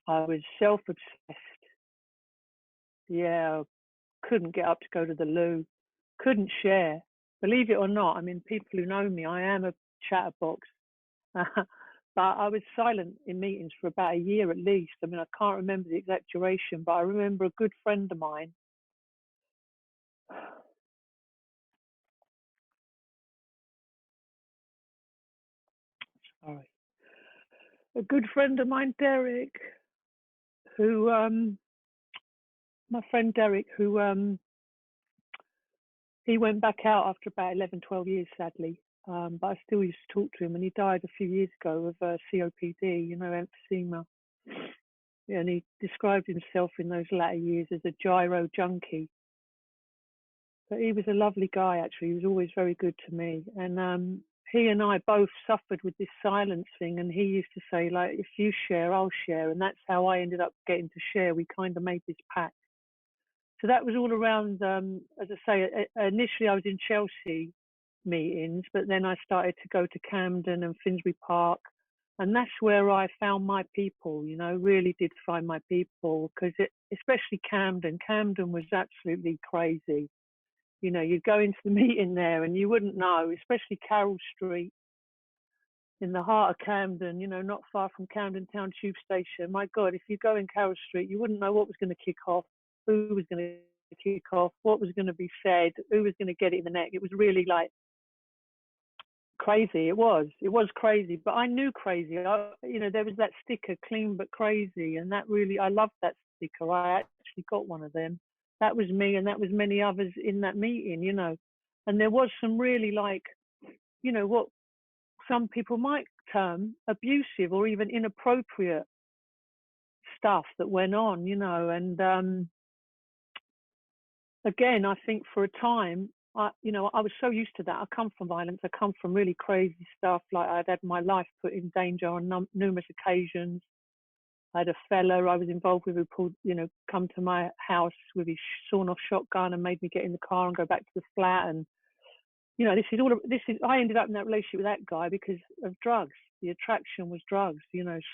I was self-obsessed. Yeah, couldn't get up to go to the loo, couldn't share. Believe it or not, I mean, people who know me, I am a chatterbox. But I was silent in meetings for about a year at least. I mean, I can't remember the exact duration, but I remember a good friend of mine. Sorry. A good friend of mine, Derek, who, my friend Derek, who, he went back out after about 11, 12 years, sadly. But I still used to talk to him, and he died a few years ago of COPD, you know, emphysema. Yeah, and he described himself in those latter years as a gyro junkie. But he was a lovely guy, actually. He was always very good to me. And he and I both suffered with this silence thing. And he used to say, like, if you share, I'll share. And that's how I ended up getting to share. We kind of made this pact. So that was all around, as I say, initially I was in Chelsea meetings, but then I started to go to Camden and Finsbury Park. And that's where I found my people, you know, really did find my people, because especially Camden was absolutely crazy. You know, you'd go into the meeting there and you wouldn't know, especially Carroll Street in the heart of Camden, you know, not far from Camden Town Tube Station. My God, if you go in Carroll Street, you wouldn't know what was going to kick off, who was going to kick off, what was going to be said, who was going to get it in the neck. It was really like crazy. It was crazy, but I knew crazy. You know, there was that sticker, clean but crazy, and that really, I loved that sticker. I actually got one of them. That was me, and that was many others in that meeting, you know. And there was some really like you know, what some people might term abusive or even inappropriate stuff that went on, you know. And again, I think for a time, I was so used to that. I come from violence. I come from really crazy stuff. Like, I'd had my life put in danger on numerous occasions. I had a fella I was involved with who pulled, come to my house with his sawn-off shotgun and made me get in the car and go back to the flat. And, I ended up in that relationship with that guy because of drugs. The attraction was drugs,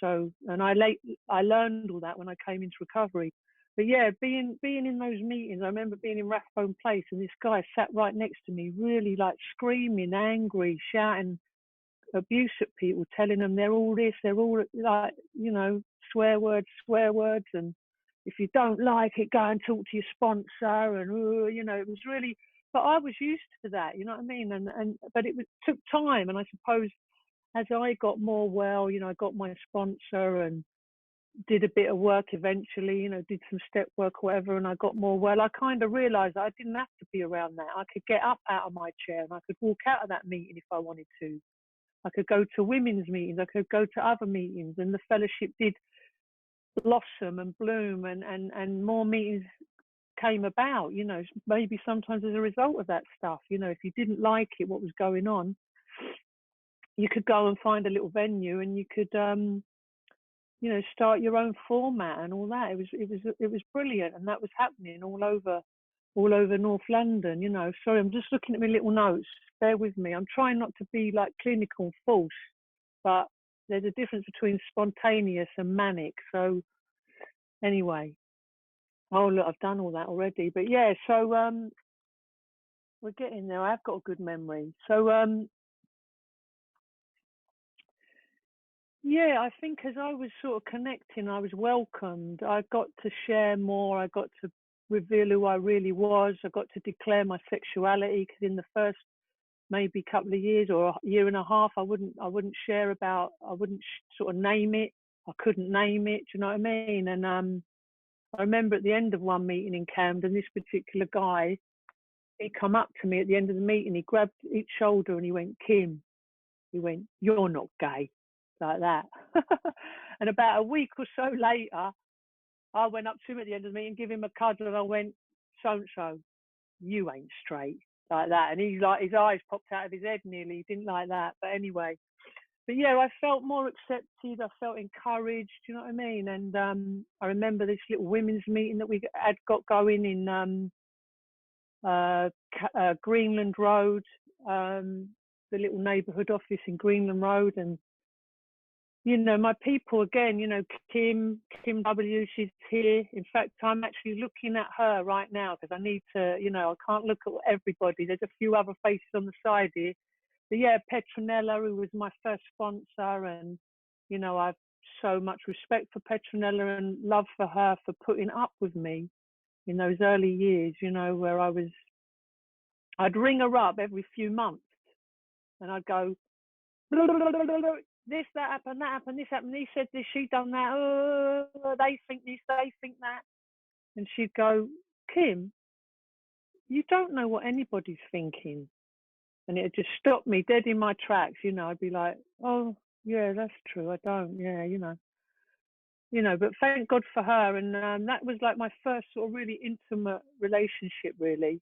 so, and I learned all that when I came into recovery. But yeah, being in those meetings, I remember being in Rathbone Place and this guy sat right next to me, really like screaming, angry, shouting abuse at people, telling them they're all this, they're all like, swear words, and if you don't like it, go and talk to your sponsor, and it was really. But I was used to that, you know what I mean? But it took time, and I suppose as I got more well, I got my sponsor and did a bit of work eventually, did some step work or whatever, and I got more well. I kind of realised I didn't have to be around that. I could get up out of my chair and I could walk out of that meeting if I wanted to. I could go to women's meetings, I could go to other meetings, and the fellowship did blossom and bloom, and more meetings came about, maybe sometimes as a result of that stuff. If you didn't like it, what was going on, you could go and find a little venue and you could start your own format and all that. It was brilliant, and that was happening all over North London. Sorry, I'm just looking at my little notes. Bear with me. I'm trying not to be like clinical and false, but there's a difference between spontaneous and manic. So anyway, oh look, I've done all that already. But yeah, so we're getting there. I've got a good memory. So yeah, I think as I was sort of connecting, I was welcomed. I got to share more. I got to reveal who I really was. I got to declare my sexuality, because in the first maybe couple of years or a year and a half, I wouldn't share about. I wouldn't sort of name it. I couldn't name it. Do you know what I mean? And I remember at the end of one meeting in Camden, this particular guy, he come up to me at the end of the meeting. He grabbed each shoulder and he went, "Kim," he went, "you're not gay." Like that. And about a week or so later, I went up to him at the end of the meeting, give him a cuddle, and I went, "So-and-so, you ain't straight." Like that. And he's like, his eyes popped out of his head nearly. He didn't like that. But anyway. But yeah, I felt more accepted. I felt encouraged. Do you know what I mean? And I remember this little women's meeting that we had got going in Greenland Road, the little neighbourhood office in Greenland Road. And my people again, Kim W, she's here. In fact, I'm actually looking at her right now because I need to, I can't look at everybody. There's a few other faces on the side here. But yeah, Petronella, who was my first sponsor, and, I've so much respect for Petronella and love for her for putting up with me in those early years, where I'd ring her up every few months and I'd go, this, that happened, this happened, he said this, she done that, they think this, they think that. And she'd go, "Kim, you don't know what anybody's thinking." And it just stopped me dead in my tracks. I'd be like, "Oh, yeah, that's true. I don't, yeah, but thank God for her." And that was like my first sort of really intimate relationship, really.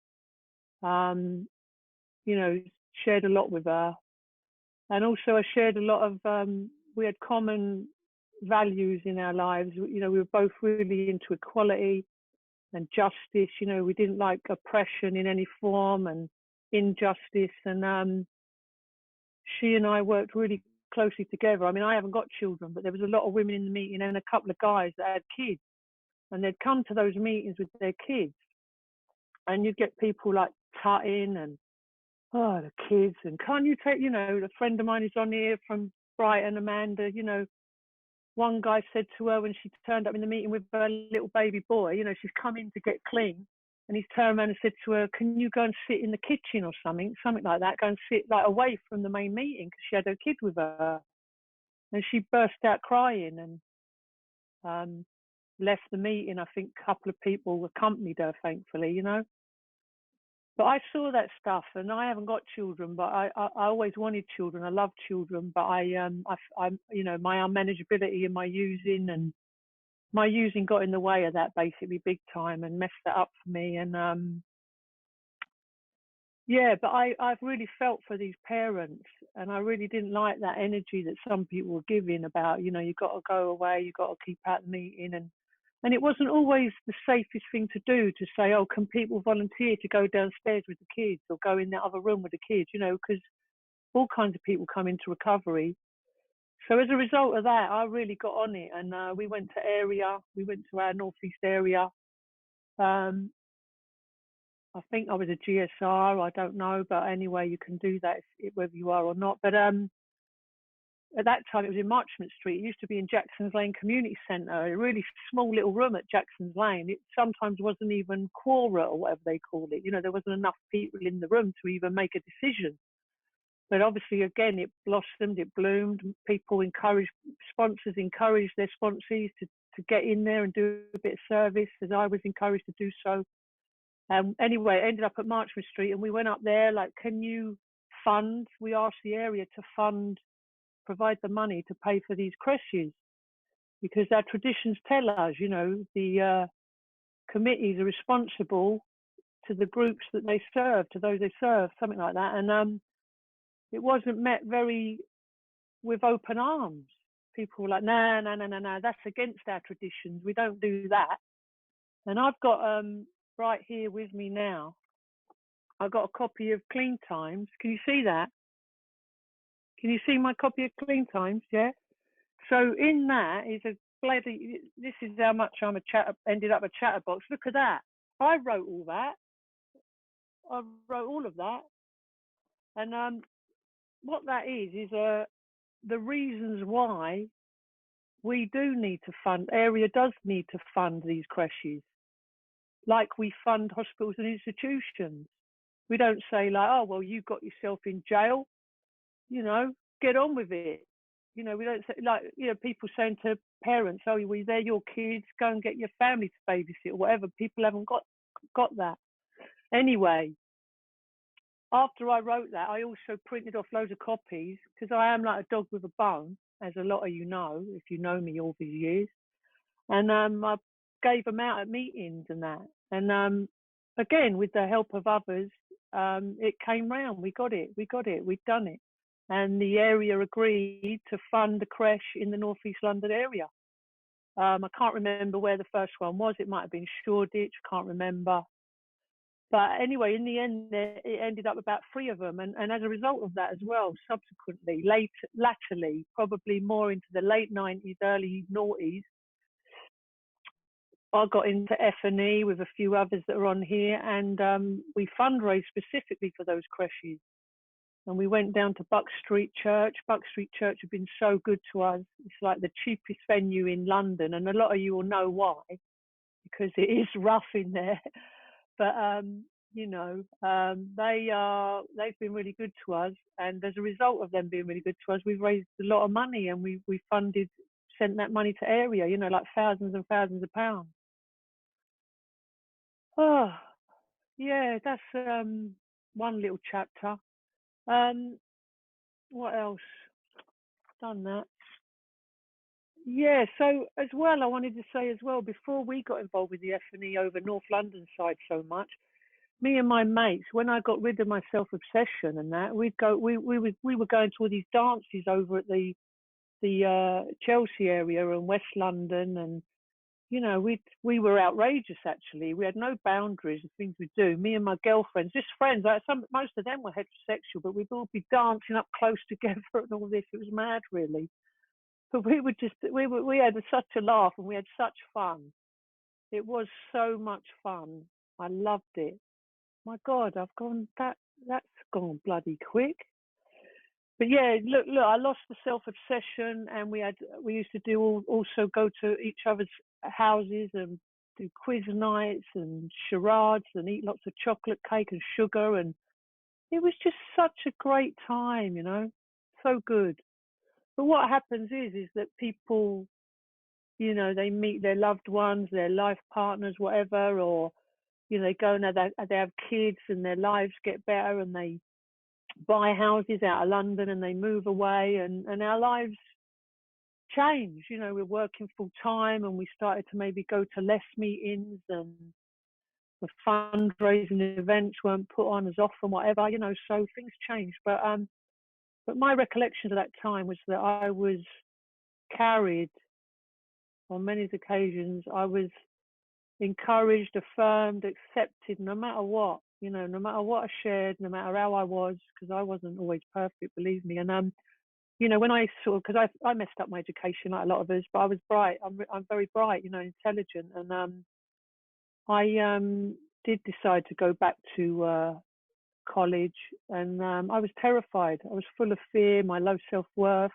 Shared a lot with her. And also I shared a lot of, we had common values in our lives. We were both really into equality and justice. We didn't like oppression in any form and injustice. And she and I worked really closely together. I mean, I haven't got children, but there was a lot of women in the meeting and a couple of guys that had kids. And they'd come to those meetings with their kids. And you'd get people like tutting and, "Oh, the kids, and can't you take," a friend of mine who's on here from Brighton, Amanda, one guy said to her when she turned up in the meeting with her little baby boy, she's come in to get clean, and he's turned around and said to her, "Can you go and sit in the kitchen or something like that, go and sit like away from the main meeting," because she had her kid with her. And she burst out crying and left the meeting. I think a couple of people accompanied her, thankfully, But I saw that stuff, and I haven't got children, but I always wanted children. I love children, but I you know, my unmanageability in my using got in the way of that basically big time and messed that up for me. And yeah, but I've really felt for these parents, and I really didn't like that energy that some people were giving about, you know, you've got to go away, you've got to keep out the meeting, and it wasn't always the safest thing to do to say, oh, can people volunteer to go downstairs with the kids or go in that other room with the kids, you know, because all kinds of people come into recovery. So as a result of that, I really got on it, and we went to our northeast area. I think I was a GSR, I don't know, but anyway, you can do that whether you are or not. But at that time, it was in Marchmont Street. It used to be in Jackson's Lane Community Centre, a really small little room at Jackson's Lane. It sometimes wasn't even quora or whatever they call it. You know, there wasn't enough people in the room to even make a decision. But obviously, again, it blossomed, it bloomed. Sponsors encouraged their sponsees to get in there and do a bit of service, as I was encouraged to do so. Anyway, it ended up at Marchmont Street, and we went up there, like, can you fund? We asked the area to provide the money to pay for these creches, because our traditions tell us, you know, the committees are responsible to the groups that they serve, to those they serve, something like that. And it wasn't met with open arms. People were like, no, that's against our traditions. We don't do that. And I've got right here with me now, I've got a copy of Clean Times. Can you see that? Can you see my copy of Clean Times? Yeah. So in that is a bloody, this is how much I'm ended up a chatterbox. Look at that. I wrote all that. I wrote all of that. And what that is the reasons why we do need to fund, area does need to fund these creches, like we fund hospitals and institutions. We don't say like, oh, well, you got yourself in jail, you know, get on with it. You know, we don't say, like, you know, people saying to parents, oh, well, they're your kids, go and get your family to babysit or whatever. People haven't got that. Anyway, after I wrote that, I also printed off loads of copies, because I am like a dog with a bone, as a lot of you know, if you know me all these years. And I gave them out at meetings and that. And again, with the help of others, it came round. We got it. We'd done it. And the area agreed to fund a creche in the North East London area. I can't remember where the first one was. It might have been Shoreditch, can't remember. But anyway, in the end, it ended up about 3 of them. And as a result of that as well, subsequently, latterly, probably more into the late 90s, early noughties, I got into F&E with a few others that are on here, and we fundraised specifically for those creches. And we went down to Buck Street Church. Buck Street Church have been so good to us. It's like the cheapest venue in London, and a lot of you will know why, because it is rough in there. But you know, they've been really good to us, and as a result of them being really good to us, we've raised a lot of money, and we sent that money to area, you know, like thousands and thousands of pounds. Oh, yeah, that's one little chapter. What else? Done that. Yeah, so as well, I wanted to say as well, before we got involved with the F&E over North London side so much, me and my mates, when I got rid of my self-obsession and that, we were going to all these dances over at the Chelsea area and West London, and you know, we were outrageous actually. We had no boundaries of things we do. Me and my girlfriends, just friends, like most of them were heterosexual, but we'd all be dancing up close together and all this. It was mad, really. But we had such a laugh and we had such fun. It was so much fun. I loved it. My God, that's gone bloody quick. But yeah, look, I lost the self-obsession, and we used to also go to each other's houses and do quiz nights and charades and eat lots of chocolate cake and sugar, and it was just such a great time, you know, so good. But what happens is that people, you know, they meet their loved ones, their life partners, whatever, or, you know, they go and they have kids and their lives get better, and they buy houses out of London and they move away, and our lives change. You know, we're working full time, and we started to maybe go to less meetings, and the fundraising events weren't put on as often, whatever, you know, so things changed. But my recollection of that time was that I was carried on many occasions. I was encouraged, affirmed, accepted, no matter what, you know, no matter what I shared, no matter how I was, because I wasn't always perfect, believe me. And you know, when I sort of, because I messed up my education like a lot of us, but I was bright. I'm very bright, you know, intelligent, and I did decide to go back to college, and I was terrified. I was full of fear, my low self-worth.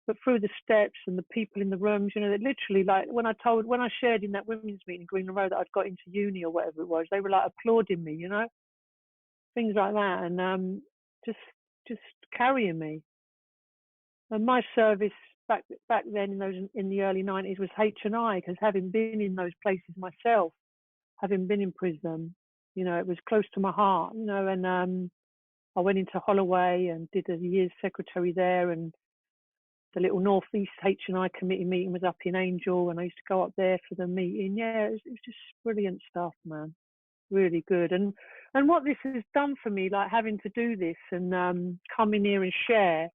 But through the steps and the people in the rooms, you know, that literally, like when I shared in that women's meeting in Green Road that I'd got into uni or whatever it was, they were like applauding me, you know, things like that, and just carrying me. And my service back then in the early 90s was H&I, because having been in those places myself, having been in prison, you know, it was close to my heart, you know. And I went into Holloway and did a year's secretary there, and the little Northeast H&I committee meeting was up in Angel, and I used to go up there for the meeting. Yeah, it was just brilliant stuff, man. Really good. And what this has done for me, like having to do this and come in here and share.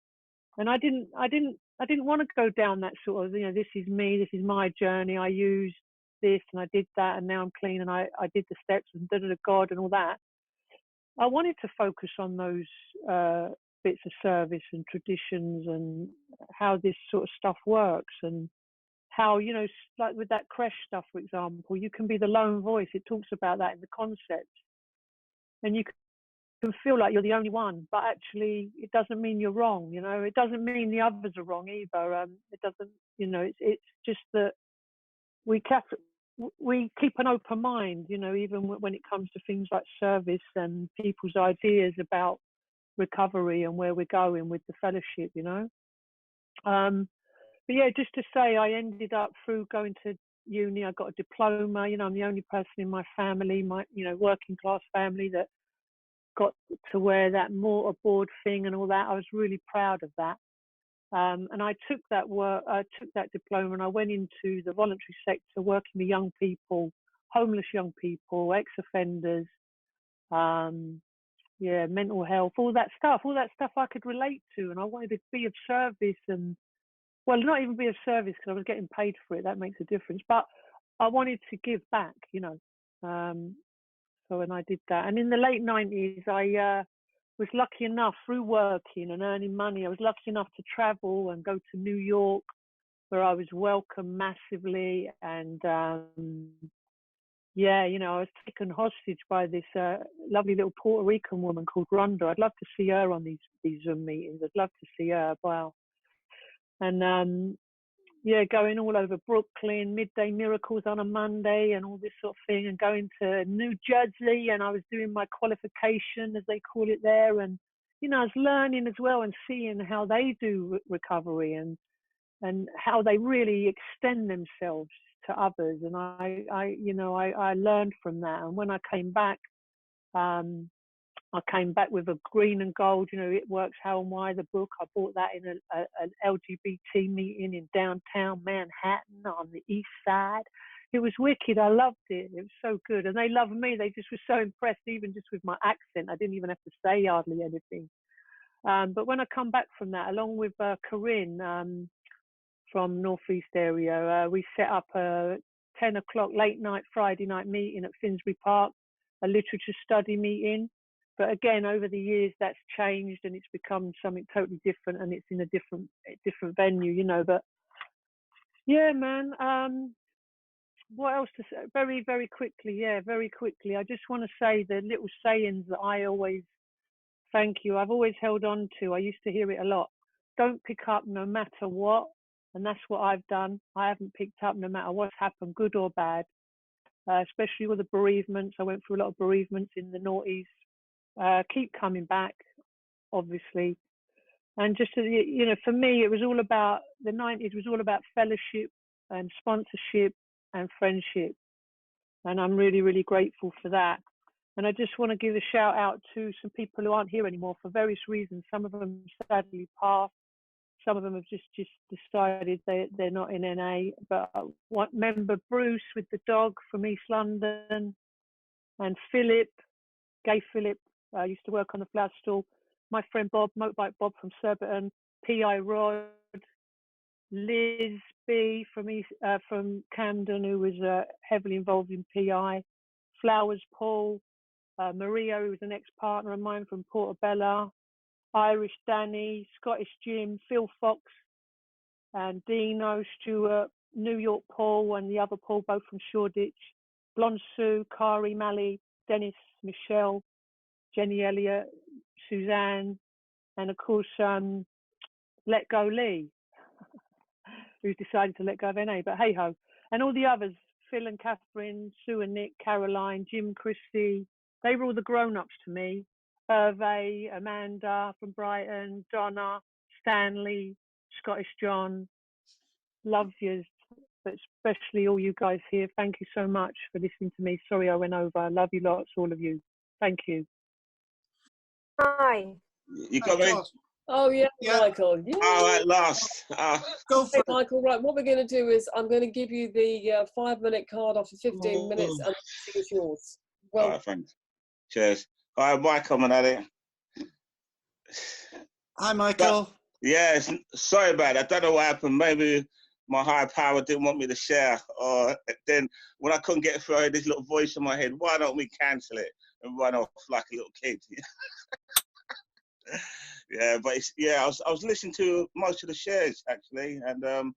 And I didn't want to go down that sort of, you know, this is me, this is my journey. I used this and I did that, and now I'm clean, and I did the steps and God and all that. I wanted to focus on those bits of service and traditions and how this sort of stuff works, and how, you know, like with that creche stuff, for example, you can be the lone voice. It talks about that in the concept, and you can feel like you're the only one, but actually it doesn't mean you're wrong, you know. It doesn't mean the others are wrong either. It doesn't, you know, it's just that we keep an open mind, you know, even when it comes to things like service and people's ideas about recovery and where we're going with the fellowship, you know. But yeah, just to say, I ended up through going to uni, I got a diploma. You know, I'm the only person in my family, my, you know, working class family, that got to wear that mortarboard thing and all that. I was really proud of that. And I took that diploma, and I went into the voluntary sector, working with young people, homeless young people, ex-offenders, yeah, mental health, all that stuff I could relate to, and I wanted to be of service. And well, not even be of service, because I was getting paid for it. That makes a difference. But I wanted to give back, you know. So when I did that, and in the late 90s, I was lucky enough, through working and earning money, I was lucky enough to travel and go to New York, where I was welcomed massively. And yeah, you know, I was taken hostage by this lovely little Puerto Rican woman called Rhonda. I'd love to see her on these Zoom meetings. I'd love to see her. Wow. And yeah, going all over Brooklyn, midday miracles on a Monday and all this sort of thing, and going to New Jersey, and I was doing my qualification, as they call it there. And, you know, I was learning as well and seeing how they do recovery and how they really extend themselves to others. And I learned from that. And when I came back with a green and gold, you know, It Works How and Why, the book. I bought that in an LGBT meeting in downtown Manhattan on the East Side. It was wicked. I loved it. It was so good. And they loved me. They just were so impressed, even just with my accent. I didn't even have to say hardly anything. But when I come back from that, along with Corinne from Northeast area, we set up a 10 o'clock late night Friday night meeting at Finsbury Park, a literature study meeting. But again, over the years, that's changed and it's become something totally different, and it's in a different venue, you know. But yeah, man, what else to say? Very, very quickly. I just want to say the little sayings that I always, thank you, I've always held on to. I used to hear it a lot. Don't pick up no matter what. And that's what I've done. I haven't picked up no matter what's happened, good or bad, especially with the bereavements. I went through a lot of bereavements in the noughties. Keep coming back, obviously. And just, you know, for me, it was all about, the 90s was all about fellowship and sponsorship and friendship. And I'm really, really grateful for that. And I just want to give a shout out to some people who aren't here anymore for various reasons. Some of them sadly passed. Some of them have just decided they're not in NA. But I remember Bruce with the dog from East London, and Philip, Gay Philip, used to work on the flower stall. My friend Bob, Motorbike Bob from Surbiton, P.I. Rod, Liz B from Camden, who was heavily involved in PI, Flowers Paul, Maria, who was an ex-partner of mine from Portobello, Irish Danny, Scottish Jim, Phil Fox, and Dino Stewart, New York Paul, and the other Paul, both from Shoreditch, Blonde Sue, Kari Malley, Dennis, Michelle, Jenny Elliott, Suzanne, and of course, Let Go Lee, who's decided to let go of NA, but hey ho. And all the others, Phil and Catherine, Sue and Nick, Caroline, Jim, Christy, they were all the grown-ups to me. Hervé, Amanda from Brighton, Donna, Stanley, Scottish John, love yous, but especially all you guys here. Thank you so much for listening to me. Sorry I went over. Love you lots, all of you. Thank you.
Hi.
You got me?
Oh, yeah, Michael. Yeah.
Oh, at last.
Go for it. Michael, right, what we're going to do is I'm going to give you the 5-minute card after 15 minutes, and it's yours. Well,
all right, thanks. Cheers. All right, Mike, coming at it.
Hi, Michael.
Yeah, sorry about that. I don't know what happened. Maybe my higher power didn't want me to share. Or then when I couldn't get through, I had this little voice in my head, why don't we cancel it and run off like a little kid? Yeah, but I was listening to most of the shares actually, and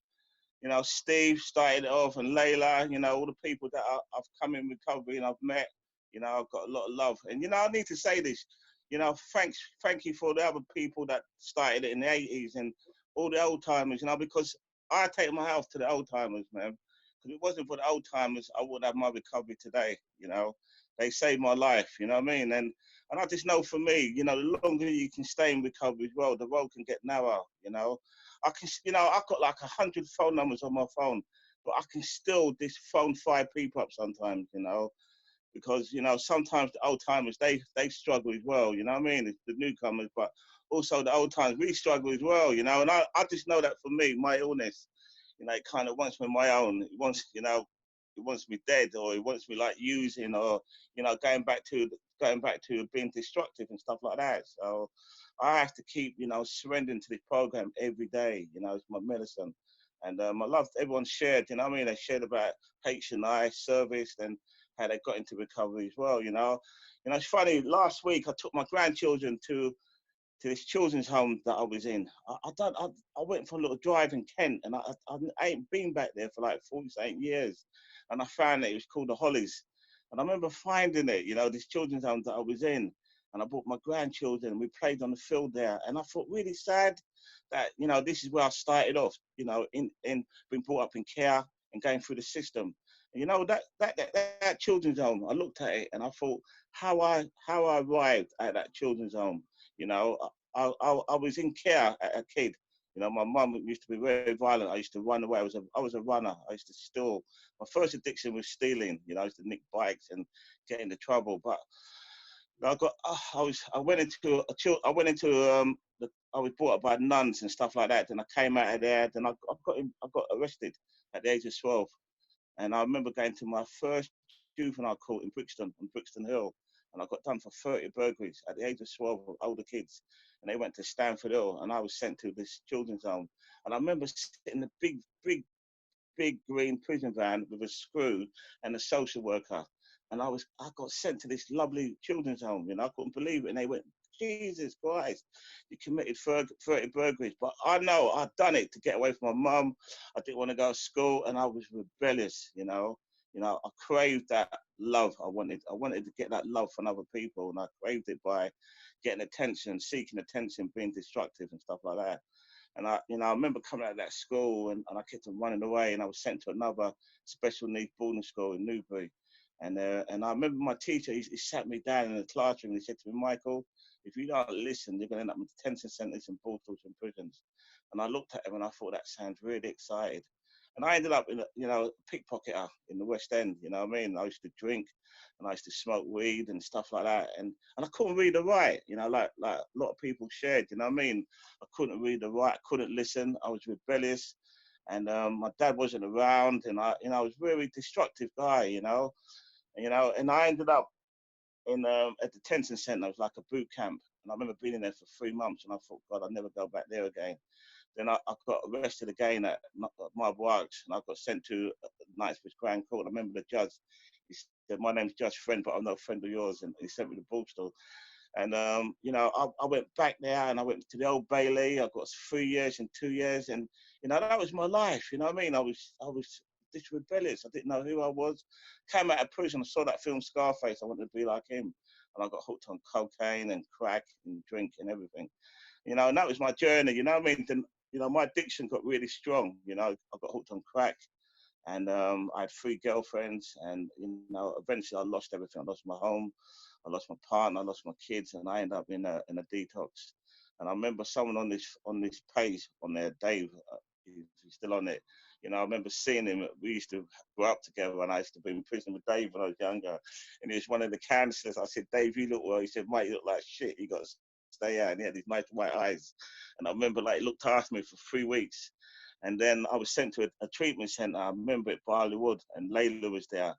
you know, Steve started it off, and Layla, you know, all the people that I've come in recovery and I've met, you know, I've got a lot of love, and you know, I need to say this, you know, thank you for the other people that started it in the 80s and all the old timers, you know, because I take my health to the old timers, man. Because if it wasn't for the old timers, I wouldn't have my recovery today, you know. They saved my life, you know what I mean? And I just know for me, you know, the longer you can stay in recovery as well, the road can get narrower, you know. I can, you know, I've got like 100 phone numbers on my phone, but I can still just phone 5 people up sometimes, you know, because, you know, sometimes the old timers, they struggle as well, you know what I mean? It's the newcomers, but also the old timers, we struggle as well, you know, and I just know that for me, my illness, you know, it kind of wants me my own. It wants, you know, it wants me dead, or it wants me like using, or, you know, going back to being destructive and stuff like that. So I have to keep, you know, surrendering to this program every day. You know, it's my medicine. And I love everyone shared, you know what I mean? They shared about HNI service and how they got into recovery as well, you know. You know, it's funny, last week I took my grandchildren to this children's home that I was in. I went for a little drive in Kent, and I ain't been back there for like 48 years. And I found it was called the Hollies. And I remember finding it, you know, this children's home that I was in. And I brought my grandchildren, and we played on the field there. And I felt really sad that, you know, this is where I started off, you know, in being brought up in care and going through the system. And, you know, that children's home, I looked at it and I thought how I arrived at that children's home. You know, I was in care as a kid. You know, my mum used to be very violent. I used to run away. I was a runner. I used to steal. My first addiction was stealing. You know, I used to nick bikes and get into trouble. But I was brought up by nuns and stuff like that. Then I came out of there. Then I got arrested at the age of 12. And I remember going to my first juvenile court in Brixton, on Brixton Hill. And I got done for 30 burglaries at the age of 12 of older kids. And they went to Stanford Hill, and I was sent to this children's home. And I remember sitting in a big green prison van with a screw and a social worker. And I got sent to this lovely children's home, you know, I couldn't believe it. And they went, Jesus Christ, you committed 30 burglaries. But I know I'd done it to get away from my mum. I didn't want to go to school, and I was rebellious, you know. You know, I craved that love. I wanted to get that love from other people, and I craved it by getting attention, seeking attention, being destructive and stuff like that. And I remember coming out of that school, and I kept on running away, and I was sent to another special needs boarding school in Newbury. And I remember my teacher, he sat me down in the classroom, and he said to me, Michael, if you don't listen, you're going to end up in detention centres and boarders and prisons. And I looked at him and I thought, that sounds really excited. And I ended up in a, you know, pickpocketer in the West End, you know what I mean? I used to drink and I used to smoke weed and stuff like that. And I couldn't read or write, you know, like a lot of people shared, you know what I mean? I couldn't read or write, I couldn't listen, I was rebellious. And my dad wasn't around, and I was a very destructive guy, you know, and I ended up in at the detention centre. It was like a boot camp, and I remember being in there for 3 months, and I thought, God, I'll never go back there again. Then I got arrested again at my works, and I got sent to Knightsbridge Grand Court. I remember the judge, he said, my name's Judge Friend, but I'm not a friend of yours, and he sent me to Bristol. And you know, I went back there, and I went to the Old Bailey. I got 3 years and 2 years, and you know, that was my life. You know what I mean? I was just rebellious. I didn't know who I was. Came out of prison, I saw that film Scarface. I wanted to be like him, and I got hooked on cocaine and crack and drink and everything. You know, and that was my journey. You know what I mean? Then, you know, my addiction got really strong. You know, I got hooked on crack, and I had 3 girlfriends, and you know, eventually I lost everything. I lost my home, I lost my partner, I lost my kids, and I ended up in a detox. And I remember someone on this page on there, Dave, he's still on it. You know, I remember seeing him. We used to grow up together, and I used to be in prison with Dave when I was younger. And he was one of the counsellors. I said, Dave, you look well. He said, mate, you look like shit. You got to stay out. And he had these nice white eyes. And I remember, like, he looked after me for 3 weeks. And then I was sent to a treatment centre. I remember it, Barley Wood, and Layla was there.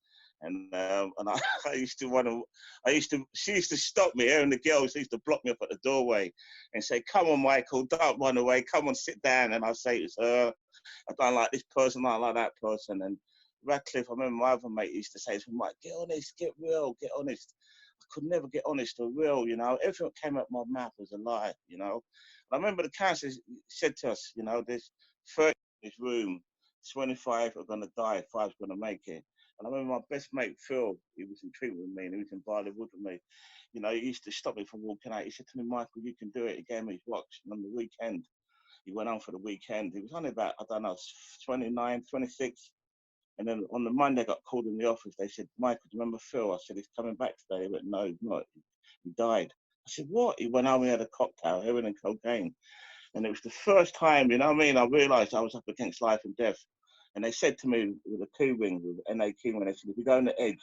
And I used to, she used to stop me, her and the girls used to block me up at the doorway and say, come on, Michael, don't run away, come on, sit down. And I'd say, it's her, I don't like this person, I don't like that person. And Radcliffe, I remember my other mate used to say to me, Mike, get honest, get real, get honest. I could never get honest or real, you know. Everything that came out my mouth was a lie, you know. And I remember the counsellor said to us, you know, there's 30 in this room, 25 are going to die, 5 are going to make it. And I remember my best mate, Phil, he was in treatment with me, and he was in Barley Wood with me. You know, he used to stop me from walking out. He said to me, Michael, you can do it. He gave me his watch. And on the weekend, he went on for the weekend. He was only about, I don't know, 29, 26. And then on the Monday, I got called in the office. They said, Michael, do you remember Phil? I said, he's coming back today. He went, no, he's not. He died. I said, what? He went home, we had a cocktail, heroin and cocaine. And it was the first time, you know what I mean, I realised I was up against life and death. And they said to me with a key ring, with NA key ring, they said, if you go on the edge,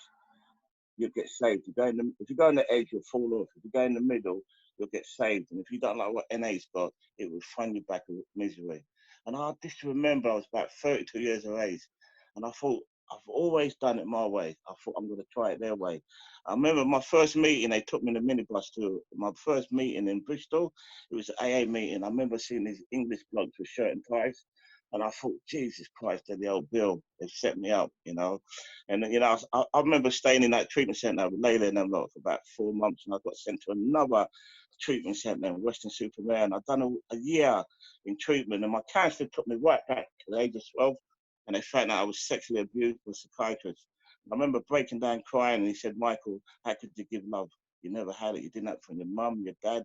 you'll get saved. If you go on the edge, you'll fall off. If you go in the middle, you'll get saved. And if you don't like what NA's got, it will find you back with misery. And I just remember I was about 32 years of age. And I thought, I've always done it my way. I thought I'm going to try it their way. I remember my first meeting, they took me in the minibus to my first meeting in Bristol. It was an AA meeting. I remember seeing these English blokes with shirt and ties. And I thought, Jesus Christ, they're the old Bill. They've set me up, you know. And, you know, I remember staying in that treatment centre with Layla and them lot for about 4 months. And I got sent to another treatment centre in Western-super-Mare. And I'd done a year in treatment. And my counsellor took me right back to the age of 12. And they found out I was sexually abused by a psychiatrist. I remember breaking down crying. And he said, Michael, how could you give love? You never had it. You didn't have it from your mum, your dad,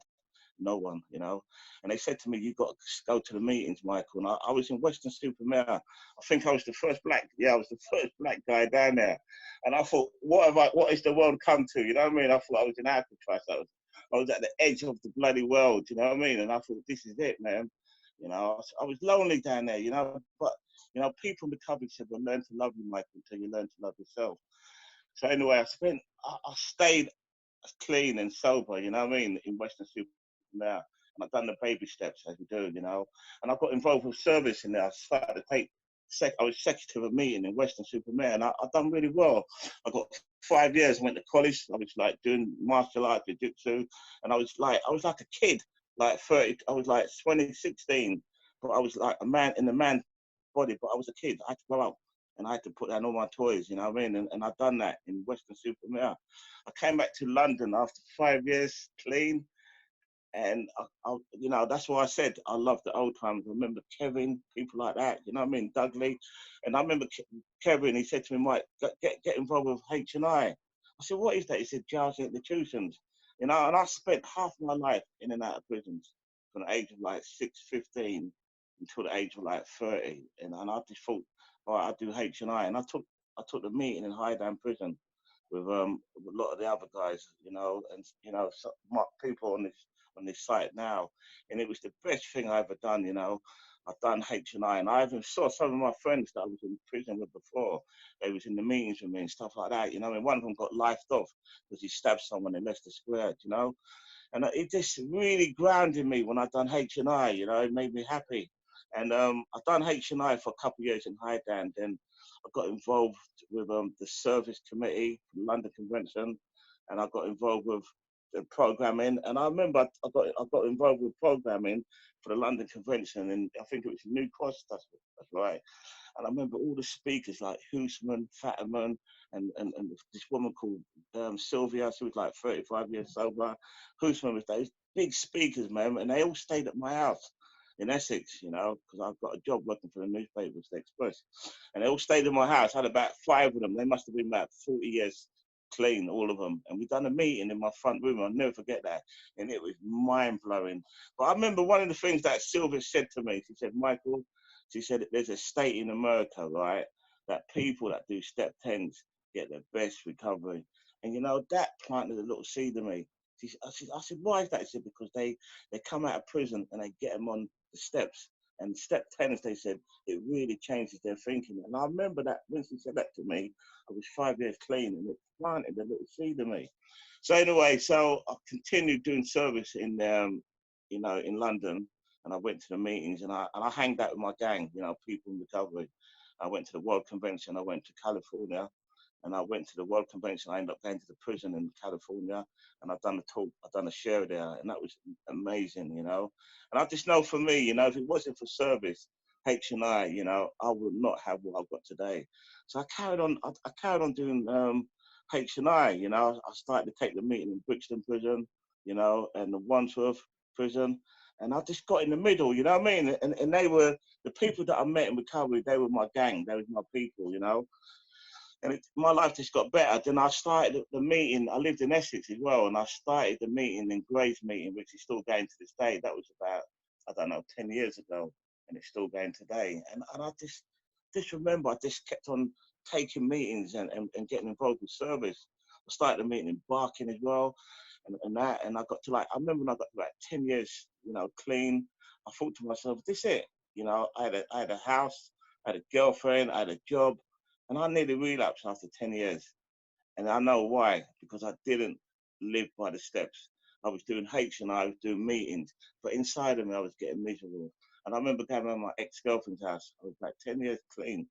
no one, you know. And they said to me, you've got to go to the meetings, Michael. And I was in Western-super-Mare. I think I was the first black guy down there. And I thought, what is the world come to? You know what I mean? I thought I was in Alcatraz. I was at the edge of the bloody world, you know what I mean? And I thought, this is it, man. You know, I was lonely down there, you know, but, you know, people in the recovery said, well, learn to love you, Michael, until you learn to love yourself. So anyway, I stayed clean and sober, you know what I mean, in Western-super-Mare. And I've done the baby steps as you do, you know. And I got involved with service in there. I started to take, I was secretary of a meeting in Western-super-Mare, and I've done really well. I got 5 years, went to college. I was like doing martial arts, jiu-jitsu, and I was like a kid, like 30, I was like 2016, but I was like a man in a man's body, but I was a kid. I had to go out and I had to put down all my toys, you know what I mean? And I've done that in Western-super-Mare. I came back to London after 5 years clean. And, you know, that's why I said I love the old times. I remember Kevin, people like that, you know what I mean, Dudley. And I remember Kevin, he said to me, Mike, get involved with H&I. I said, what is that? He said, jails and institutions. You know, and I spent half my life in and out of prisons from the age of like 15 until the age of like 30. And I just thought, all right, I'll do H&I. And I took the meeting in Highdown Prison with a lot of the other guys, you know, and you know, people on this site now, and it was the best thing I ever done, you know. I've done H&I, and I even saw some of my friends that I was in prison with before. They was in the meetings with me and stuff like that, you know. And one of them got lifed off because he stabbed someone in Leicester Square, you know. And it just really grounded me when I done H&I, you know. It made me happy. And I've done H&I for a couple of years in Highdown. Then I got involved with the service committee for the London Convention, and I got involved with the programming. And I remember I got involved with programming for the London Convention, and I think it was New Cross, that's right. And I remember all the speakers like Hoosman, Fatterman, and this woman called Sylvia. She was like 35 years sober. Hoosman was those big speakers, man, and they all stayed at my house in Essex, you know, because I've got a job working for the newspapers, the Express. And they all stayed in my house. I had about 5 of them. They must have been about 40 years clean, all of them. And we done a meeting in my front room. I'll never forget that. And it was mind-blowing. But I remember one of the things that Sylvia said to me, she said, Michael, she said, there's a state in America, right, that people that do step 10s get the best recovery. And, you know, that planted a little seed in me. I said, why is that? She said, because they come out of prison and they get them on the steps. And step 10s, they said, it really changes their thinking. And I remember that when she said that to me, I was 5 years clean, and it planted a little seed in me. So anyway, so I continued doing service in, you know, in London, and I went to the meetings, and I hanged out with my gang, you know, people in recovery. I went to the World Convention, I went to California, and I went to the World Convention. I ended up going to the prison in California, and I've done a talk, I've done a share there, and that was amazing, you know. And I just know for me, you know, if it wasn't for service, H&I, you know, I would not have what I've got today. So I carried on doing H&I, you know. I started to take the meeting in Brixton Prison, you know, and the Wandsworth Prison, and I just got in the middle, you know what I mean? And they were, the people that I met in recovery, they were my gang, they were my people, you know. And my life just got better. Then I started the meeting. I lived in Essex as well, and I started the meeting in Gray's meeting, which is still going to this day. That was about, I don't know, 10 years ago, and it's still going today. And I just remember, I just kept on taking meetings and getting involved with service. I started the meeting in Barking as well, and I got to like, I remember when I got to about 10 years, you know, clean, I thought to myself, this is it. You know, I had a house, I had a girlfriend, I had a job, and I nearly relapsed after 10 years. And I know why, because I didn't live by the steps. I was doing H&I, I was doing meetings, but inside of me, I was getting miserable. And I remember going around my ex-girlfriend's house. I was like 10 years clean.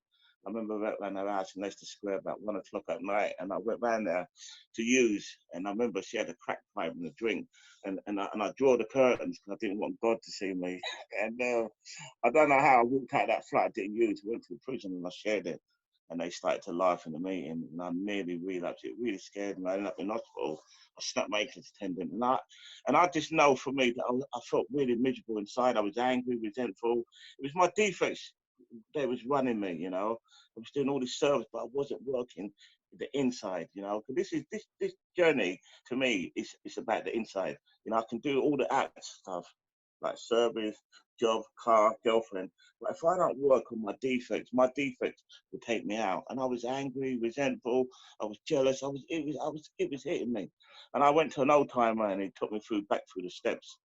I remember around her house in Leicester Square about 1 o'clock at night, and I went round there to use. And I remember she had a crack pipe and a drink, and I draw the curtains because I didn't want God to see me. And I don't know how I walked out that flat I didn't use, went to the prison, and I shared it. And they started to laugh in the meeting, and I nearly relapsed. It really scared me. I ended up in hospital. I snapped my Achilles tendon, and I just know for me that I felt really miserable inside. I was angry, resentful. It was my defects that was running me, you know. I was doing all this service, but I wasn't working the inside, you know. Because this journey to me is about the inside. You know, I can do all the out stuff like service, job, car, girlfriend. But if I don't work on my defects will take me out. And I was angry, resentful. I was jealous. It was hitting me. And I went to an old timer, and he took me back through the steps,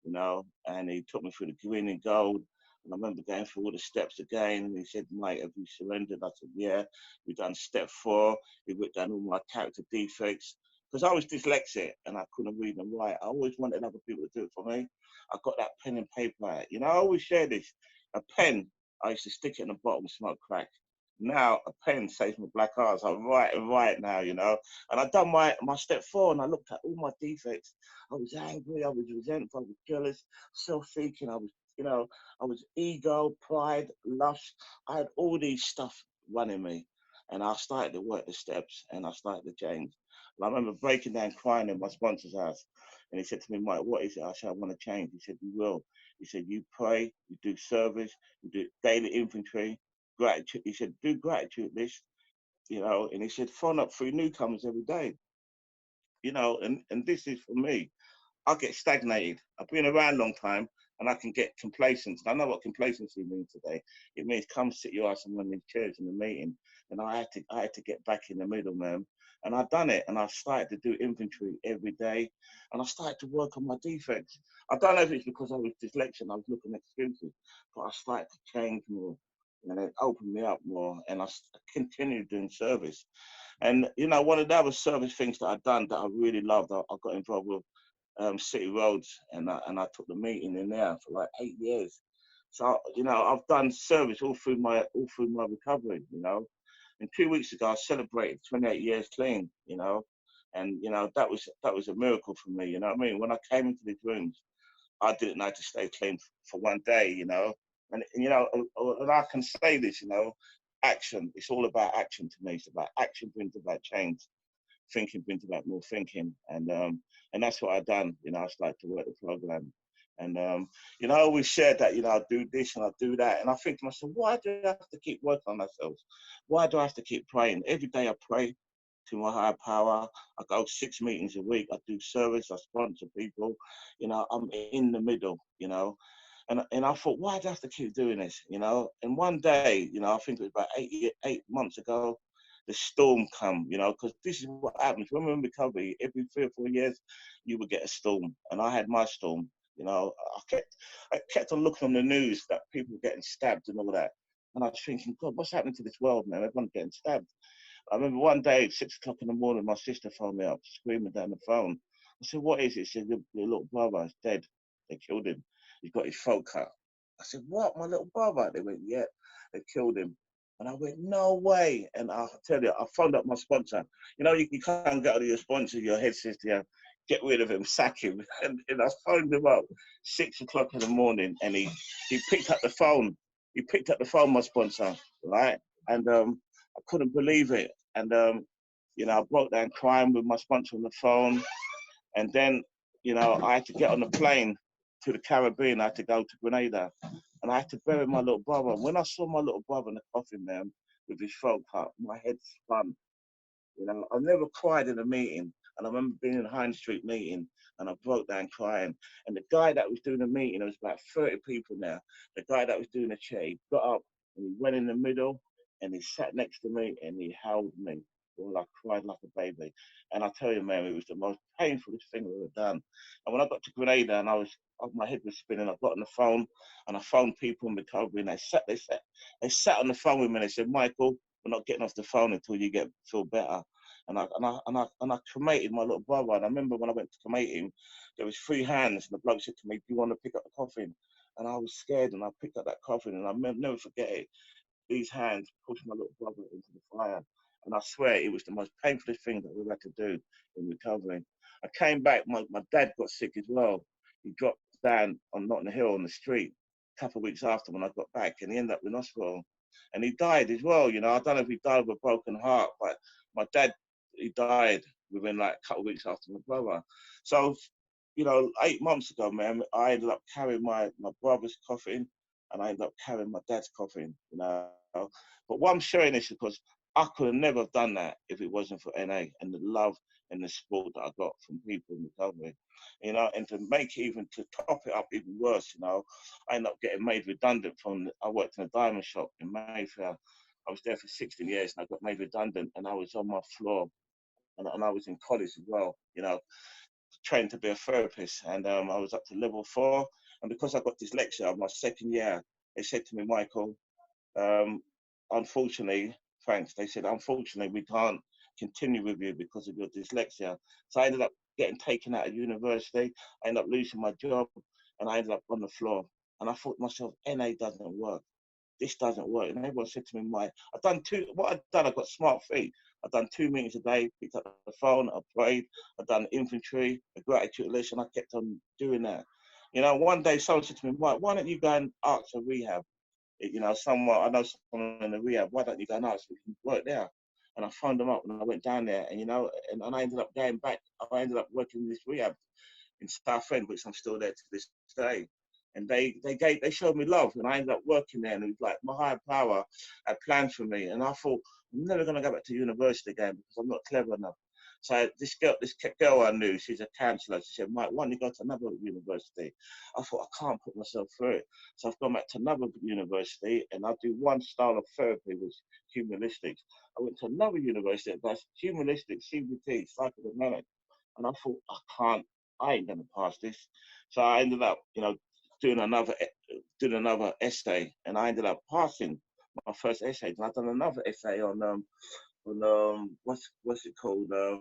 you know. And he took me through the green and gold. And I remember going through all the steps again. And he said, "Mate, have you surrendered?" I said, "Yeah." We've done step 4. He wrote down all my character defects. Because I was dyslexic and I couldn't read and write. I always wanted other people to do it for me. I got that pen and paper out. You know, I always share this. A pen, I used to stick it in the bottom and smoke crack. Now a pen saves my black eyes. I write now, you know. And I done my step 4, and I looked at all my defects. I was angry, I was resentful, I was jealous, self-seeking, I was, you know, I was ego, pride, lust. I had all these stuff running me. And I started to work the steps, and I started to change. And I remember breaking down crying in my sponsor's house. And he said to me, "Mike, what is it?" I said, "I want to change." He said, "You will." He said, "You pray, you do service, you do daily inventory, gratitude." He said, "Do gratitude list, you know." And he said, "Phone up 3 newcomers every day." You know, and this is for me. I get stagnated. I've been around a long time, and I can get complacent. I know what complacency means today. It means come sit your ass on one of these chairs in the meeting. And I had to get back in the middle, man. And I've done it, and I've started to do inventory every day, and I started to work on my defects. I don't know if it's because I was dyslexic and I was looking at excuses, but I started to change more, and it opened me up more, and I continued doing service. And, you know, one of the other service things that I've done that I really loved, I got involved with City Roads, and I took the meeting in there for like 8 years. So, you know, I've done service all through my recovery, you know. And 2 weeks ago, I celebrated 28 years clean, you know. And, you know, that was a miracle for me, you know what I mean? When I came into these rooms, I didn't know to stay clean for one day, you know. And you know, and I can say this, you know, action, it's all about action to me. It's about action brings about change. Thinking brings about more thinking. And that's what I've done, you know. I started to work the program. And, you know, I always shared that, you know, I do this and I do that. And I think to myself, why do I have to keep working on ourselves? Why do I have to keep praying? Every day I pray to my higher power. I go 6 meetings a week. I do service. I sponsor people. You know, I'm in the middle, you know. And I thought, why do I have to keep doing this, you know? And one day, you know, I think it was about 8 months ago, the storm come, you know, because this is what happens. When we're in recovery, every 3 or 4 years, you would get a storm. And I had my storm, you know. I kept on looking on the news that people were getting stabbed and all that. And I was thinking, God, what's happening to this world, man? Everyone's getting stabbed. I remember one day at 6 o'clock in the morning, my sister phoned me up, screaming down the phone. I said, what is it? She said, your little brother is dead. They killed him. He's got his throat cut. I said, what? My little brother? They went, yeah, they killed him. And I went, no way. And I'll tell you, I phoned up my sponsor. You know, you can't get out of your sponsor. Your head says to you, get rid of him, sack him. And I phoned him up 6 o'clock in the morning, and he picked up the phone. He picked up the phone, my sponsor, right? And I couldn't believe it. And, you know, I broke down crying with my sponsor on the phone. And then, you know, I had to get on the plane to the Caribbean. I had to go to Grenada. And I had to bury my little brother. When I saw my little brother in the coffin, man, with his throat cut, my head spun. You know, I never cried in a meeting. And I remember being in a Hines Street meeting, and I broke down crying. And the guy that was doing the meeting, there was about 30 people now. The guy that was doing the chair, he got up and he went in the middle, and he sat next to me and he held me. Well, I cried like a baby. And I tell you, man, it was the most painful thing I've ever done. And when I got to Grenada and my head was spinning, I got on the phone and I phoned people in recovery, and they sat on the phone with me and they said, Michael, we're not getting off the phone until you feel better. And I cremated my little brother. And I remember when I went to cremate him, there was 3 hands, and the bloke said to me, do you want to pick up the coffin? And I was scared, and I picked up that coffin, and I'll never forget it. These hands pushed my little brother into the fire. And I swear it was the most painful thing that we've had to do in recovering. I came back, my dad got sick as well. He dropped down on Notting Hill on the street a couple of weeks after when I got back, and he ended up in hospital. And he died as well, you know. I don't know if he died of a broken heart, but my dad, he died within like a couple of weeks after my brother. So, you know, 8 months ago, man, I ended up carrying my brother's coffin, and I ended up carrying my dad's coffin, you know. But why I'm sharing this is because I could have never have done that if it wasn't for NA and the love and the support that I got from people in recovery, you know. And to top it up even worse, you know, I ended up getting made redundant I worked in a diamond shop in Mayfair. I was there for 16 years and I got made redundant, and I was on my floor, and I was in college as well, you know, trained to be a therapist, and I was up to level 4. And because I got dyslexia, my second year, they said to me, Michael, unfortunately, thanks, they said, unfortunately, we can't continue with you because of your dyslexia. So I ended up getting taken out of university. I ended up losing my job, and I ended up on the floor. And I thought to myself, NA doesn't work. This doesn't work. And everyone said to me, I got smart feet. I've done 2 meetings a day, picked up the phone, I prayed, I've done inventory, a gratitude list, and I kept on doing that. You know, one day someone said to me, Mike, why don't you go and ask for rehab? You know, I know someone in the rehab, why don't you go and ask if you can work there? And I phoned them up and I went down there, and, you know, and I ended up going back. I ended up working in this rehab in Southend, which I'm still there to this day. And they showed me love, and I ended up working there, and it was like my higher power had plans for me. And I thought, I'm never going to go back to university again because I'm not clever enough. So this girl I knew, she's a counsellor. She said, Mike, why don't you go to another university? I thought, I can't put myself through it. So I've gone back to another university, and I do one style of therapy, which is humanistics. I went to another university, that's humanistic, CBT, psychodynamic. And I thought, I ain't going to pass this. So I ended up, doing another essay, and I ended up passing my first essay. And I've done another essay on what's it called?
Why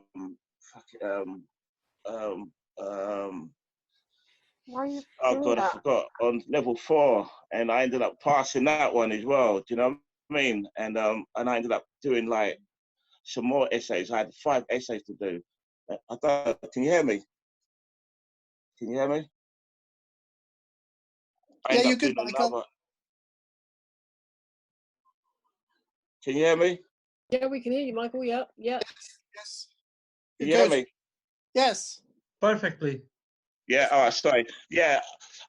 are you
Oh
doing
God, I
that?
forgot. On level 4, and I ended up passing that one as well. Do you know what I mean? And I ended up doing like some more essays. I had 5 essays to do. Can you hear me? Can you hear me? I
Yeah,
ended
you're
up
good,
doing
Michael.
another. Can you hear me?
Yeah, we can hear you, Michael. Yeah, yeah.
Yes.
Can
You're
you hear
good.
me?
Yes.
Perfectly.
Yeah, all right, sorry. Yeah,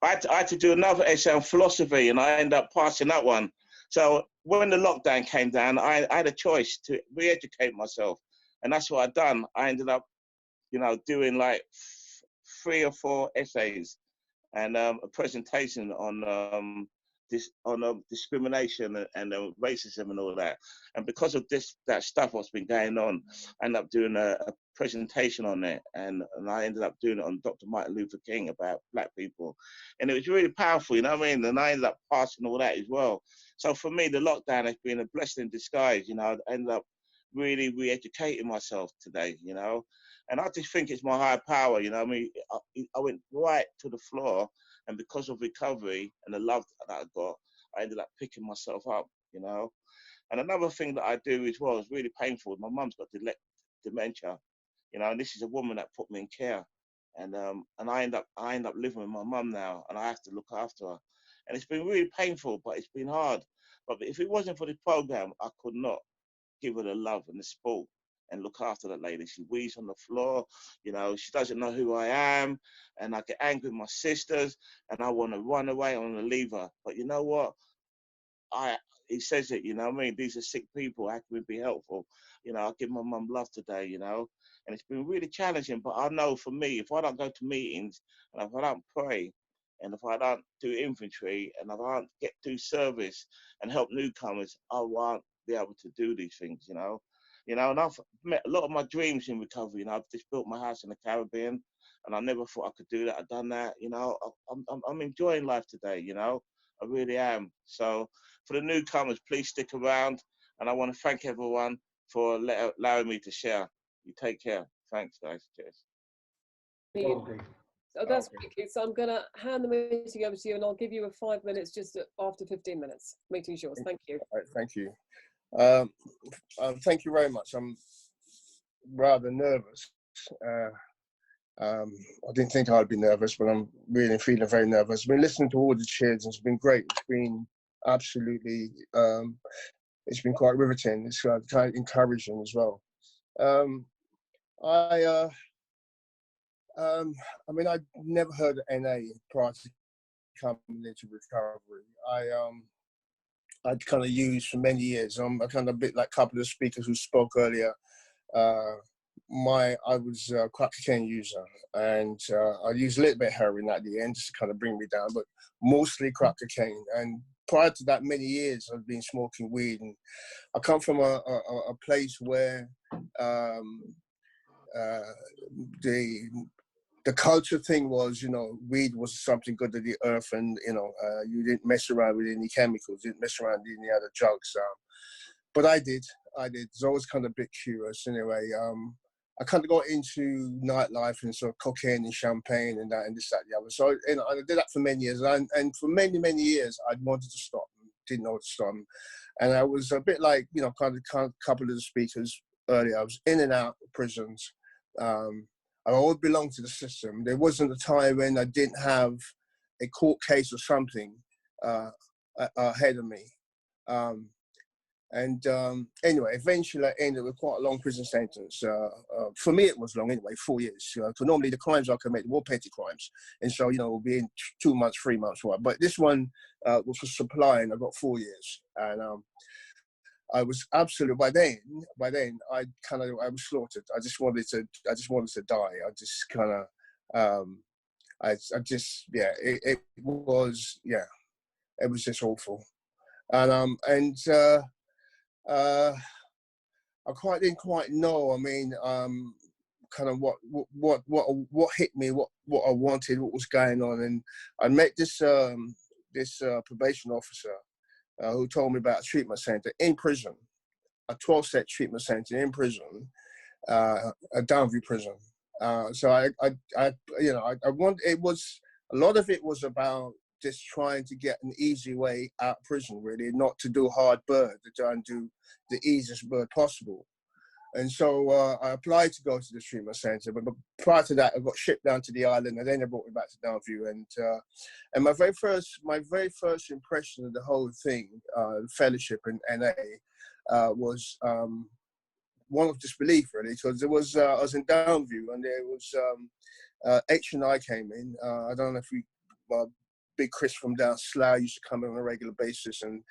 I had to do another essay on philosophy, and I ended up passing that one. So when the lockdown came down, I had a choice to re-educate myself, and that's what I've done. I ended up, doing like 3 or 4 essays and a presentation on discrimination and racism and all that. And because of that stuff, what's been going on, I ended up doing a presentation on it, and I ended up doing it on Dr. Martin Luther King about Black people, and it was really powerful, you know what I mean? And I ended up passing all that as well. So for me, the lockdown has been a blessing in disguise. I ended up really re-educating myself today, and I just think it's my higher power, I mean, I went right to the floor, and because of recovery and the love that I got, I ended up picking myself up, And another thing that I do as well is really painful. My mum's got dementia, and this is a woman that put me in care, and I end up living with my mum now, and I have to look after her, and it's been really painful, but it's been hard. But if it wasn't for this program, I could not give her the love and the support and look after that lady. She weeps on the floor, she doesn't know who I am, and I get angry with my sisters, and I want to run away, I want to leave her. But you know what? He says it, I mean? These are sick people, how can we be helpful? I give my mum love today, and it's been really challenging, but I know for me, if I don't go to meetings, and if I don't pray, and if I don't do inventory, and if I don't do service and help newcomers, I won't be able to do these things, and I've met a lot of my dreams in recovery. I've just built my house in the Caribbean, and I never thought I could do that. I've done that, I'm enjoying life today, I really am. So for the newcomers, please stick around, and I want to thank everyone for allowing me to share. You take care. Thanks, guys. Cheers.
Okay.
So that's wicked. So I'm going to hand the meeting over to you, and I'll give you a 5 minutes just after 15 minutes. Meeting's yours. Thank you.
All right, thank you. Thank you very much. I'm rather nervous. I didn't think I'd be nervous, but I'm really feeling very nervous. I've been listening to all the cheers, and it's been great. It's been absolutely, it's been quite riveting. It's kind of encouraging as well. I mean, I'd never heard of NA prior to coming into recovery. I'd kind of used for many years. I'm kind of a bit like a couple of speakers who spoke earlier. I was a crack cocaine user, and I used a little bit of heroin at the end just to kind of bring me down, but mostly crack cocaine. And prior to that, many years I've been smoking weed, and I come from a place where the culture thing was, weed was something good to the earth, and you didn't mess around with any chemicals, didn't mess around with any other drugs. But I did. I was always kind of a bit curious. Anyway, I kind of got into nightlife and sort of cocaine and champagne and that and this, that, and the other. So I did that for many years, and for many, many years, I wanted to stop, didn't know what to stop. And I was a bit like, kind of a couple of the speakers earlier. I was in and out of prisons. I always belonged to the system. There wasn't a time when I didn't have a court case or something ahead of me. Anyway, eventually I ended with quite a long prison sentence. For me, it was long anyway, 4 years. So normally the crimes I committed were petty crimes. And so, it would be in 2 months, 3 months, whatever. But this one was for supply, and I got 4 years. And I was absolutely, by then I was slaughtered. I just wanted to die. I just kind of, I just, yeah, it was just awful. And I didn't quite know. I mean, kind of what hit me, what I wanted, what was going on, and I met this probation officer who told me about a treatment center in prison, a 12-step treatment center in prison, a Downview prison. So I want. It was a lot of it was about just trying to get an easy way out of prison, really, not to do hard bird, to try and do the easiest bird possible. And so I applied to go to the treatment center, but prior to that, I got shipped down to the island, and then they brought me back to Downview. And my very first impression of the whole thing, fellowship in NA, was one of disbelief, really, because there was I was in Downview, and there was H&I came in. I don't know if Big Chris from down Slough used to come in on a regular basis, and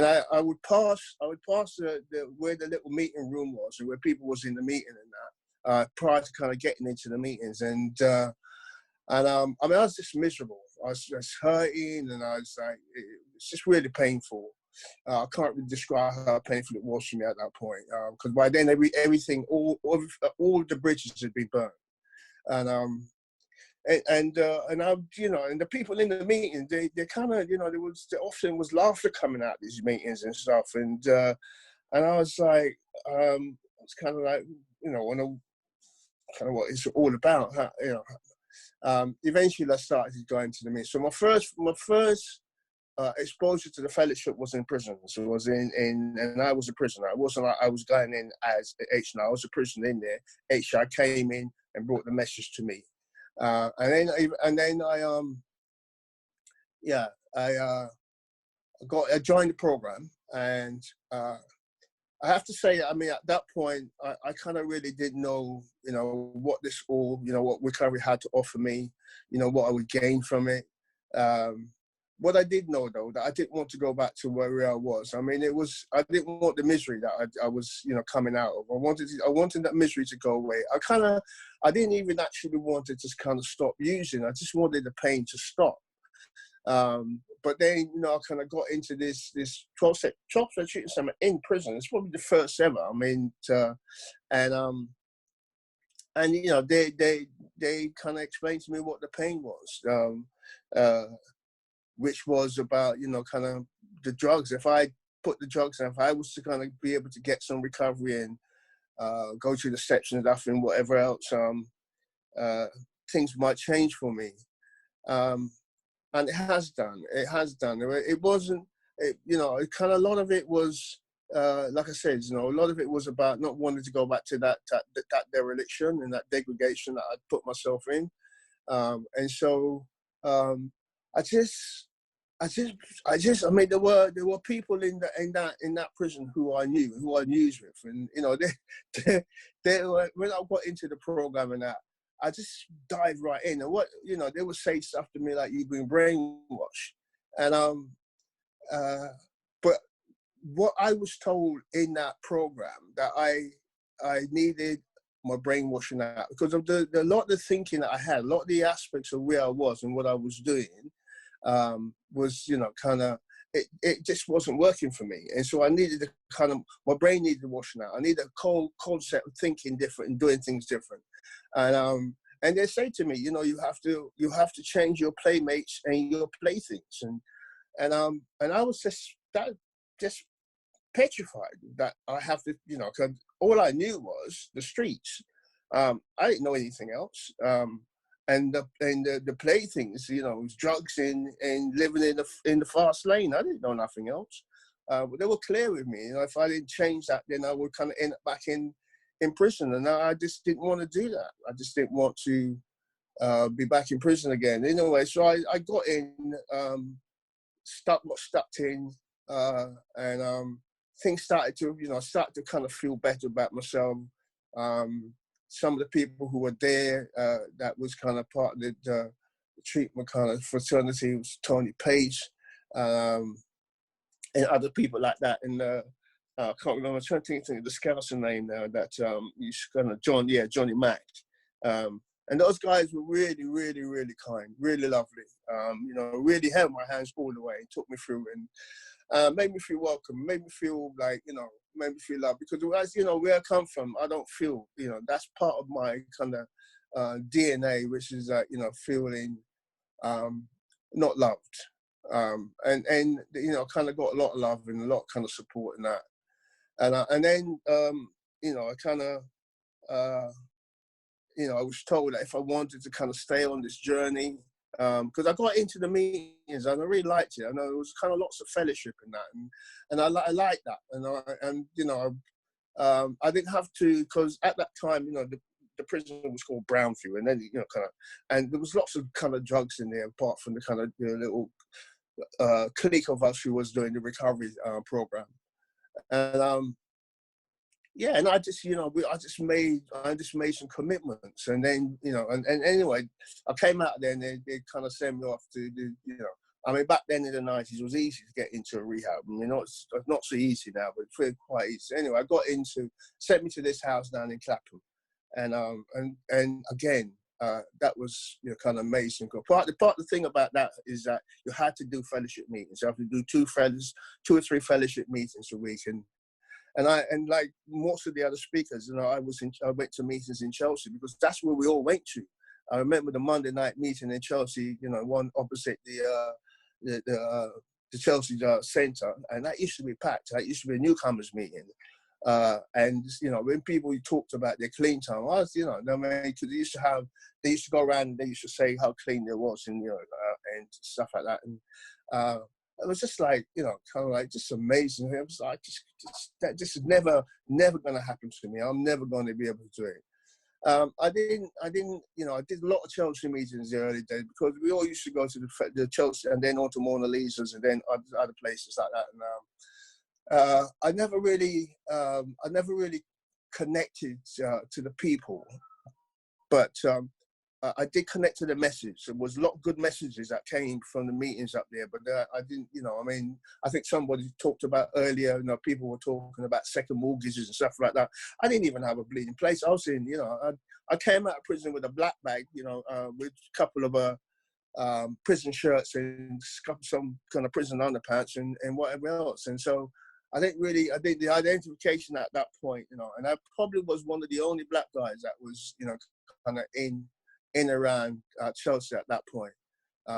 I would pass where the little meeting room was, and where people was in the meeting and that, prior to kind of getting into the meetings, and I mean, I was just miserable. I was just hurting, and I was like, it's just really painful. I can't really describe how painful it was for me at that point, because by then everything, all the bridges had been burnt, and I, you know, and the people in the meeting, they kind of, you know, there often was laughter coming out of these meetings and stuff, and I was like, it's kind of like, you know, kind of what it's all about, you know. Eventually, I started going to the meeting. So my first exposure to the fellowship was in prison. So it was and I was a prisoner. It wasn't like I was going in as H&I. I was a prisoner in there. H&I came in and brought the message to me. And then I joined the program, and I have to say, I mean, at that point, I kind of really didn't know, you know, what recovery had to offer me, you know, what I would gain from it. What I did know, though, that I didn't want to go back to where I was. I mean, I didn't want the misery that I was, you know, coming out of. I wanted that misery to go away. I didn't even actually want to just kind of stop using. I just wanted the pain to stop. But then, you know, I kind of got into this 12-step treatment center in prison. It's probably the first ever. I mean, and you know, they kind of explained to me what the pain was. Which was about, you know, kind of the drugs. If I put the drugs in, if I was to kind of be able to get some recovery and go through the steps and stuff and whatever else, things might change for me. And it has done. It wasn't, you know, it kind of, a lot of it was, like I said, you know, a lot of it was about not wanting to go back to that dereliction and that degradation that I'd put myself in. And so I mean, there were people in that prison who I knew with, and you know, they were, when I got into the program and that, I just dived right in, and what, you know, they would say stuff to me like, "You've been brainwashed," and but what I was told in that program, that I needed my brainwashing out, because of the lot of the thinking that I had, a lot of the aspects of where I was and what I was doing. Was, you know, kind of, it just wasn't working for me, and so I needed to kind of, my brain needed washing out. I needed a cold set of thinking different and doing things different, and they say to me, you know, you have to change your playmates and your playthings, and I was just petrified that I have to, you know, because all I knew was the streets. I didn't know anything else. And the playthings, you know, was drugs and living in the fast lane. I didn't know nothing else. But they were clear with me. You know, if I didn't change that, then I would kind of end up back in prison. And I just didn't want to do that. I just didn't want to be back in prison again. Anyway, so I got in, stuck in, and things started to, you know, kind of feel better about myself. Some of the people who were there, that was kind of part of the treatment kind of fraternity, was Tony Page, and other people like that. And I can't remember. I'm trying to think of the scouser name now. That kind of Johnny Mack. And those guys were really, really, really kind, really lovely. You know, really held my hands all the way, took me through, and made me feel welcome, made me feel like, you know, made me feel loved. Because as you know, where I come from, I don't feel, you know, that's part of my kind of DNA, which is you know, feeling not loved. And you know, kind of got a lot of love and a lot of kind of support in that. And then you know, I kind of you know, I was told that if I wanted to kind of stay on this journey, because I got into the meetings and I really liked it. I know there was kind of lots of fellowship in that, and I liked that. And you know, I didn't have to, because at that time, you know, the prison was called Brownfield, and then, you know, kind of, and there was lots of kind of drugs in there, apart from the kind of, you know, little clique of us who was doing the recovery program. And yeah, and I just, you know, I just made some commitments, and then, you know, and anyway, I came out there and they kind of sent me off to do, you know, I mean, back then in the 90s, it was easy to get into a rehab. I mean, it's not so easy now, but it's quite easy. Anyway, I got sent me to this house down in Clapham, and again, that was, you know, kind of amazing. Part of the thing about that is that you had to do fellowship meetings. You have to do 2 or 3 fellowship meetings a week, and like most of the other speakers, you know, I went to meetings in Chelsea because that's where we all went to. I remember the Monday night meeting in Chelsea, you know, one opposite the Chelsea Centre, and that used to be packed. That used to be a newcomers meeting. And you know, when people talked about their clean time, I was, you know, I mean, because they used to go around and they used to say how clean it was, and, you know, and stuff like that. And it was just like, you know, kind of like just amazing. It was like, that just is never going to happen to me. I'm never going to be able to do it. I didn't, you know, I did a lot of Chelsea meetings in the early days because we all used to go to the Chelsea and then on to Mona Lisa's and then other places like that. And I never really connected to the people, but I did connect to the message. There was a lot of good messages that came from the meetings up there, but I didn't, you know, I mean, I think somebody talked about earlier, you know, people were talking about second mortgages and stuff like that. I didn't even have a bleeding place. I was in, you know, I came out of prison with a black bag, you know, with a couple of prison shirts and some kind of prison underpants and whatever else. And so I did the identification at that point, you know, and I probably was one of the only black guys that was, you know, kind of in around Chelsea at that point.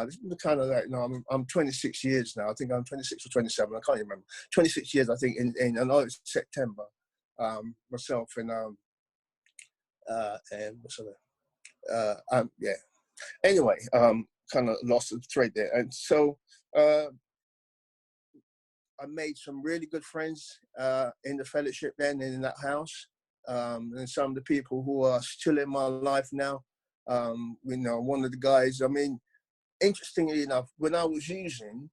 This is kind of like, you know, I'm 26 years now. I think I'm 26 or 27. I can't even remember. 26 years, I think, in I know it's September. Myself and what's other? Yeah. Anyway, kind of lost the thread there, and so I made some really good friends in the fellowship then in that house, and some of the people who are still in my life now. You know, one of the guys, I mean, interestingly enough, when I was using,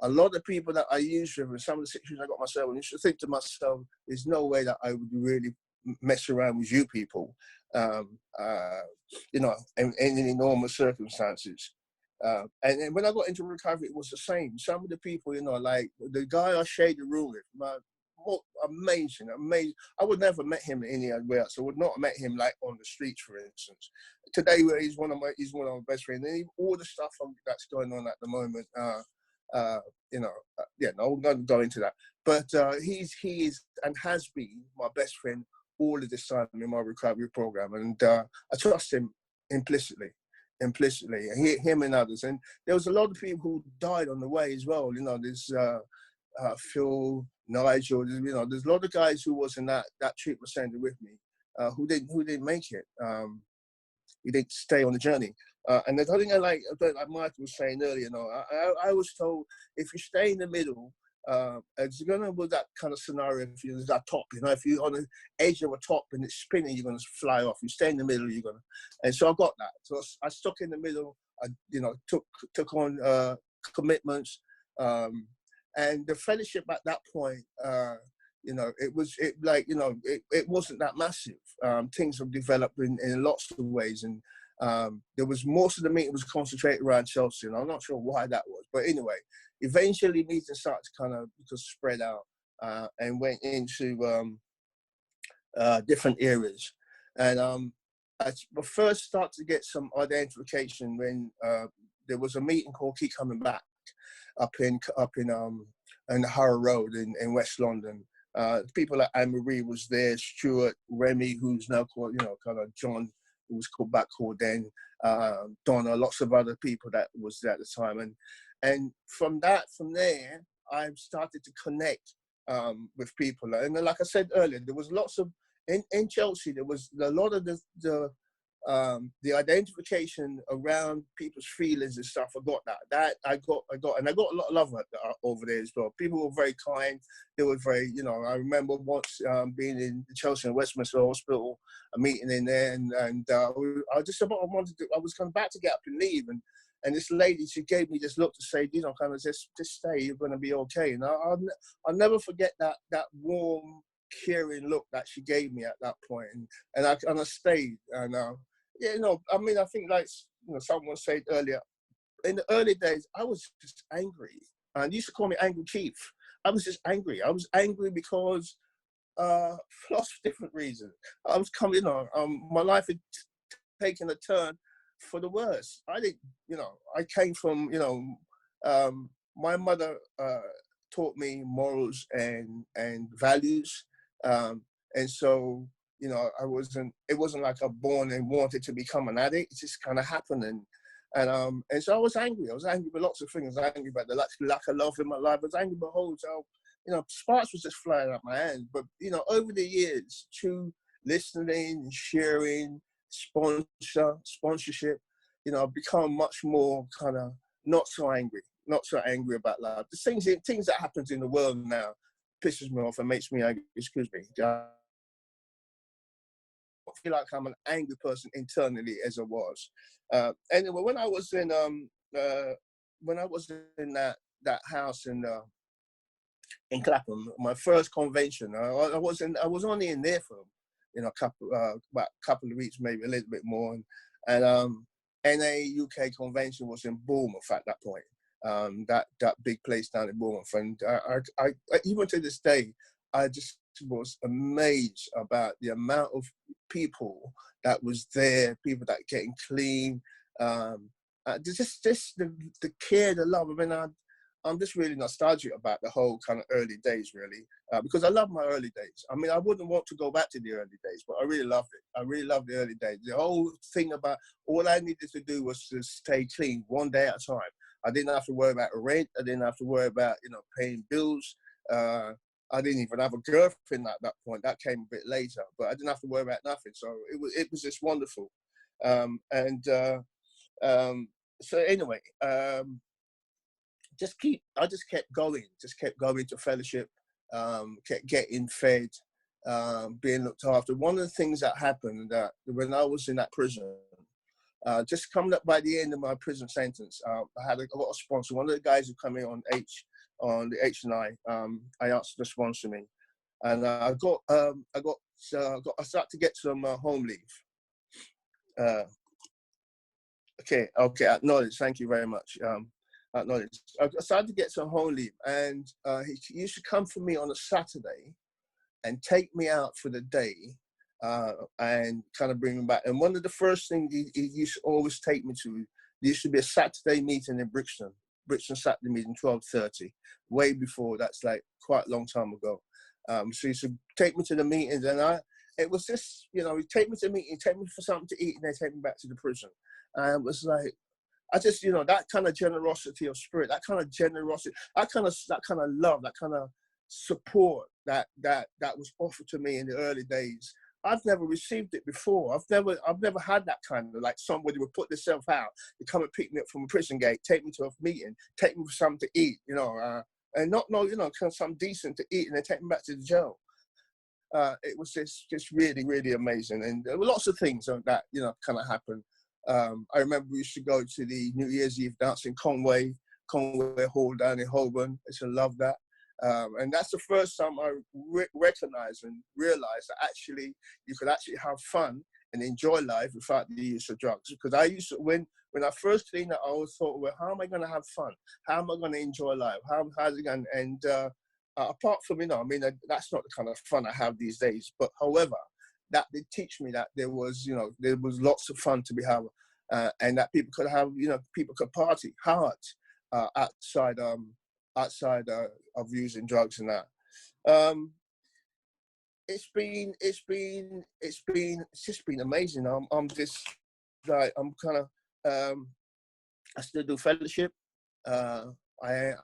a lot of people that I used with, and some of the situations I got myself, and I used to think to myself, there's no way that I would really mess around with you people, you know, in any normal circumstances. And when I got into recovery, it was the same. Some of the people, you know, like the guy I shared the room with, amazing. I would never have met him anywhere else. I would not have met him like on the streets, for instance. Today, he's one of my best friends. And all the stuff that's going on at the moment, you know, yeah, no, I'm going to go into that. But he is and has been my best friend all of this time in my recovery program, and I trust him implicitly, him and others. And there was a lot of people who died on the way as well. You know, there's Phil, Nigel, you know, there's a lot of guys who was in that treatment center with me who didn't make it. He didn't stay on the journey. And the thing like Michael was saying earlier, you know, I was told if you stay in the middle, it's gonna be that kind of scenario. If you're that top, you know, if you're on the edge of a top and it's spinning, you're gonna fly off. You stay in the middle, you're gonna. And so I got that. So I stuck in the middle. I, you know, took on commitments. And the fellowship at that point, you know, it wasn't that massive. Things have developed in lots of ways, and there was most of the meeting was concentrated around Chelsea, and I'm not sure why that was. But anyway, eventually meetings started to kind of spread out. and went into different areas. And I first started to get some identification when there was a meeting called Keep Coming Back up in Harrow Road in West London. People like Anne-Marie was there, Stuart, Remy, who's now called, kind of John, who was called then, Donna, lots of other people that was there at the time. And from there, I started to connect with people. And like I said earlier, there was lots of, in Chelsea, there was a lot of the identification around people's feelings and stuff. I got that I got a lot of love over there as well. People were very kind. They were very, I remember once being in Chelsea and Westminster Hospital, a meeting in there, and I was kind of about to get up and leave, and this lady, she gave me this look to say, kind of just stay, you're going to be okay. And I'll never forget that warm, caring look that she gave me at that point, and I stayed. And I think like someone said earlier, in the early days I was just angry, and used to call me Angry Chief. I was just angry. I was angry because for lots of different reasons. I was coming my life had taken a turn for the worse. I didn't, I came from, my mother taught me morals and values. And so, it wasn't like I was born and wanted to become an addict. It just kind of happened. And so I was angry. I was angry with lots of things. I was angry about the lack of love in my life. I was angry about how, sparks was just flying out my hands. But, over the years, through listening, sharing, sponsorship, I've become much more kind of not so angry about love. The things that happens in the world now pisses me off and makes me angry. Excuse me. I feel like I'm an angry person internally as I was. Anyway, when I was in that house in Clapham, my first convention, I was only in there for about a couple of weeks, maybe a little bit more, and NA convention was in Bournemouth at that point. That big place down in Bournemouth, and I even to this day, I just was amazed about the amount of people that was there, people that getting clean, just the care, the love. I mean, I'm just really nostalgic about the whole kind of early days, really, because I love my early days. I mean, I wouldn't want to go back to the early days, but I really loved it. I really loved the early days. The whole thing about all I needed to do was to stay clean one day at a time. I didn't have to worry about rent. I didn't have to worry about, paying bills. I didn't even have a girlfriend at that point. That came a bit later, but I didn't have to worry about nothing. So it was just wonderful. So anyway, I just kept going to fellowship, kept getting fed, being looked after. One of the things that happened that when I was in that prison, just coming up by the end of my prison sentence, I had a lot of sponsors. One of the guys who come in on the H&I, I asked to sponsor me, and I started to get some home leave. Okay, acknowledge. Thank you very much. Acknowledge. I started to get some home leave, and he used to come for me on a Saturday and take me out for the day, and kind of bring me back. And one of the first things he used to always take me to, there used to be a Saturday meeting in Brixton Saturday meeting, 12:30, way before, that's like quite a long time ago. So he used to take me to the meetings, and it was just, he'd take me to the meeting, take me for something to eat, and then take me back to the prison. And it was like, I just, that kind of generosity of spirit, that kind of generosity, that kind of love, that kind of support that was offered to me in the early days. I've never received it before. I've never had that kind of, like, somebody would put themselves out, they come and pick me up from a prison gate, take me to a meeting, take me for something to eat, and not know, kind of something decent to eat, and then take me back to the jail. It was just really, really amazing. And there were lots of things that, kind of happened. I remember we used to go to the New Year's Eve dance in Conway Hall down in Holborn. I used to love that. And that's the first time I recognized and realized that actually you could actually have fun and enjoy life without the use of drugs. Because I used to, when I first cleaned up, I always thought, well, how am I going to have fun? How am I going to enjoy life? How's it going? And apart from, I mean, that's not the kind of fun I have these days. But however, that did teach me that there was, there was lots of fun to be had, and that people could have, people could party hard outside of using drugs and that. It's just been amazing. I'm just like, I'm kind of, I still do fellowship. I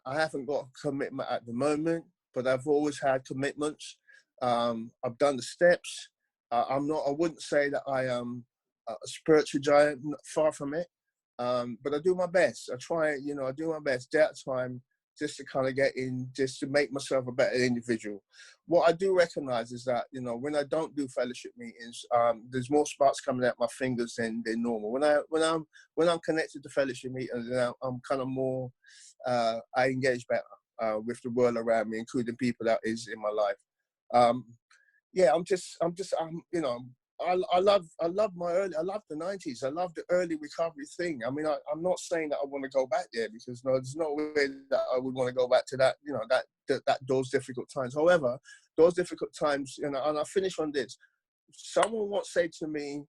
haven't got a commitment at the moment, but I've always had commitments. I've done the steps. I wouldn't say that I am a spiritual giant, far from it. But I do my best. I try, I do my best day at a time, just to kind of get in, just to make myself a better individual. What I do recognize is that, when I don't do fellowship meetings, there's more sparks coming out my fingers than normal. When I'm connected to fellowship meetings, I'm kind of more, I engage better with the world around me, including people that is in my life. Yeah, I love I love the 90s. I love the early recovery thing. I mean, I'm not saying that I want to go back there, because there's no way that I would want to go back to that, those difficult times. However, those difficult times, and I finish on this. Someone once said to me,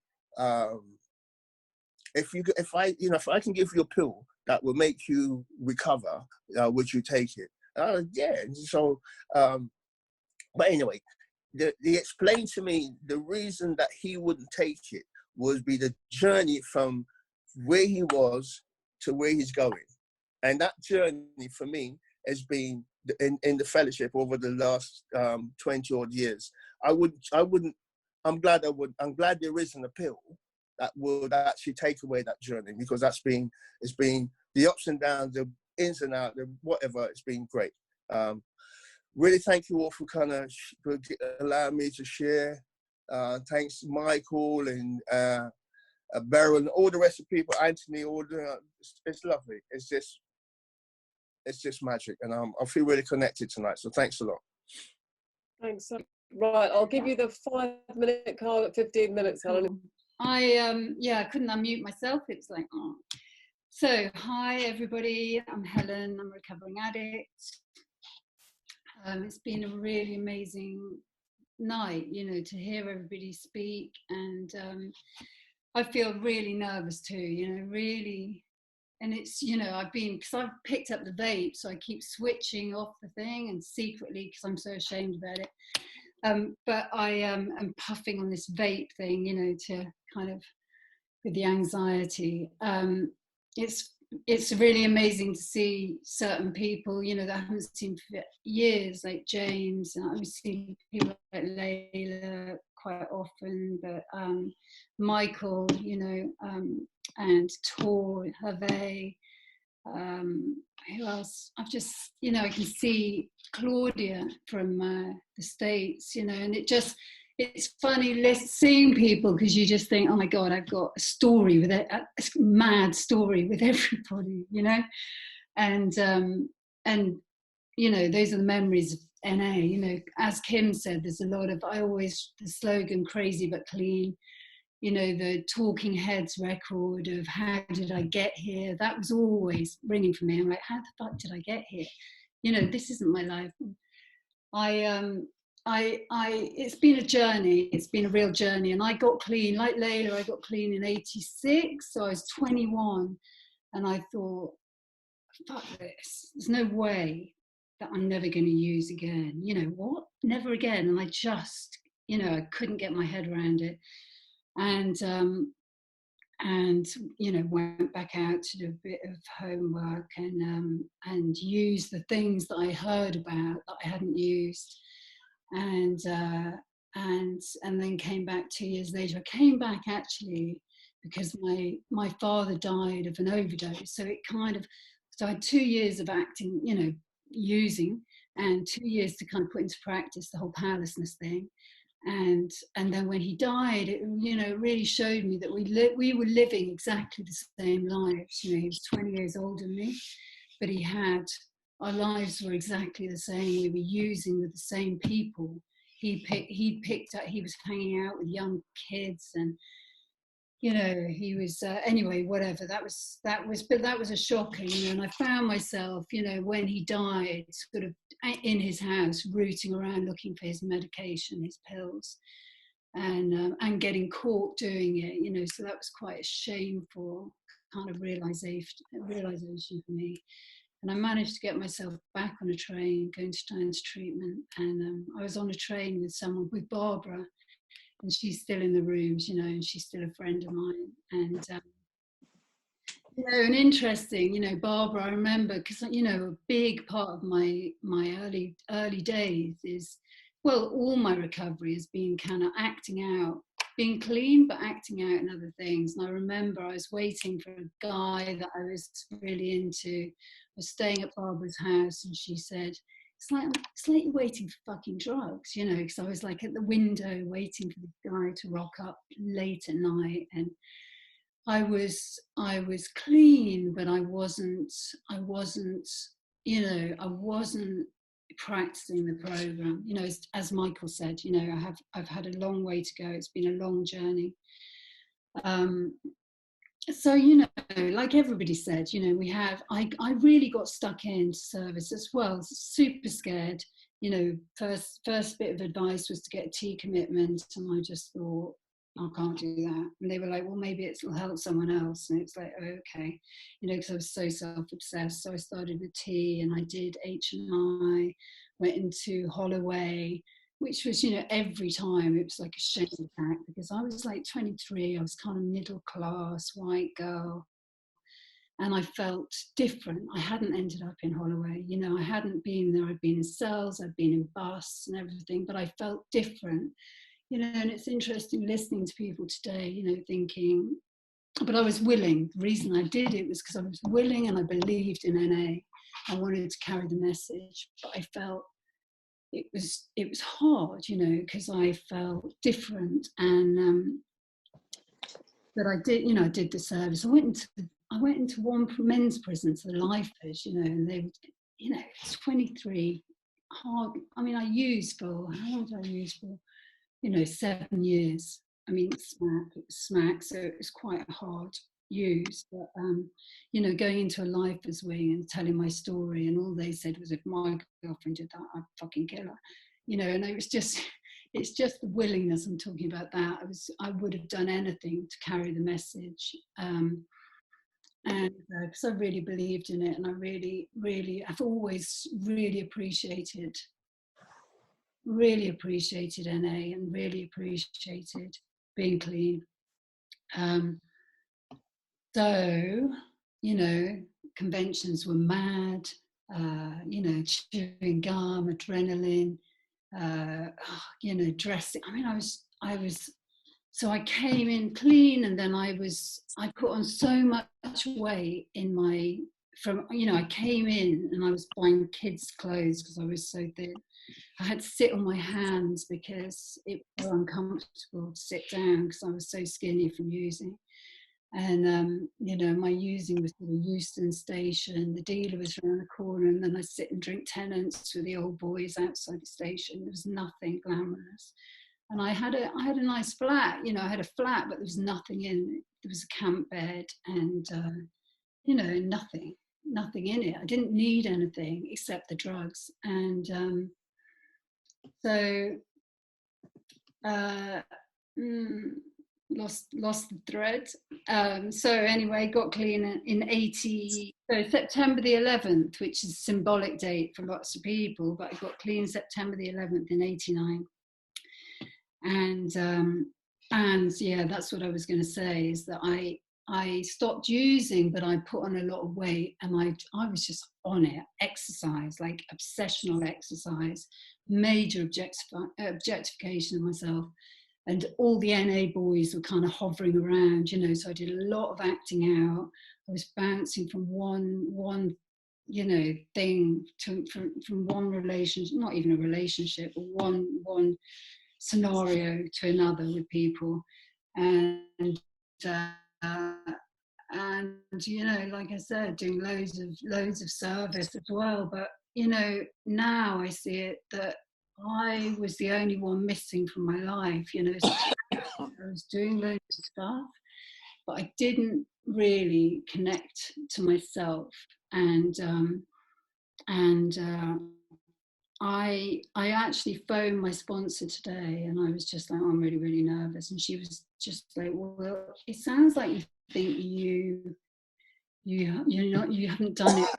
if I can give you a pill that will make you recover, would you take it? Yeah. So, but anyway, he explained to me the reason that he wouldn't take it would be the journey from where he was to where he's going. And that journey for me has been in the fellowship over the last 20 odd years. I'm glad there isn't a pill that would actually take away that journey, because it's been the ups and downs, the ins and outs, the whatever. It's been great. Really, thank you all for for allowing me to share. Thanks to Michael and Beryl and all the rest of the people, Anthony, it's lovely. It's just magic, and I feel really connected tonight. So thanks a lot.
Thanks. Right, I'll give you the 5-minute card at 15 minutes, Helen.
I couldn't unmute myself. It was like, oh. So, hi everybody. I'm Helen. I'm a recovering addict. It's been a really amazing night, to hear everybody speak, and I feel really nervous too, really. And it's, because I've picked up the vape, so I keep switching off the thing, and secretly, because I'm so ashamed about it. But I am puffing on this vape thing, to kind of, with the anxiety. It's really amazing to see certain people, that I haven't seen for years, like James, and I've seen people like Layla quite often, but Michael, and Tor, Hervé, who else? I've just, I can see Claudia from the States, and it's funny seeing people, because you just think, oh my God, I've got a story with a mad story with everybody, and those are the memories of NA. As Kim said, there's a lot of, the slogan crazy but clean, the Talking Heads record of how did I get here, that was always ringing for me. I'm like, how the fuck did I get here? This isn't my life. It's been a journey. It's been a real journey. And I got clean, like Layla, I got clean in 86. So I was 21. And I thought, fuck this. There's no way that I'm never going to use again. What? Never again. And I just, I couldn't get my head around it. And went back out to do a bit of homework and use the things that I heard about that I hadn't used. And then came back 2 years later. I came back actually because my father died of an overdose. So I had 2 years of acting, using, and 2 years to kind of put into practice the whole powerlessness thing. And then when he died, it really showed me that we were living exactly the same lives. He was 20 years older than me, but our lives were exactly the same. We were using with the same people. He was hanging out with young kids, and you know, he was anyway, whatever. That was a shocking, you know. And I found myself, you know, when he died, sort of in his house, rooting around looking for his medication, his pills, and getting caught doing it, you know. So that was quite a shameful kind of realization for me. And I managed to get myself back on a train, going down to treatment. And I was on a train with Barbara, and she's still in the rooms, you know, and she's still a friend of mine. And, you know, and interesting, you know, Barbara, I remember, because, you know, a big part of my early days is, well, all my recovery has been kind of acting out, being clean, but acting out in other things. And I remember I was waiting for a guy that I was really into. I was staying at Barbara's house, and she said, it's like you're waiting for fucking drugs, you know, because I was like at the window waiting for the guy to rock up late at night. And I was clean, but I wasn't, you know, I wasn't practicing the program. You know, as Michael said, you know, I've had a long way to go. It's been a long journey. So, you know, like everybody said, you know, I really got stuck into service as well. Super scared. You know, first bit of advice was to get a T commitment, and I just thought, I can't do that. And they were like, well, maybe it'll help someone else. And it's like, oh, okay, you know, because I was so self-obsessed. So I started with T, and I did HMI, went into Holloway, which was, you know, every time it was like a shame attack, because I was like 23, I was kind of middle class, white girl, and I felt different. I hadn't ended up in Holloway, you know, I hadn't been there. I'd been in cells, I'd been in bus and everything, but I felt different, you know. And it's interesting listening to people today, you know, thinking, but I was willing. The reason I did it was because I was willing and I believed in NA. I wanted to carry the message, but I felt it was hard, you know, because I felt different. And but I did, you know, I did the service. I went into one men's prison for the lifers, you know, and they would, you know, it's 23, hard. I mean, I used for, how long did I use for? You know, 7 years. I mean, it was smack, so it was quite a hard use. But you know, going into a lifers wing and telling my story, and all they said was, if my girlfriend did that, I'd fucking kill her, you know. And it was just, it's just the willingness. I'm talking about that. I would have done anything to carry the message, and because I really believed in it, and I really, I've always really appreciated NA, and really appreciated being clean. So, you know, conventions were mad, you know, chewing gum, adrenaline, you know, dressing. I mean, I was, so I came in clean, and then I put on so much weight you know, I came in and I was buying kids' clothes because I was so thin. I had to sit on my hands because it was uncomfortable to sit down because I was so skinny from using. And, you know, my using was in Euston Station. The dealer was around the corner, and then I'd sit and drink Tennants with the old boys outside the station. There was nothing glamorous. And I had a nice flat, you know, I had a flat, but there was nothing in it. There was a camp bed and, you know, nothing in it. I didn't need anything except the drugs. And so lost the thread. So anyway, got clean so September the 11th, which is a symbolic date for lots of people, but I got clean September the 11th in 89. And yeah, that's what I was going to say, is that I stopped using, but I put on a lot of weight, and I was just on it. Exercise, like obsessional exercise, major objectification of myself. And all the NA boys were kind of hovering around, you know, so I did a lot of acting out. I was bouncing from one you know, thing from one relationship, not even a relationship, but one scenario to another with people. And you know, like I said, doing loads of service as well. But you know, now I see it that I was the only one missing from my life, you know. So I was doing loads of stuff, but I didn't really connect to myself. And I actually phoned my sponsor today, and I was just like, oh, I'm really, really nervous. And she was just like, well, it sounds like you think you haven't done it,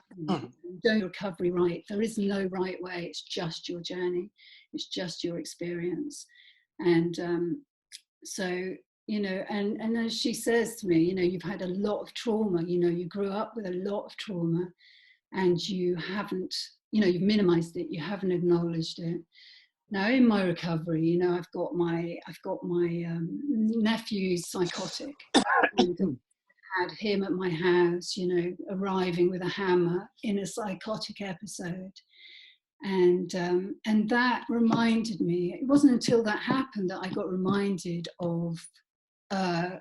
you don't recovery right. There is no right way. It's just your journey. It's just your experience. And so, you know, and as she says to me, you know, you've had a lot of trauma, you know, you grew up with a lot of trauma, and you haven't, you know, you've minimized it, you haven't acknowledged it. Now in my recovery, you know, I've got my nephew's psychotic. Had him at my house, you know, arriving with a hammer in a psychotic episode. And that reminded me, it wasn't until that happened that I got reminded of, I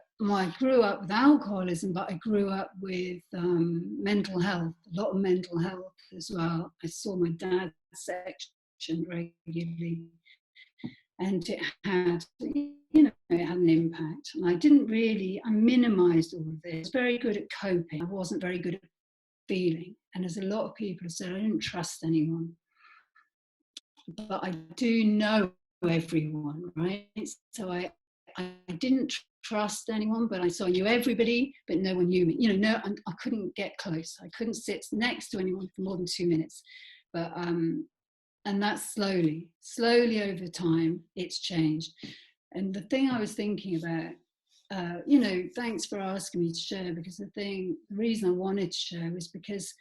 grew up with alcoholism, but I grew up with mental health, a lot of mental health as well. I saw my dad's section regularly, and it had, you know, it had an impact. And I minimized all of this. I was very good at coping. I wasn't very good at feeling. And as a lot of people have said, I didn't trust anyone. But I do know everyone, right? So I didn't trust anyone, but I knew everybody, but no one knew me. You know, I couldn't get close. I couldn't sit next to anyone for more than 2 minutes. But and that's slowly over time, it's changed. And the thing I was thinking about, you know, thanks for asking me to share, because the reason I wanted to share was because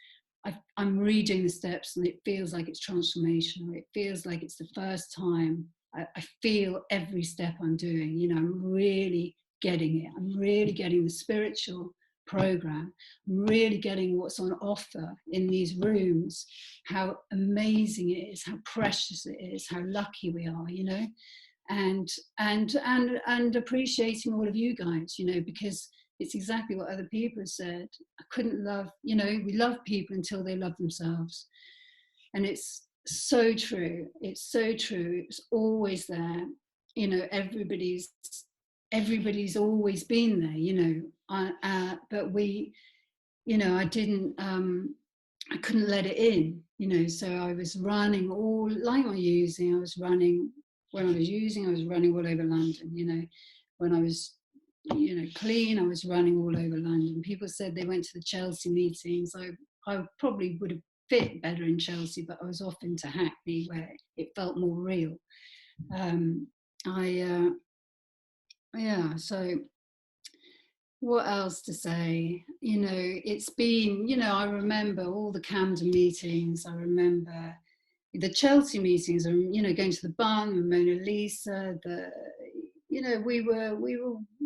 I'm reading the steps, and it feels like it's transformational. It feels like it's the first time I feel every step I'm doing. You know, I'm really getting it. I'm really getting the spiritual program. I'm really getting what's on offer in these rooms, how amazing it is, how precious it is, how lucky we are, you know, and appreciating all of you guys, you know, because it's exactly what other people have said. I couldn't love, you know, we love people until they love themselves. And it's so true. It's so true. It's always there. You know, everybody's always been there, you know, but we, you know, I couldn't let it in, you know, so I was running all, like when I was running all over London, you know, when I was, you know, clean, I was running all over London. People said they went to the Chelsea meetings. I probably would have fit better in Chelsea, but I was off into Hackney where it felt more real. So what else to say? You know, it's been, you know, I remember all the Camden meetings. I remember the Chelsea meetings, you know, going to the barn with Mona Lisa, you know, we were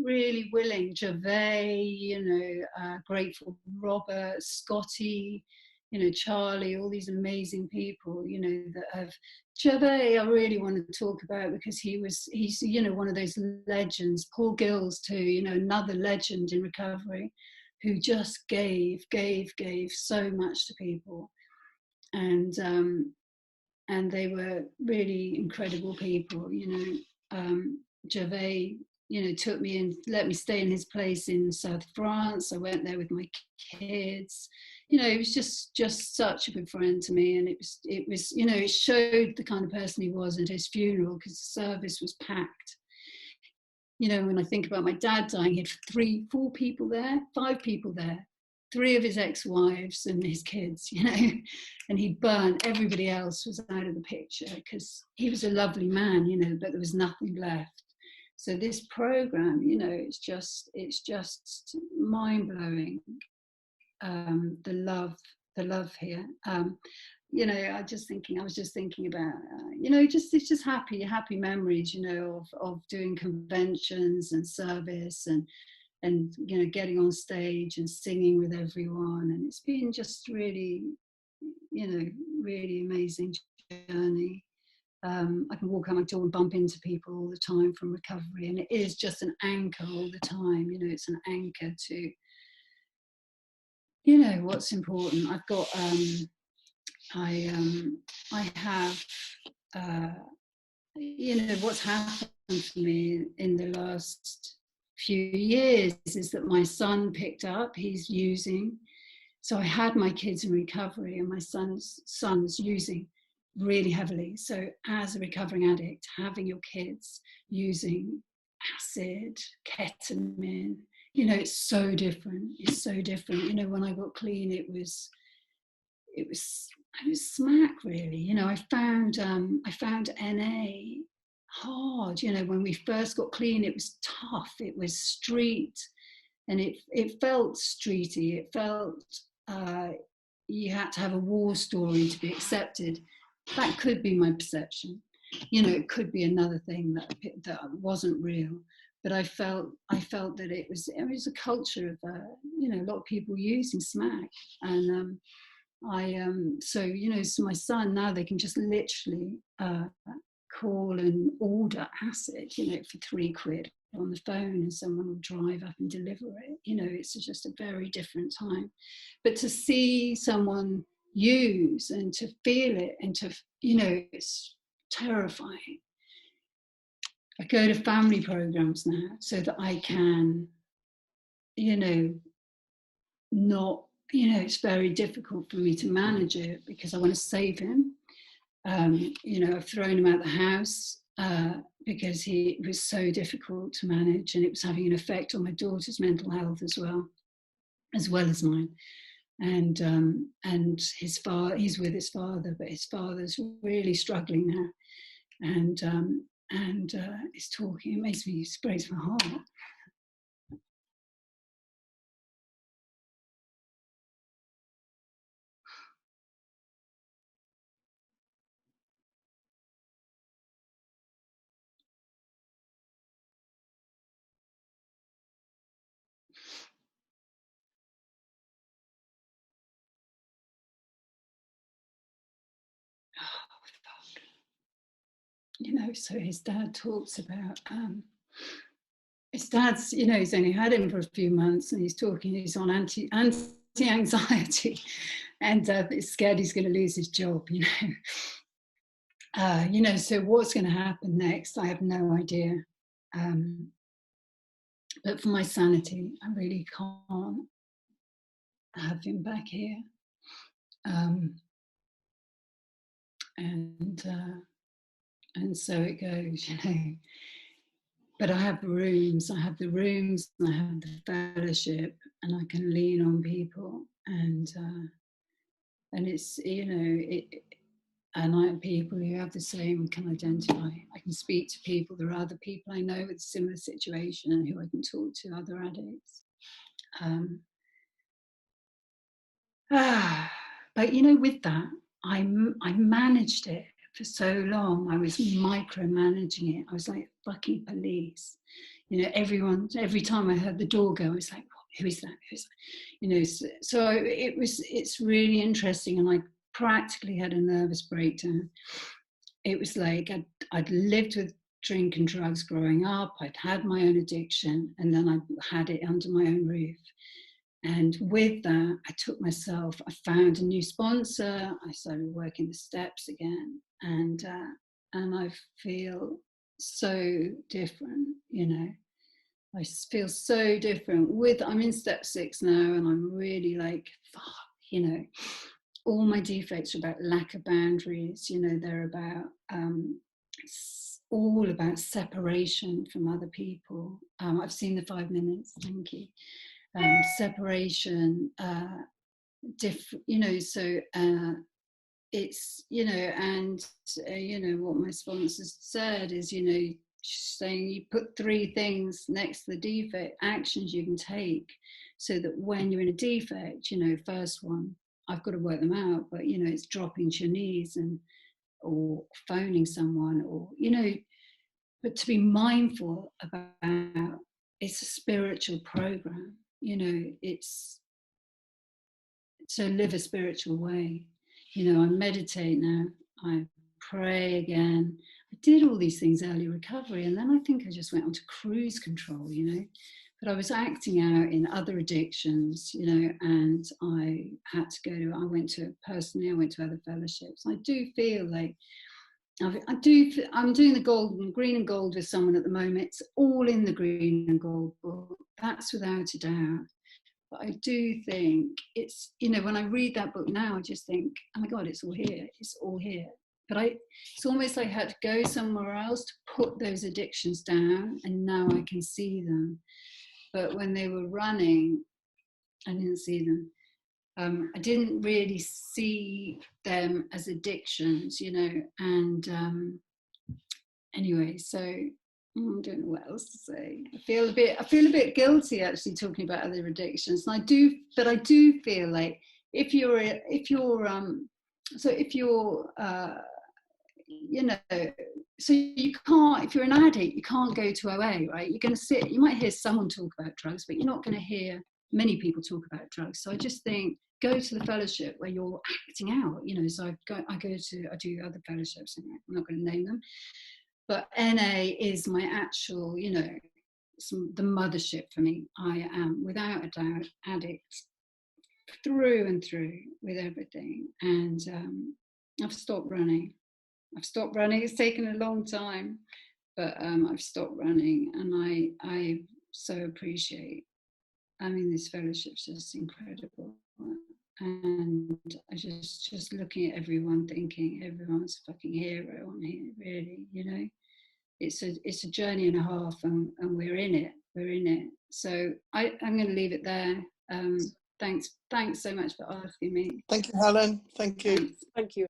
really willing, Gervais, you know, Grateful Robert, Scotty, you know, Charlie, all these amazing people, you know, that have, Gervais I really want to talk about, because he's, you know, one of those legends. Paul Gills too, you know, another legend in recovery, who just gave so much to people. And they were really incredible people, you know. Gervais, you know, took me and let me stay in his place in South France. I went there with my kids. You know, he was just such a good friend to me, and it was, you know, it showed the kind of person he was at his funeral, because the service was packed. You know, when I think about my dad dying, he had 5 people there, 3 of his ex-wives and his kids, you know, and he'd burnt, everybody else was out of the picture, because he was a lovely man, you know, but there was nothing left. So this program, you know, it's just mind-blowing, the love here. You know, I was just thinking about, you know, it's just happy memories, you know, of doing conventions and service, and you know, getting on stage and singing with everyone. And it's been just really, you know, really amazing journey. I can walk out my door and bump into people all the time from recovery, and it is just an anchor all the time, you know, it's an anchor to, you know, what's important. I've got I have you know, what's happened for me in the last few years is that my son picked up, he's using. So I had my kids in recovery, and my son's using really heavily. So as a recovering addict, having your kids using acid, ketamine, you know, it's so different. It's so different. You know, when I got clean, it was smack, really. You know, I found NA hard. You know, when we first got clean, it was tough. It was street, and it felt streety. It felt you had to have a war story to be accepted. That could be my perception. You know, it could be another thing that wasn't real. But I felt that it was a culture of you know, a lot of people using smack, and so, you know, so my son, now they can just literally call and order acid, you know, for £3 on the phone, and someone will drive up and deliver it. You know, it's just a very different time. But to see someone use and to feel it, and to, you know, it's terrifying. I go to family programs now so that I can, you know, not, you know, it's very difficult for me to manage it because I want to save him. You know, I've thrown him out the house because he was so difficult to manage, and it was having an effect on my daughter's mental health as well as mine. And his father, he's with his father, but his father's really struggling now, and he's talking. It makes me, it breaks my heart. You know, so his dad talks about, his dad's, you know, he's only had him for a few months, and he's talking, he's on anti-anxiety, and he's scared he's going to lose his job, you know. You know, so what's going to happen next, I have no idea. But for my sanity, I really can't have him back here. And so it goes, you know. But I have rooms, and I have the fellowship, and I can lean on people, and it's, you know, and I have people who have the same, can identify. I can speak to people. There are other people I know with a similar situation and who I can talk to, other addicts. But, you know, with that, I managed it for so long. I was micromanaging it. I was like fucking police. You know, every time I heard the door go, I was like, who is that? Who is that? You know, so it's really interesting. And I practically had a nervous breakdown. It was like I'd lived with drink and drugs growing up. I'd had my own addiction, and then I had it under my own roof. And with that, I found a new sponsor. I started working the steps again, and I feel so different, you know. I feel so different. I'm in step 6 now, and I'm really like, fuck, you know. All my defects are about lack of boundaries, you know. They're about all about separation from other people. I've seen the 5 minutes, thank you. Separation, you know, so it's, you know, and you know, what my sponsors said is, you know, saying you put 3 things next to the defect, actions you can take, so that when you're in a defect, you know, first one, I've got to work them out, but, you know, it's dropping to your knees or phoning someone, or, you know, but to be mindful about, it's a spiritual program, you know, it's to live a spiritual way. You know, I meditate now, I pray again. I did all these things early recovery, and then I think I just went on to cruise control, you know. But I was acting out in other addictions, you know, and I went to other fellowships. I do feel like I'm doing the green and gold with someone at the moment. It's all in the green and gold book. That's without a doubt. But I do think it's, you know, when I read that book now, I just think, oh my God, it's all here. It's all here. But it's almost like I had to go somewhere else to put those addictions down, and now I can see them. But when they were running, I didn't see them. I didn't really see them as addictions, you know, and anyway, so I don't know what else to say. I feel a bit guilty actually talking about other addictions, and I do feel like if you're you know, so you can't, if you're an addict, you can't go to OA, right? You're going to sit, you might hear someone talk about drugs, but you're not going to hear many people talk about drugs. So I just think, go to the fellowship where you're acting out, you know. So I do other fellowships, and I'm not going to name them, but NA is my actual, you know, the mothership for me. I am without a doubt addict through and through with everything, and I've stopped running. It's taken a long time, but I've stopped running, and I so appreciate. I mean, this fellowship's just incredible, and I just looking at everyone, thinking everyone's a fucking hero on here, really. You know, it's a journey and a half, and we're in it. So I'm going to leave it there. Thanks so much for asking me.
Thank you, Helen. Thank you.
Thank you.